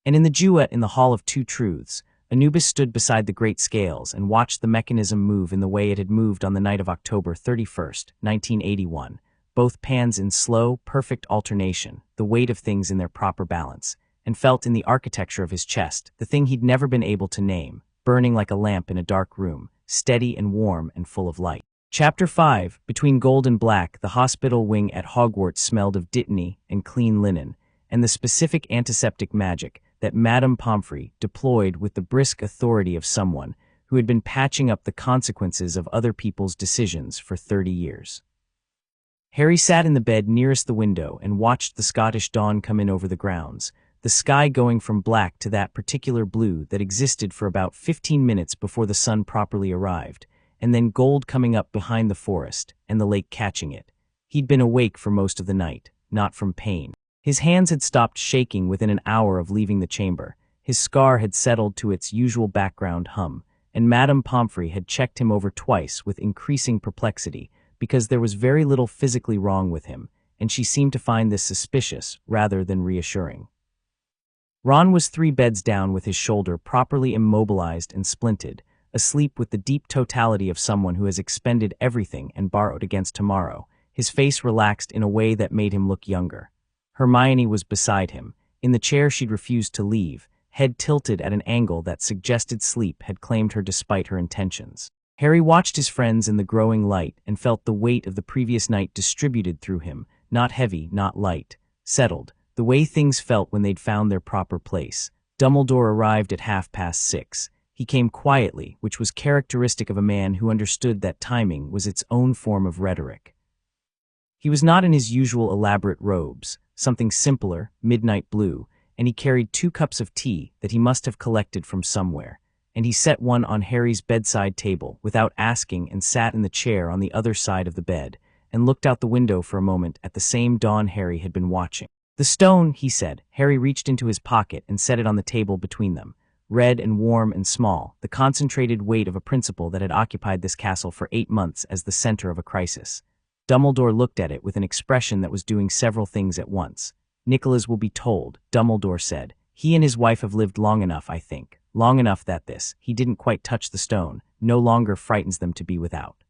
And in the Duat in the Hall of Two Truths, Anubis stood beside the great scales and watched the mechanism move in the way it had moved on the night of October 31st, 1981, both pans in slow, perfect alternation, the weight of things in their proper balance, and felt in the architecture of his chest, the thing he'd never been able to name, burning like a lamp in a dark room, steady and warm and full of light. Chapter 5. Between gold and black, the hospital wing at Hogwarts smelled of dittany and clean linen, and the specific antiseptic magic that Madame Pomfrey deployed with the brisk authority of someone who had been patching up the consequences of other people's decisions for 30 years. Harry sat in the bed nearest the window and watched the Scottish dawn come in over the grounds, the sky going from black to that particular blue that existed for about 15 minutes before the sun properly arrived, and then gold coming up behind the forest, and the lake catching it. He'd been awake for most of the night, not from pain. His hands had stopped shaking within an hour of leaving the chamber, his scar had settled to its usual background hum, and Madame Pomfrey had checked him over twice with increasing perplexity, because there was very little physically wrong with him, and she seemed to find this suspicious rather than reassuring. Ron was 3 beds down with his shoulder properly immobilized and splinted, asleep with the deep totality of someone who has expended everything and borrowed against tomorrow, his face relaxed in a way that made him look younger. Hermione was beside him, In the chair she'd refused to leave, head tilted at an angle that suggested sleep had claimed her despite her intentions. Harry watched his friends in the growing light and felt the weight of the previous night distributed through him, not heavy, not light, settled, the way things felt when they'd found their proper place. Dumbledore arrived at 6:30. He came quietly, which was characteristic of a man who understood that timing was its own form of rhetoric. He was not in his usual elaborate robes, something simpler, midnight blue, and he carried 2 cups of tea that he must have collected from somewhere, and he set one on Harry's bedside table without asking and sat in the chair on the other side of the bed and looked out the window for a moment at the same dawn Harry had been watching. "The stone," he said. Harry reached into his pocket and set it on the table between them. Red and warm and small, the concentrated weight of a principle that had occupied this castle for 8 months as the center of a crisis. Dumbledore looked at it with an expression that was doing several things at once. "Nicholas will be told," Dumbledore said. "He and his wife have lived long enough, I think. Long enough that this, he didn't quite touch the stone, no longer frightens them to be without."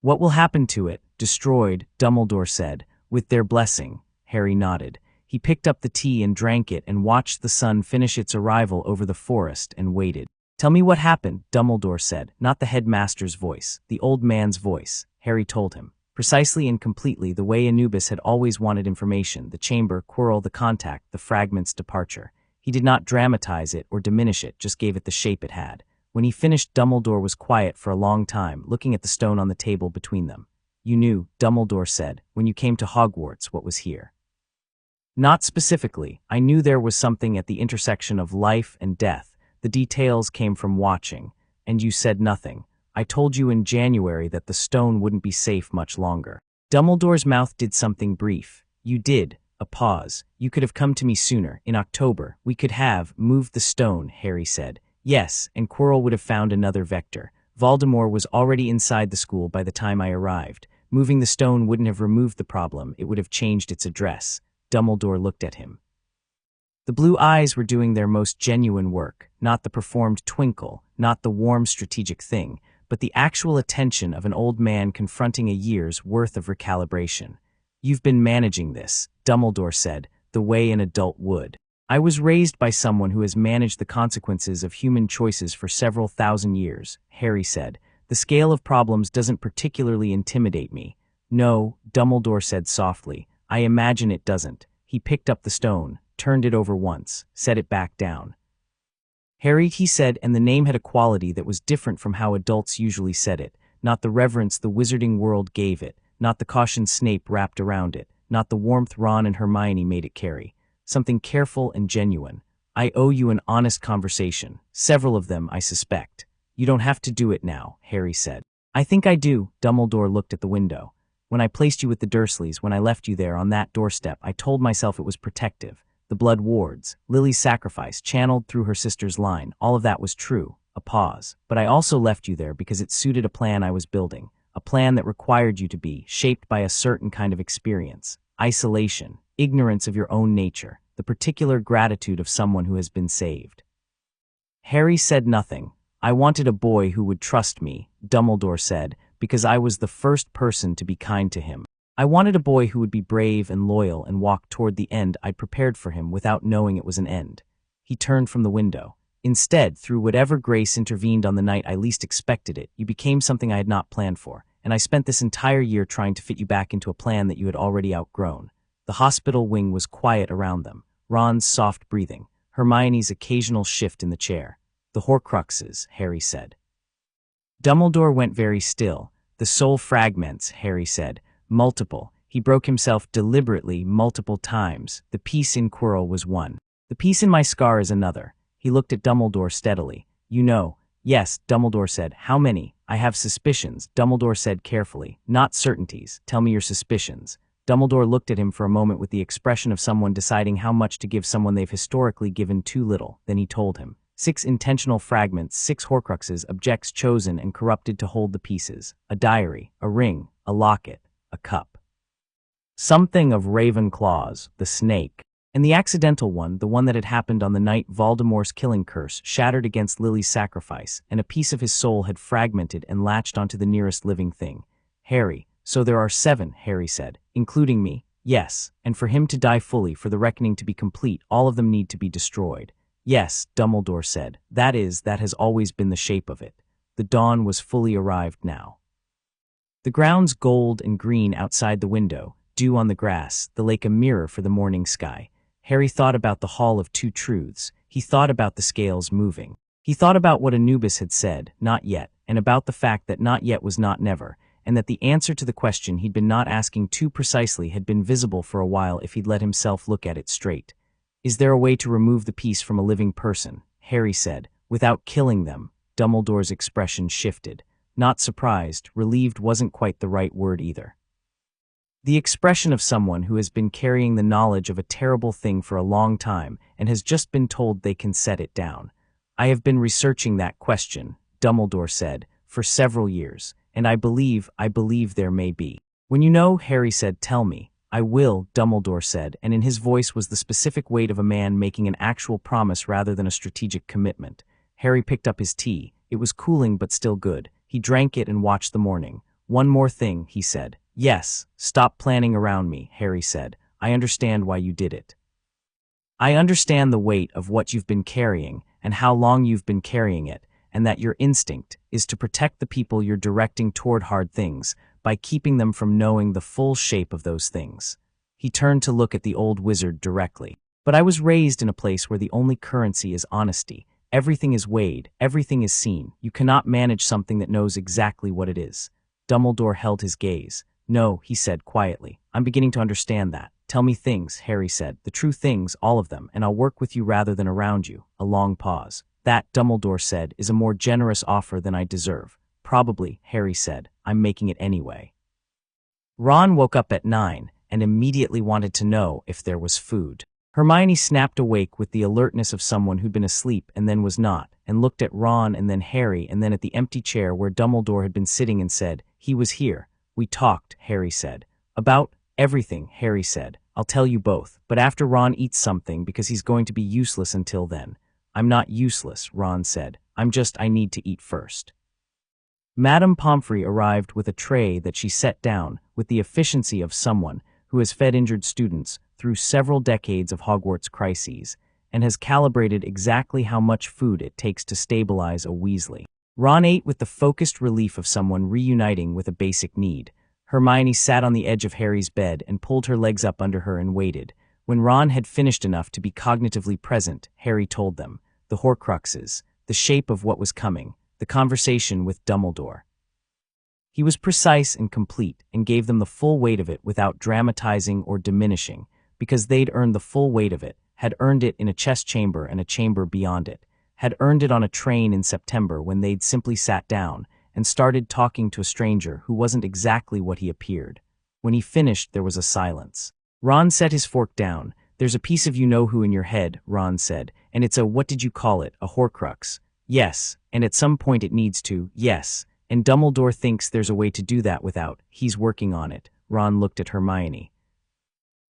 "What will happen to it? Destroyed," Dumbledore said. "With their blessing." Harry nodded. He picked up the tea and drank it and watched the sun finish its arrival over the forest and waited. "Tell me what happened," Dumbledore said, not the headmaster's voice, the old man's voice. Harry told him. Precisely and completely the way Anubis had always wanted information, the chamber, Quirrell, the contact, the fragment's departure. He did not dramatize it or diminish it, just gave it the shape it had. When he finished, Dumbledore was quiet for a long time, looking at the stone on the table between them. "You knew," Dumbledore said, "when you came to Hogwarts what was here." "Not specifically. I knew there was something at the intersection of life and death. The details came from watching. And you said nothing. I told you in January that the stone wouldn't be safe much longer." Dumbledore's mouth did something brief. "You did." A pause. "You could have come to me sooner. In October. We could have moved the stone," Harry said. "Yes, and Quirrell would have found another vector. Voldemort was already inside the school by the time I arrived. Moving the stone wouldn't have removed the problem. It would have changed its address." Dumbledore looked at him. The blue eyes were doing their most genuine work, not the performed twinkle, not the warm strategic thing, but the actual attention of an old man confronting a year's worth of recalibration. "You've been managing this," Dumbledore said, "the way an adult would. I was raised by someone who has managed the consequences of human choices for several thousand years," Harry said. "The scale of problems doesn't particularly intimidate me." "No," Dumbledore said softly. "I imagine it doesn't." He picked up the stone, turned it over once, set it back down. "Harry," he said, and the name had a quality that was different from how adults usually said it, not the reverence the wizarding world gave it, not the caution Snape wrapped around it, not the warmth Ron and Hermione made it carry. Something careful and genuine. "I owe you an honest conversation. Several of them, I suspect." "You don't have to do it now," Harry said. "I think I do." Dumbledore looked at the window. "When I placed you with the Dursleys, when I left you there on that doorstep, I told myself it was protective. The blood wards, Lily's sacrifice, channeled through her sister's line, all of that was true." A pause. "But I also left you there because it suited a plan I was building, a plan that required you to be shaped by a certain kind of experience, isolation, ignorance of your own nature, the particular gratitude of someone who has been saved." Harry said nothing. "I wanted a boy who would trust me," Dumbledore said, "because I was the first person to be kind to him. I wanted a boy who would be brave and loyal and walk toward the end I'd prepared for him without knowing it was an end." He turned from the window. "Instead, through whatever grace intervened on the night I least expected it, you became something I had not planned for, and I spent this entire year trying to fit you back into a plan that you had already outgrown." The hospital wing was quiet around them. Ron's soft breathing, Hermione's occasional shift in the chair. "The Horcruxes," Harry said. Dumbledore went very still. "The soul fragments," Harry said. "Multiple." He broke himself deliberately multiple times. "The piece in Quirrell was one. The piece in my scar is another." He looked at Dumbledore steadily. "You know." "Yes," Dumbledore said. "How many?" "I have suspicions," Dumbledore said carefully. "Not certainties. Tell me your suspicions." Dumbledore looked at him for a moment with the expression of someone deciding how much to give someone they've historically given too little. Then he told him. 6 intentional fragments, 6 Horcruxes, objects chosen and corrupted to hold the pieces. A diary, a ring, a locket, a cup. Something of Ravenclaw's, the snake. And the accidental one, the one that had happened on the night Voldemort's killing curse shattered against Lily's sacrifice, and a piece of his soul had fragmented and latched onto the nearest living thing. "Harry, so there are 7, Harry said. "Including me." Yes, and for him to die fully, for the reckoning to be complete, all of them need to be destroyed. Yes, Dumbledore said. That has always been the shape of it. The dawn was fully arrived now. The ground's gold and green outside the window, dew on the grass, the lake a mirror for the morning sky. Harry thought about the Hall of Two Truths. He thought about the scales moving. He thought about what Anubis had said, not yet, and about the fact that not yet was not never, and that the answer to the question he'd been not asking too precisely had been visible for a while if he'd let himself look at it straight. Is there a way to remove the piece from a living person? Harry said. Without killing them. Dumbledore's expression shifted. Not surprised, relieved wasn't quite the right word either. The expression of someone who has been carrying the knowledge of a terrible thing for a long time and has just been told they can set it down. I have been researching that question, Dumbledore said, for several years, and I believe there may be. When you know, Harry said, tell me. I will, Dumbledore said, and in his voice was the specific weight of a man making an actual promise rather than a strategic commitment. Harry picked up his tea. It was cooling but still good. He drank it and watched the morning. One more thing, he said. Yes, stop planning around me, Harry said. I understand why you did it. I understand the weight of what you've been carrying and how long you've been carrying it, and that your instinct is to protect the people you're directing toward hard things by keeping them from knowing the full shape of those things. He turned to look at the old wizard directly. But I was raised in a place where the only currency is honesty. Everything is weighed, everything is seen. You cannot manage something that knows exactly what it is. Dumbledore held his gaze. No, he said quietly. I'm beginning to understand that. Tell me things, Harry said. The true things, all of them, and I'll work with you rather than around you. A long pause. That, Dumbledore said, is a more generous offer than I deserve. Probably, Harry said. I'm making it anyway. Ron woke up at 9 and immediately wanted to know if there was food. Hermione snapped awake with the alertness of someone who'd been asleep and then was not, and looked at Ron and then Harry and then at the empty chair where Dumbledore had been sitting and said, he was here. We talked, Harry said. About everything, Harry said. I'll tell you both, but after Ron eats something because he's going to be useless until then. I'm not useless, Ron said. I need to eat first. Madame Pomfrey arrived with a tray that she set down with the efficiency of someone who has fed injured students through several decades of Hogwarts crises and has calibrated exactly how much food it takes to stabilize a Weasley. Ron ate with the focused relief of someone reuniting with a basic need. Hermione sat on the edge of Harry's bed and pulled her legs up under her and waited. When Ron had finished enough to be cognitively present, Harry told them. The Horcruxes, the shape of what was coming, the conversation with Dumbledore. He was precise and complete and gave them the full weight of it without dramatizing or diminishing, because they'd earned the full weight of it, had earned it in a chess chamber and a chamber beyond it, had earned it on a train in September when they'd simply sat down and started talking to a stranger who wasn't exactly what he appeared. When he finished, there was a silence. Ron set his fork down. There's a piece of you-know-who in your head, Ron said, and it's a what-did-you-call-it, a Horcrux. Yes, and at some point it needs to, yes, and Dumbledore thinks there's a way to do that without, he's working on it. Ron looked at Hermione.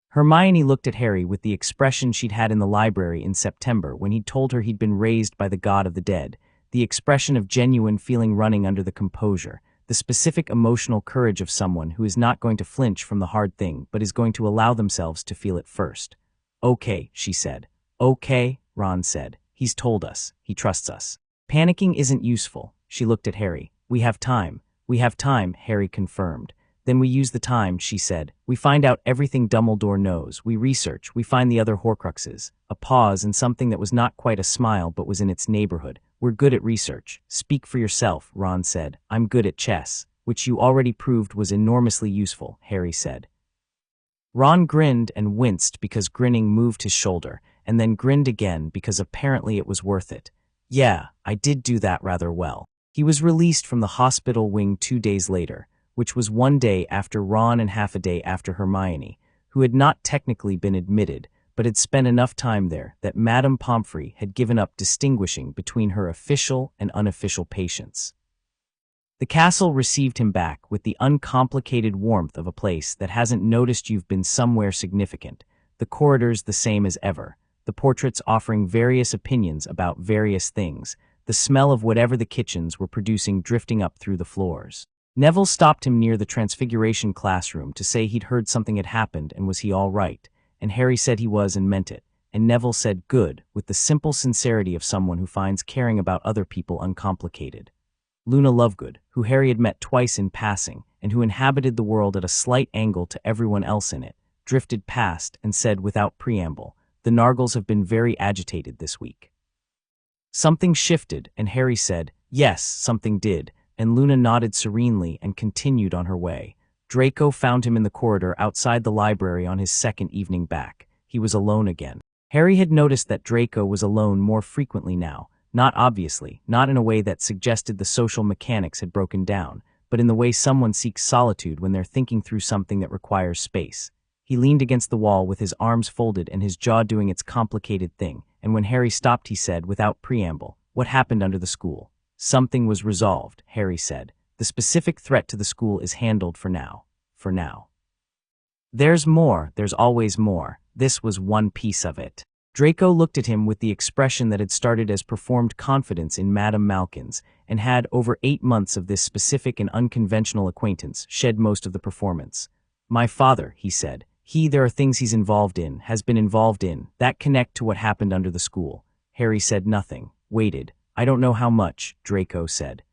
Hermione looked at Harry with the expression she'd had in the library in September when he'd told her he'd been raised by the god of the dead, the expression of genuine feeling running under the composure, the specific emotional courage of someone who is not going to flinch from the hard thing but is going to allow themselves to feel it first. Okay, she said. Okay, Ron said. He's told us. He trusts us. Panicking isn't useful. She looked at Harry. We have time. We have time, Harry confirmed. Then we use the time, she said. We find out everything Dumbledore knows. We research. We find the other Horcruxes. A pause and something that was not quite a smile but was in its neighborhood. We're good at research. Speak for yourself, Ron said. I'm good at chess, which you already proved was enormously useful, Harry said. Ron grinned and winced because grinning moved his shoulder, and then grinned again because apparently it was worth it. Yeah, I did do that rather well. He was released from the hospital wing 2 days later, which was 1 day after Ron and half a day after Hermione, who had not technically been admitted, but had spent enough time there that Madame Pomfrey had given up distinguishing between her official and unofficial patients. The castle received him back with the uncomplicated warmth of a place that hasn't noticed you've been somewhere significant, the corridors the same as ever, the portraits offering various opinions about various things, the smell of whatever the kitchens were producing drifting up through the floors. Neville stopped him near the Transfiguration classroom to say he'd heard something had happened and was he all right, and Harry said he was and meant it, and Neville said good, with the simple sincerity of someone who finds caring about other people uncomplicated. Luna Lovegood, who Harry had met twice in passing, and who inhabited the world at a slight angle to everyone else in it, drifted past and said without preamble, "The Nargles have been very agitated this week." Something shifted, and Harry said, "Yes, something did," and Luna nodded serenely and continued on her way. Draco found him in the corridor outside the library on his second evening back. He was alone again. Harry had noticed that Draco was alone more frequently now, not obviously, not in a way that suggested the social mechanics had broken down, but in the way someone seeks solitude when they're thinking through something that requires space. He leaned against the wall with his arms folded and his jaw doing its complicated thing, and when Harry stopped he said, without preamble, "What happened under the school?" "Something was resolved," Harry said. "The specific threat to the school is handled for now. For now." "There's more, there's always more. This was one piece of it." Draco looked at him with the expression that had started as performed confidence in Madame Malkin's, and had, over 8 months of this specific and unconventional acquaintance, shed most of the performance. "My father," he said. There are things he's involved in, has been involved in, that connect to what happened under the school." Harry said nothing, waited. "I don't know how much," Draco said.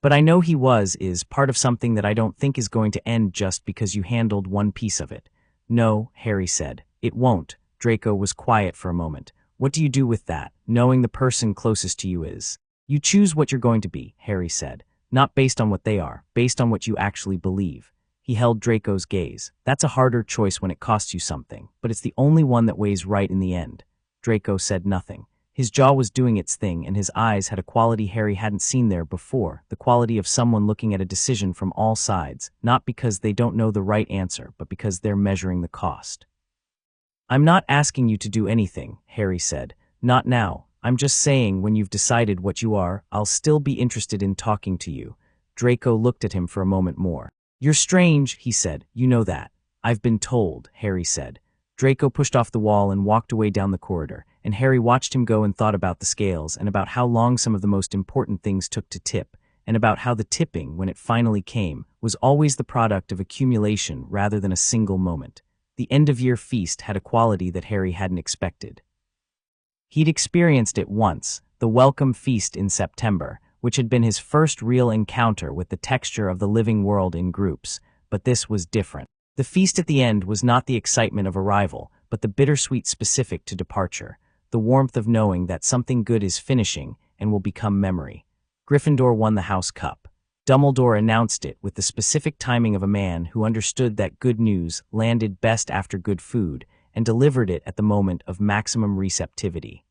"But I know he is part of something that I don't think is going to end just because you handled one piece of it." "No," Harry said. "It won't." Draco was quiet for a moment. "What do you do with that, knowing the person closest to you is?" "You choose what you're going to be," Harry said. "Not based on what they are, based on what you actually believe." He held Draco's gaze. "That's a harder choice when it costs you something, but it's the only one that weighs right in the end." Draco said nothing. His jaw was doing its thing, and his eyes had a quality Harry hadn't seen there before, the quality of someone looking at a decision from all sides, not because they don't know the right answer, but because they're measuring the cost. "I'm not asking you to do anything," Harry said. "Not now. I'm just saying when you've decided what you are, I'll still be interested in talking to you." Draco looked at him for a moment more. "You're strange," he said. "You know that." "I've been told," Harry said. Draco pushed off the wall and walked away down the corridor, and Harry watched him go and thought about the scales and about how long some of the most important things took to tip, and about how the tipping, when it finally came, was always the product of accumulation rather than a single moment. The end-of-year feast had a quality that Harry hadn't expected. He'd experienced it once, the welcome feast in September, which had been his first real encounter with the texture of the living world in groups, but this was different. The feast at the end was not the excitement of arrival, but the bittersweet specific to departure, the warmth of knowing that something good is finishing and will become memory. Gryffindor won the House Cup. Dumbledore announced it with the specific timing of a man who understood that good news landed best after good food and delivered it at the moment of maximum receptivity.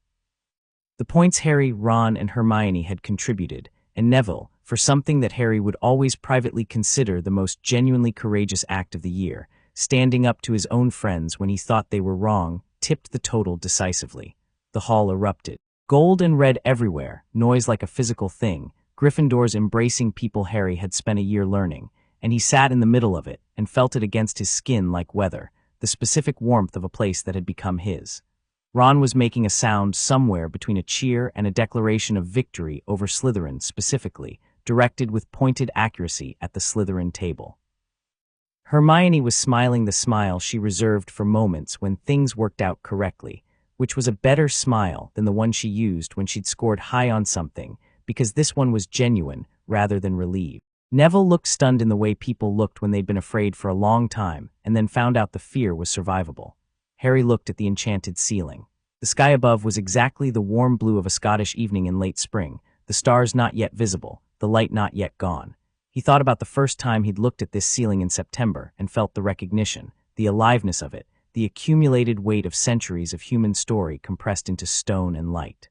The points Harry, Ron, and Hermione had contributed, and Neville, for something that Harry would always privately consider the most genuinely courageous act of the year, standing up to his own friends when he thought they were wrong, tipped the total decisively. The hall erupted. Gold and red everywhere, noise like a physical thing, Gryffindor's embracing people Harry had spent a year learning, and he sat in the middle of it and felt it against his skin like weather, the specific warmth of a place that had become his. Ron was making a sound somewhere between a cheer and a declaration of victory over Slytherin specifically, directed with pointed accuracy at the Slytherin table. Hermione was smiling the smile she reserved for moments when things worked out correctly, which was a better smile than the one she used when she'd scored high on something, because this one was genuine rather than relieved. Neville looked stunned in the way people looked when they'd been afraid for a long time and then found out the fear was survivable. Harry looked at the enchanted ceiling. The sky above was exactly the warm blue of a Scottish evening in late spring, the stars not yet visible, the light not yet gone. He thought about the first time he'd looked at this ceiling in September and felt the recognition, the aliveness of it, the accumulated weight of centuries of human story compressed into stone and light.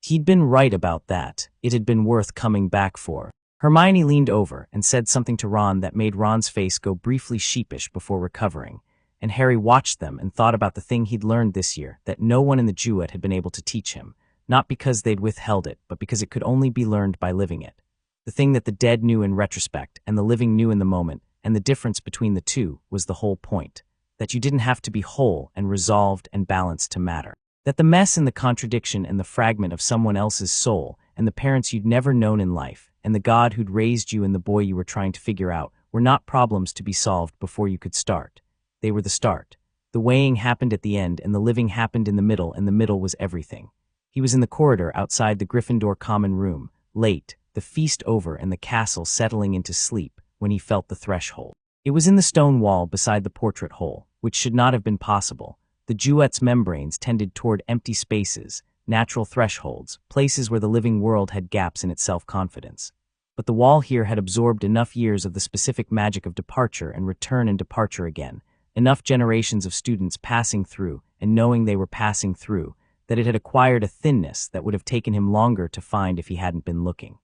He'd been right about that. It had been worth coming back for. Hermione leaned over and said something to Ron that made Ron's face go briefly sheepish before recovering, and Harry watched them and thought about the thing he'd learned this year that no one in the Duat had been able to teach him, not because they'd withheld it, but because it could only be learned by living it. The thing that the dead knew in retrospect and the living knew in the moment, and the difference between the two was the whole point, that you didn't have to be whole and resolved and balanced to matter. That the mess and the contradiction and the fragment of someone else's soul and the parents you'd never known in life, and the God who'd raised you and the boy you were trying to figure out were not problems to be solved before you could start. They were the start. The weighing happened at the end, and the living happened in the middle, and the middle was everything. He was in the corridor outside the Gryffindor common room, late, the feast over and the castle settling into sleep, when he felt the threshold. It was in the stone wall beside the portrait hole, which should not have been possible. The Duat's membranes tended toward empty spaces, natural thresholds, places where the living world had gaps in its self-confidence. But the wall here had absorbed enough years of the specific magic of departure and return and departure again, enough generations of students passing through and knowing they were passing through, that it had acquired a thinness that would have taken him longer to find if he hadn't been looking.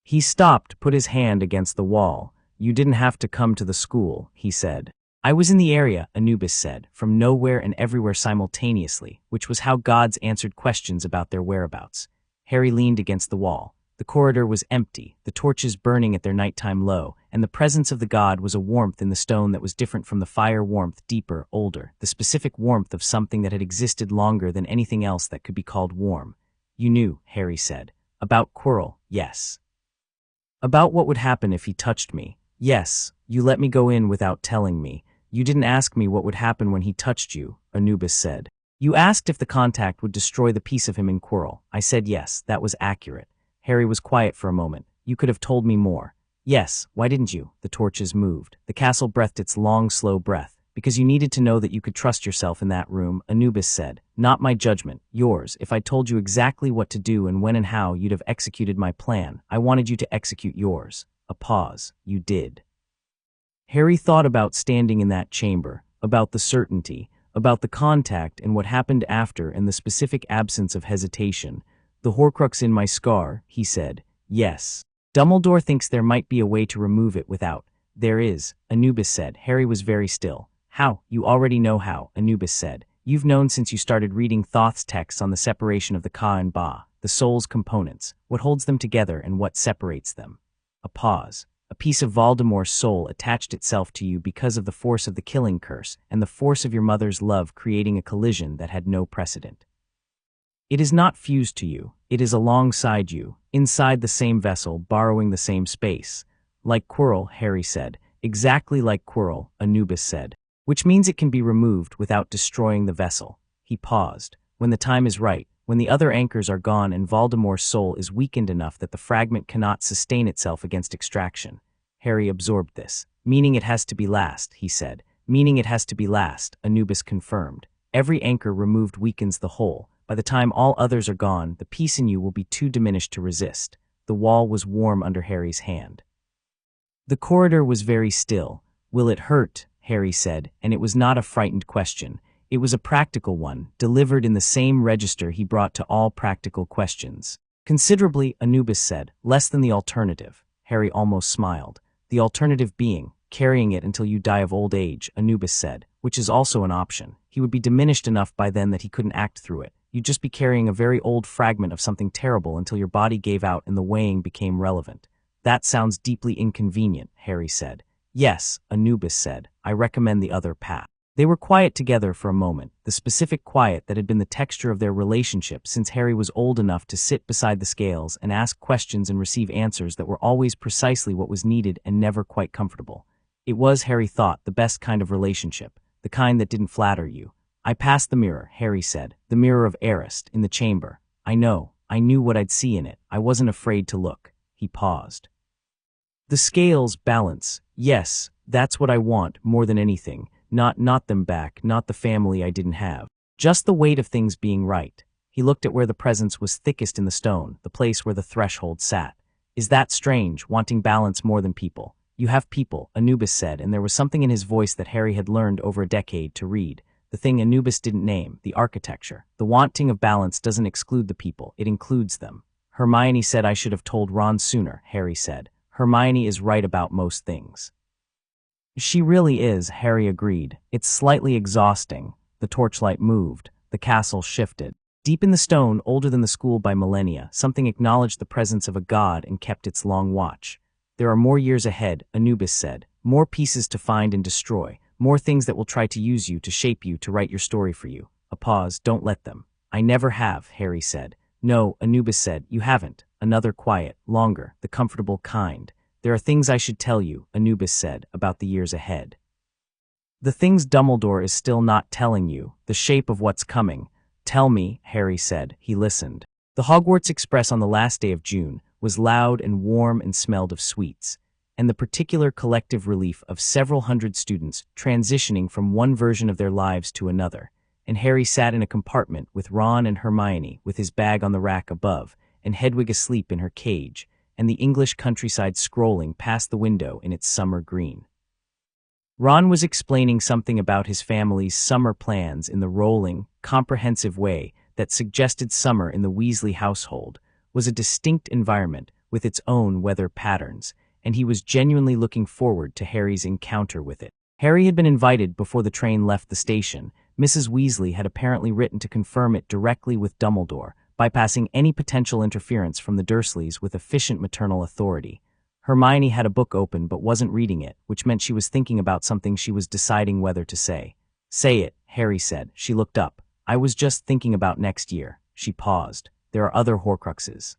He stopped, put his hand against the wall. "You didn't have to come to the school," he said. "I was in the area," Anubis said, "from nowhere and everywhere simultaneously," which was how gods answered questions about their whereabouts. Harry leaned against the wall. The corridor was empty, the torches burning at their nighttime low, and the presence of the god was a warmth in the stone that was different from the fire warmth, deeper, older, the specific warmth of something that had existed longer than anything else that could be called warm. "You knew," Harry said. "About Quirrell, yes. About what would happen if he touched me. Yes, you let me go in without telling me. You didn't ask me what would happen when he touched you," Anubis said. "You asked if the contact would destroy the piece of him in Quirrell. I said yes, that was accurate." Harry was quiet for a moment. "You could have told me more." "Yes, why didn't you?" The torches moved. The castle breathed its long, slow breath. "Because you needed to know that you could trust yourself in that room," Anubis said. "Not my judgment, yours. If I told you exactly what to do and when and how, you'd have executed my plan. I wanted you to execute yours." A pause. "You did." Harry thought about standing in that chamber, about the certainty, about the contact and what happened after and the specific absence of hesitation. "The Horcrux in my scar," he said. "Yes. Dumbledore thinks there might be a way to remove it without." "There is," Anubis said. Harry was very still. "How?" "You already know how," Anubis said. "You've known since you started reading Thoth's texts on the separation of the Ka and Ba, the soul's components, what holds them together and what separates them." A pause. "A piece of Voldemort's soul attached itself to you because of the force of the killing curse and the force of your mother's love, creating a collision that had no precedent. It is not fused to you, it is alongside you, inside the same vessel, borrowing the same space." "Like Quirrell," Harry said. "Exactly like Quirrell," Anubis said. "Which means it can be removed without destroying the vessel." He paused. "When the time is right, when the other anchors are gone and Voldemort's soul is weakened enough that the fragment cannot sustain itself against extraction." Harry absorbed this. "Meaning it has to be last," he said. "Meaning it has to be last," Anubis confirmed. "Every anchor removed weakens the whole. By the time all others are gone, the piece in you will be too diminished to resist." The wall was warm under Harry's hand. The corridor was very still. "Will it hurt?" Harry said, and it was not a frightened question. It was a practical one, delivered in the same register he brought to all practical questions. "Considerably," Anubis said. "Less than the alternative." Harry almost smiled. "The alternative being, carrying it until you die of old age," Anubis said, "which is also an option. He would be diminished enough by then that he couldn't act through it. You'd just be carrying a very old fragment of something terrible until your body gave out and the weighing became relevant." "That sounds deeply inconvenient," Harry said. "Yes," Anubis said. "I recommend the other path." They were quiet together for a moment, the specific quiet that had been the texture of their relationship since Harry was old enough to sit beside the scales and ask questions and receive answers that were always precisely what was needed and never quite comfortable. It was, Harry thought, the best kind of relationship, the kind that didn't flatter you. "I passed the mirror," Harry said. "The mirror of Arist, in the chamber. I know. I knew what I'd see in it. I wasn't afraid to look." He paused. "The scales, balance. Yes, that's what I want, more than anything. Not them back, not the family I didn't have. Just the weight of things being right." He looked at where the presence was thickest in the stone, the place where the threshold sat. "Is that strange, wanting balance more than people?" "You have people," Anubis said, and there was something in his voice that Harry had learned over a decade to read. The thing Anubis didn't name, the architecture. "The wanting of balance doesn't exclude the people, it includes them." "Hermione said I should have told Ron sooner," Harry said. "Hermione is right about most things." "She really is," Harry agreed. "It's slightly exhausting." The torchlight moved. The castle shifted. Deep in the stone, older than the school by millennia, something acknowledged the presence of a god and kept its long watch. "There are more years ahead," Anubis said. "More pieces to find and destroy. More things that will try to use you, to shape you, to write your story for you." A pause. "Don't let them." "I never have," Harry said. No, Anubis said, you haven't. Another quiet, longer, the comfortable kind. There are things I should tell you, Anubis said, about the years ahead. The things Dumbledore is still not telling you, the shape of what's coming. Tell me, Harry said. He listened. The Hogwarts Express on the last day of June was loud and warm and smelled of sweets, and the particular collective relief of several hundred students transitioning from one version of their lives to another. And Harry sat in a compartment with Ron and Hermione with his bag on the rack above, and Hedwig asleep in her cage, and the English countryside scrolling past the window in its summer green. Ron was explaining something about his family's summer plans in the rolling, comprehensive way that suggested summer in the Weasley household was a distinct environment with its own weather patterns, and he was genuinely looking forward to Harry's encounter with it. Harry had been invited before the train left the station. Mrs. Weasley had apparently written to confirm it directly with Dumbledore, bypassing any potential interference from the Dursleys with efficient maternal authority. Hermione had a book open but wasn't reading it, which meant she was thinking about something she was deciding whether to say. Say it, Harry said. She looked up. I was just thinking about next year. She paused. There are other Horcruxes.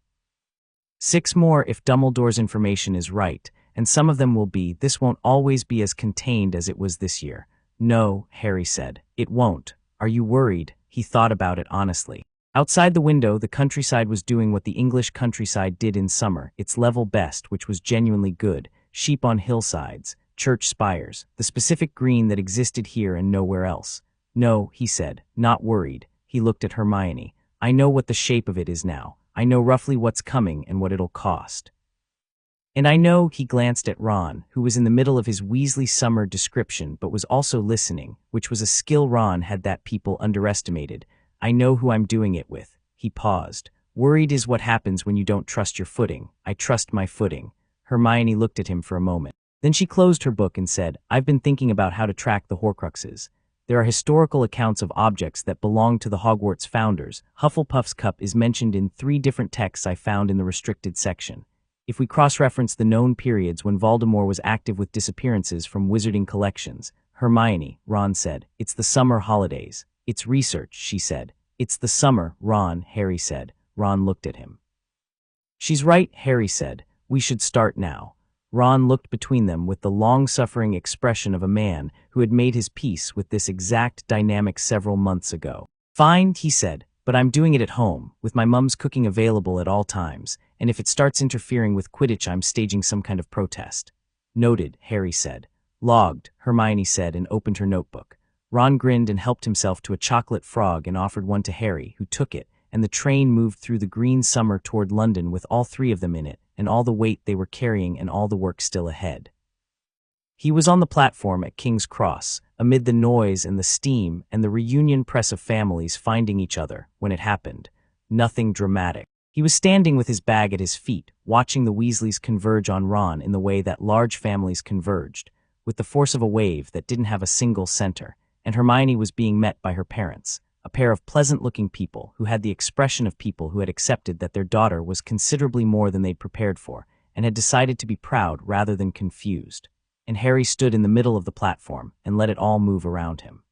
6 more if Dumbledore's information is right, and some of them will be, this won't always be as contained as it was this year. No, Harry said. It won't. Are you worried? He thought about it honestly. Outside the window, the countryside was doing what the English countryside did in summer, its level best, which was genuinely good. Sheep on hillsides, church spires, the specific green that existed here and nowhere else. No, he said, not worried. He looked at Hermione. I know what the shape of it is now. I know roughly what's coming and what it'll cost. And I know, he glanced at Ron, who was in the middle of his Weasley summer description but was also listening, which was a skill Ron had that people underestimated. I know who I'm doing it with. He paused. Worried is what happens when you don't trust your footing. I trust my footing. Hermione looked at him for a moment. Then she closed her book and said, I've been thinking about how to track the Horcruxes. There are historical accounts of objects that belong to the Hogwarts founders. Hufflepuff's cup is mentioned in 3 different texts I found in the restricted section. If we cross-reference the known periods when Voldemort was active with disappearances from wizarding collections, Hermione, Ron said, it's the summer holidays. It's research, she said. It's the summer, Ron, Harry said. Ron looked at him. She's right, Harry said. We should start now. Ron looked between them with the long-suffering expression of a man who had made his peace with this exact dynamic several months ago. Fine, he said, but I'm doing it at home, with my mum's cooking available at all times, and if it starts interfering with Quidditch, I'm staging some kind of protest. Noted, Harry said. Logged, Hermione said and opened her notebook. Ron grinned and helped himself to a chocolate frog and offered one to Harry, who took it, and the train moved through the green summer toward London with all 3 of them in it, and all the weight they were carrying and all the work still ahead. He was on the platform at King's Cross, amid the noise and the steam and the reunion press of families finding each other, when it happened. Nothing dramatic. He was standing with his bag at his feet, watching the Weasleys converge on Ron in the way that large families converged, with the force of a wave that didn't have a single center. And Hermione was being met by her parents, a pair of pleasant-looking people who had the expression of people who had accepted that their daughter was considerably more than they'd prepared for, and had decided to be proud rather than confused. And Harry stood in the middle of the platform and let it all move around him.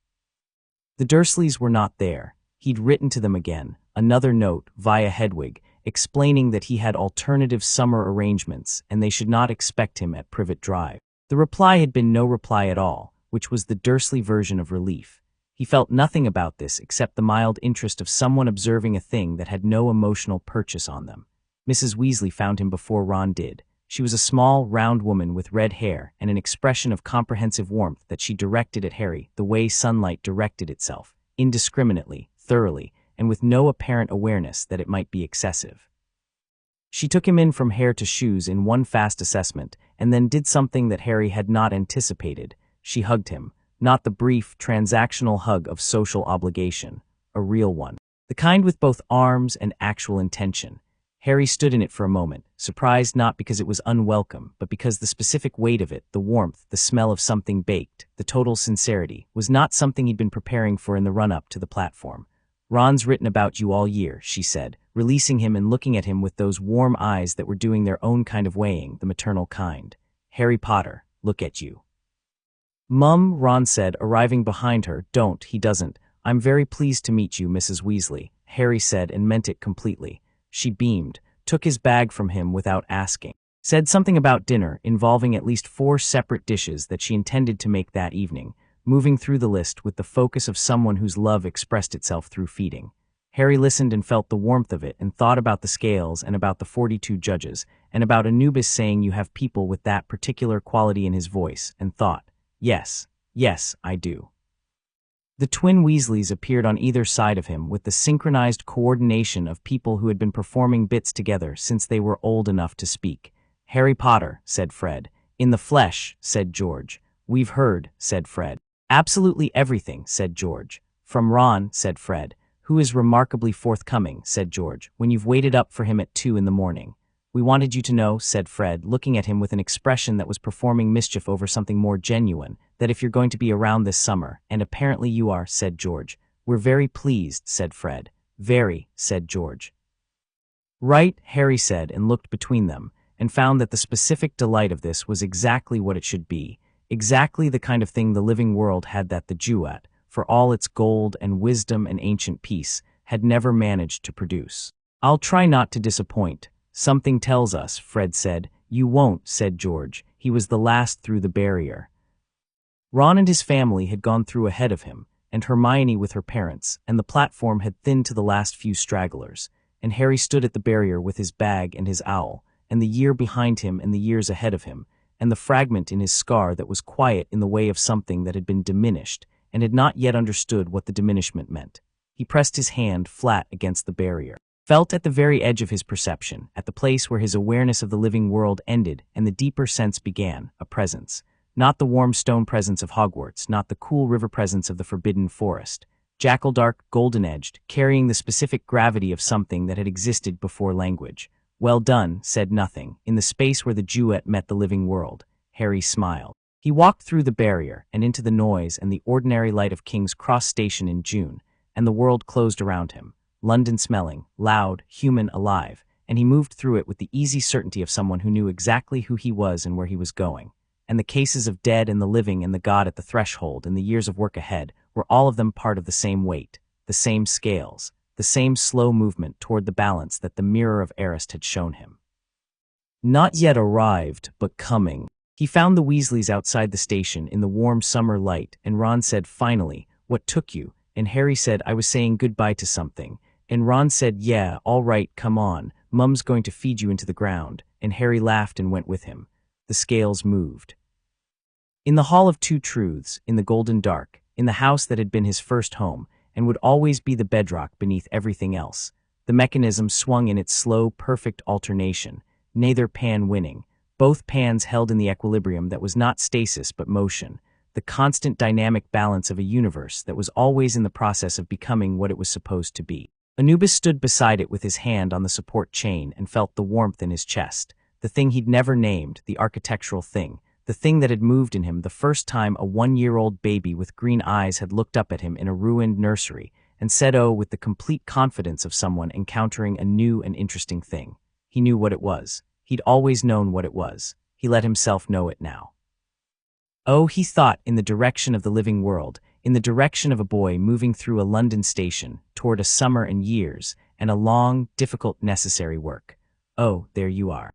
The Dursleys were not there. He'd written to them again, another note via Hedwig, explaining that he had alternative summer arrangements and they should not expect him at Privet Drive. The reply had been no reply at all, which was the Dursley version of relief. He felt nothing about this except the mild interest of someone observing a thing that had no emotional purchase on them. Mrs. Weasley found him before Ron did. She was a small, round woman with red hair and an expression of comprehensive warmth that she directed at Harry the way sunlight directed itself, indiscriminately, thoroughly, and with no apparent awareness that it might be excessive. She took him in from hair to shoes in one fast assessment, and then did something that Harry had not anticipated. She hugged him, not the brief, transactional hug of social obligation, a real one. The kind with both arms and actual intention. Harry stood in it for a moment, surprised not because it was unwelcome, but because the specific weight of it, the warmth, the smell of something baked, the total sincerity, was not something he'd been preparing for in the run-up to the platform. Ron's written about you all year, she said, releasing him and looking at him with those warm eyes that were doing their own kind of weighing, the maternal kind. Harry Potter, look at you. Mum, Ron said, arriving behind her. Don't, he doesn't. I'm very pleased to meet you, Mrs. Weasley, Harry said and meant it completely. She beamed, took his bag from him without asking, said something about dinner involving at least 4 separate dishes that she intended to make that evening, moving through the list with the focus of someone whose love expressed itself through feeding. Harry listened and felt the warmth of it and thought about the scales and about the 42 judges, and about Anubis saying you have people with that particular quality in his voice, and thought, yes, yes, I do. The twin Weasleys appeared on either side of him with the synchronized coordination of people who had been performing bits together since they were old enough to speak. Harry Potter, said Fred. In the flesh, said George. We've heard, said Fred. Absolutely everything, said George. From Ron, said Fred. Who is remarkably forthcoming, said George, when you've waited up for him at 2 in the morning. We wanted you to know, said Fred, looking at him with an expression that was performing mischief over something more genuine, that if you're going to be around this summer, and apparently you are, said George. We're very pleased, said Fred. Very, said George. Right, Harry said, and looked between them, and found that the specific delight of this was exactly what it should be, exactly the kind of thing the living world had that the Duat, for all its gold and wisdom and ancient peace, had never managed to produce. I'll try not to disappoint. Something tells us, Fred said. You won't, said George. He was the last through the barrier. Ron and his family had gone through ahead of him, and Hermione with her parents, and the platform had thinned to the last few stragglers, and Harry stood at the barrier with his bag and his owl, and the year behind him and the years ahead of him, and the fragment in his scar that was quiet in the way of something that had been diminished, and had not yet understood what the diminishment meant. He pressed his hand flat against the barrier, felt at the very edge of his perception, at the place where his awareness of the living world ended and the deeper sense began, a presence. Not the warm stone presence of Hogwarts, not the cool river presence of the forbidden forest. Jackal-dark, golden-edged, carrying the specific gravity of something that had existed before language. Well done, said nothing, in the space where the Duat met the living world. Harry smiled. He walked through the barrier and into the noise and the ordinary light of King's Cross Station in June, and the world closed around him. London smelling, loud, human, alive, and he moved through it with the easy certainty of someone who knew exactly who he was and where he was going. And the cases of dead and the living and the god at the threshold and the years of work ahead were all of them part of the same weight, the same scales, the same slow movement toward the balance that the mirror of Arist had shown him. Not yet arrived, but coming. He found the Weasleys outside the station in the warm summer light, and Ron said, finally, what took you? And Harry said, I was saying goodbye to something. And Ron said, yeah, all right, come on, Mum's going to feed you into the ground, and Harry laughed and went with him. The scales moved. In the Hall of Two Truths, in the golden dark, in the house that had been his first home, and would always be the bedrock beneath everything else, the mechanism swung in its slow, perfect alternation, neither pan winning, both pans held in the equilibrium that was not stasis but motion, the constant dynamic balance of a universe that was always in the process of becoming what it was supposed to be. Anubis stood beside it with his hand on the support chain and felt the warmth in his chest, the thing he'd never named, the architectural thing, the thing that had moved in him the first time a 1-year-old baby with green eyes had looked up at him in a ruined nursery and said oh with the complete confidence of someone encountering a new and interesting thing. He knew what it was. He'd always known what it was. He let himself know it now. Oh, he thought, in the direction of the living world, in the direction of a boy moving through a London station, toward a summer and years, and a long, difficult, necessary work. Oh, there you are.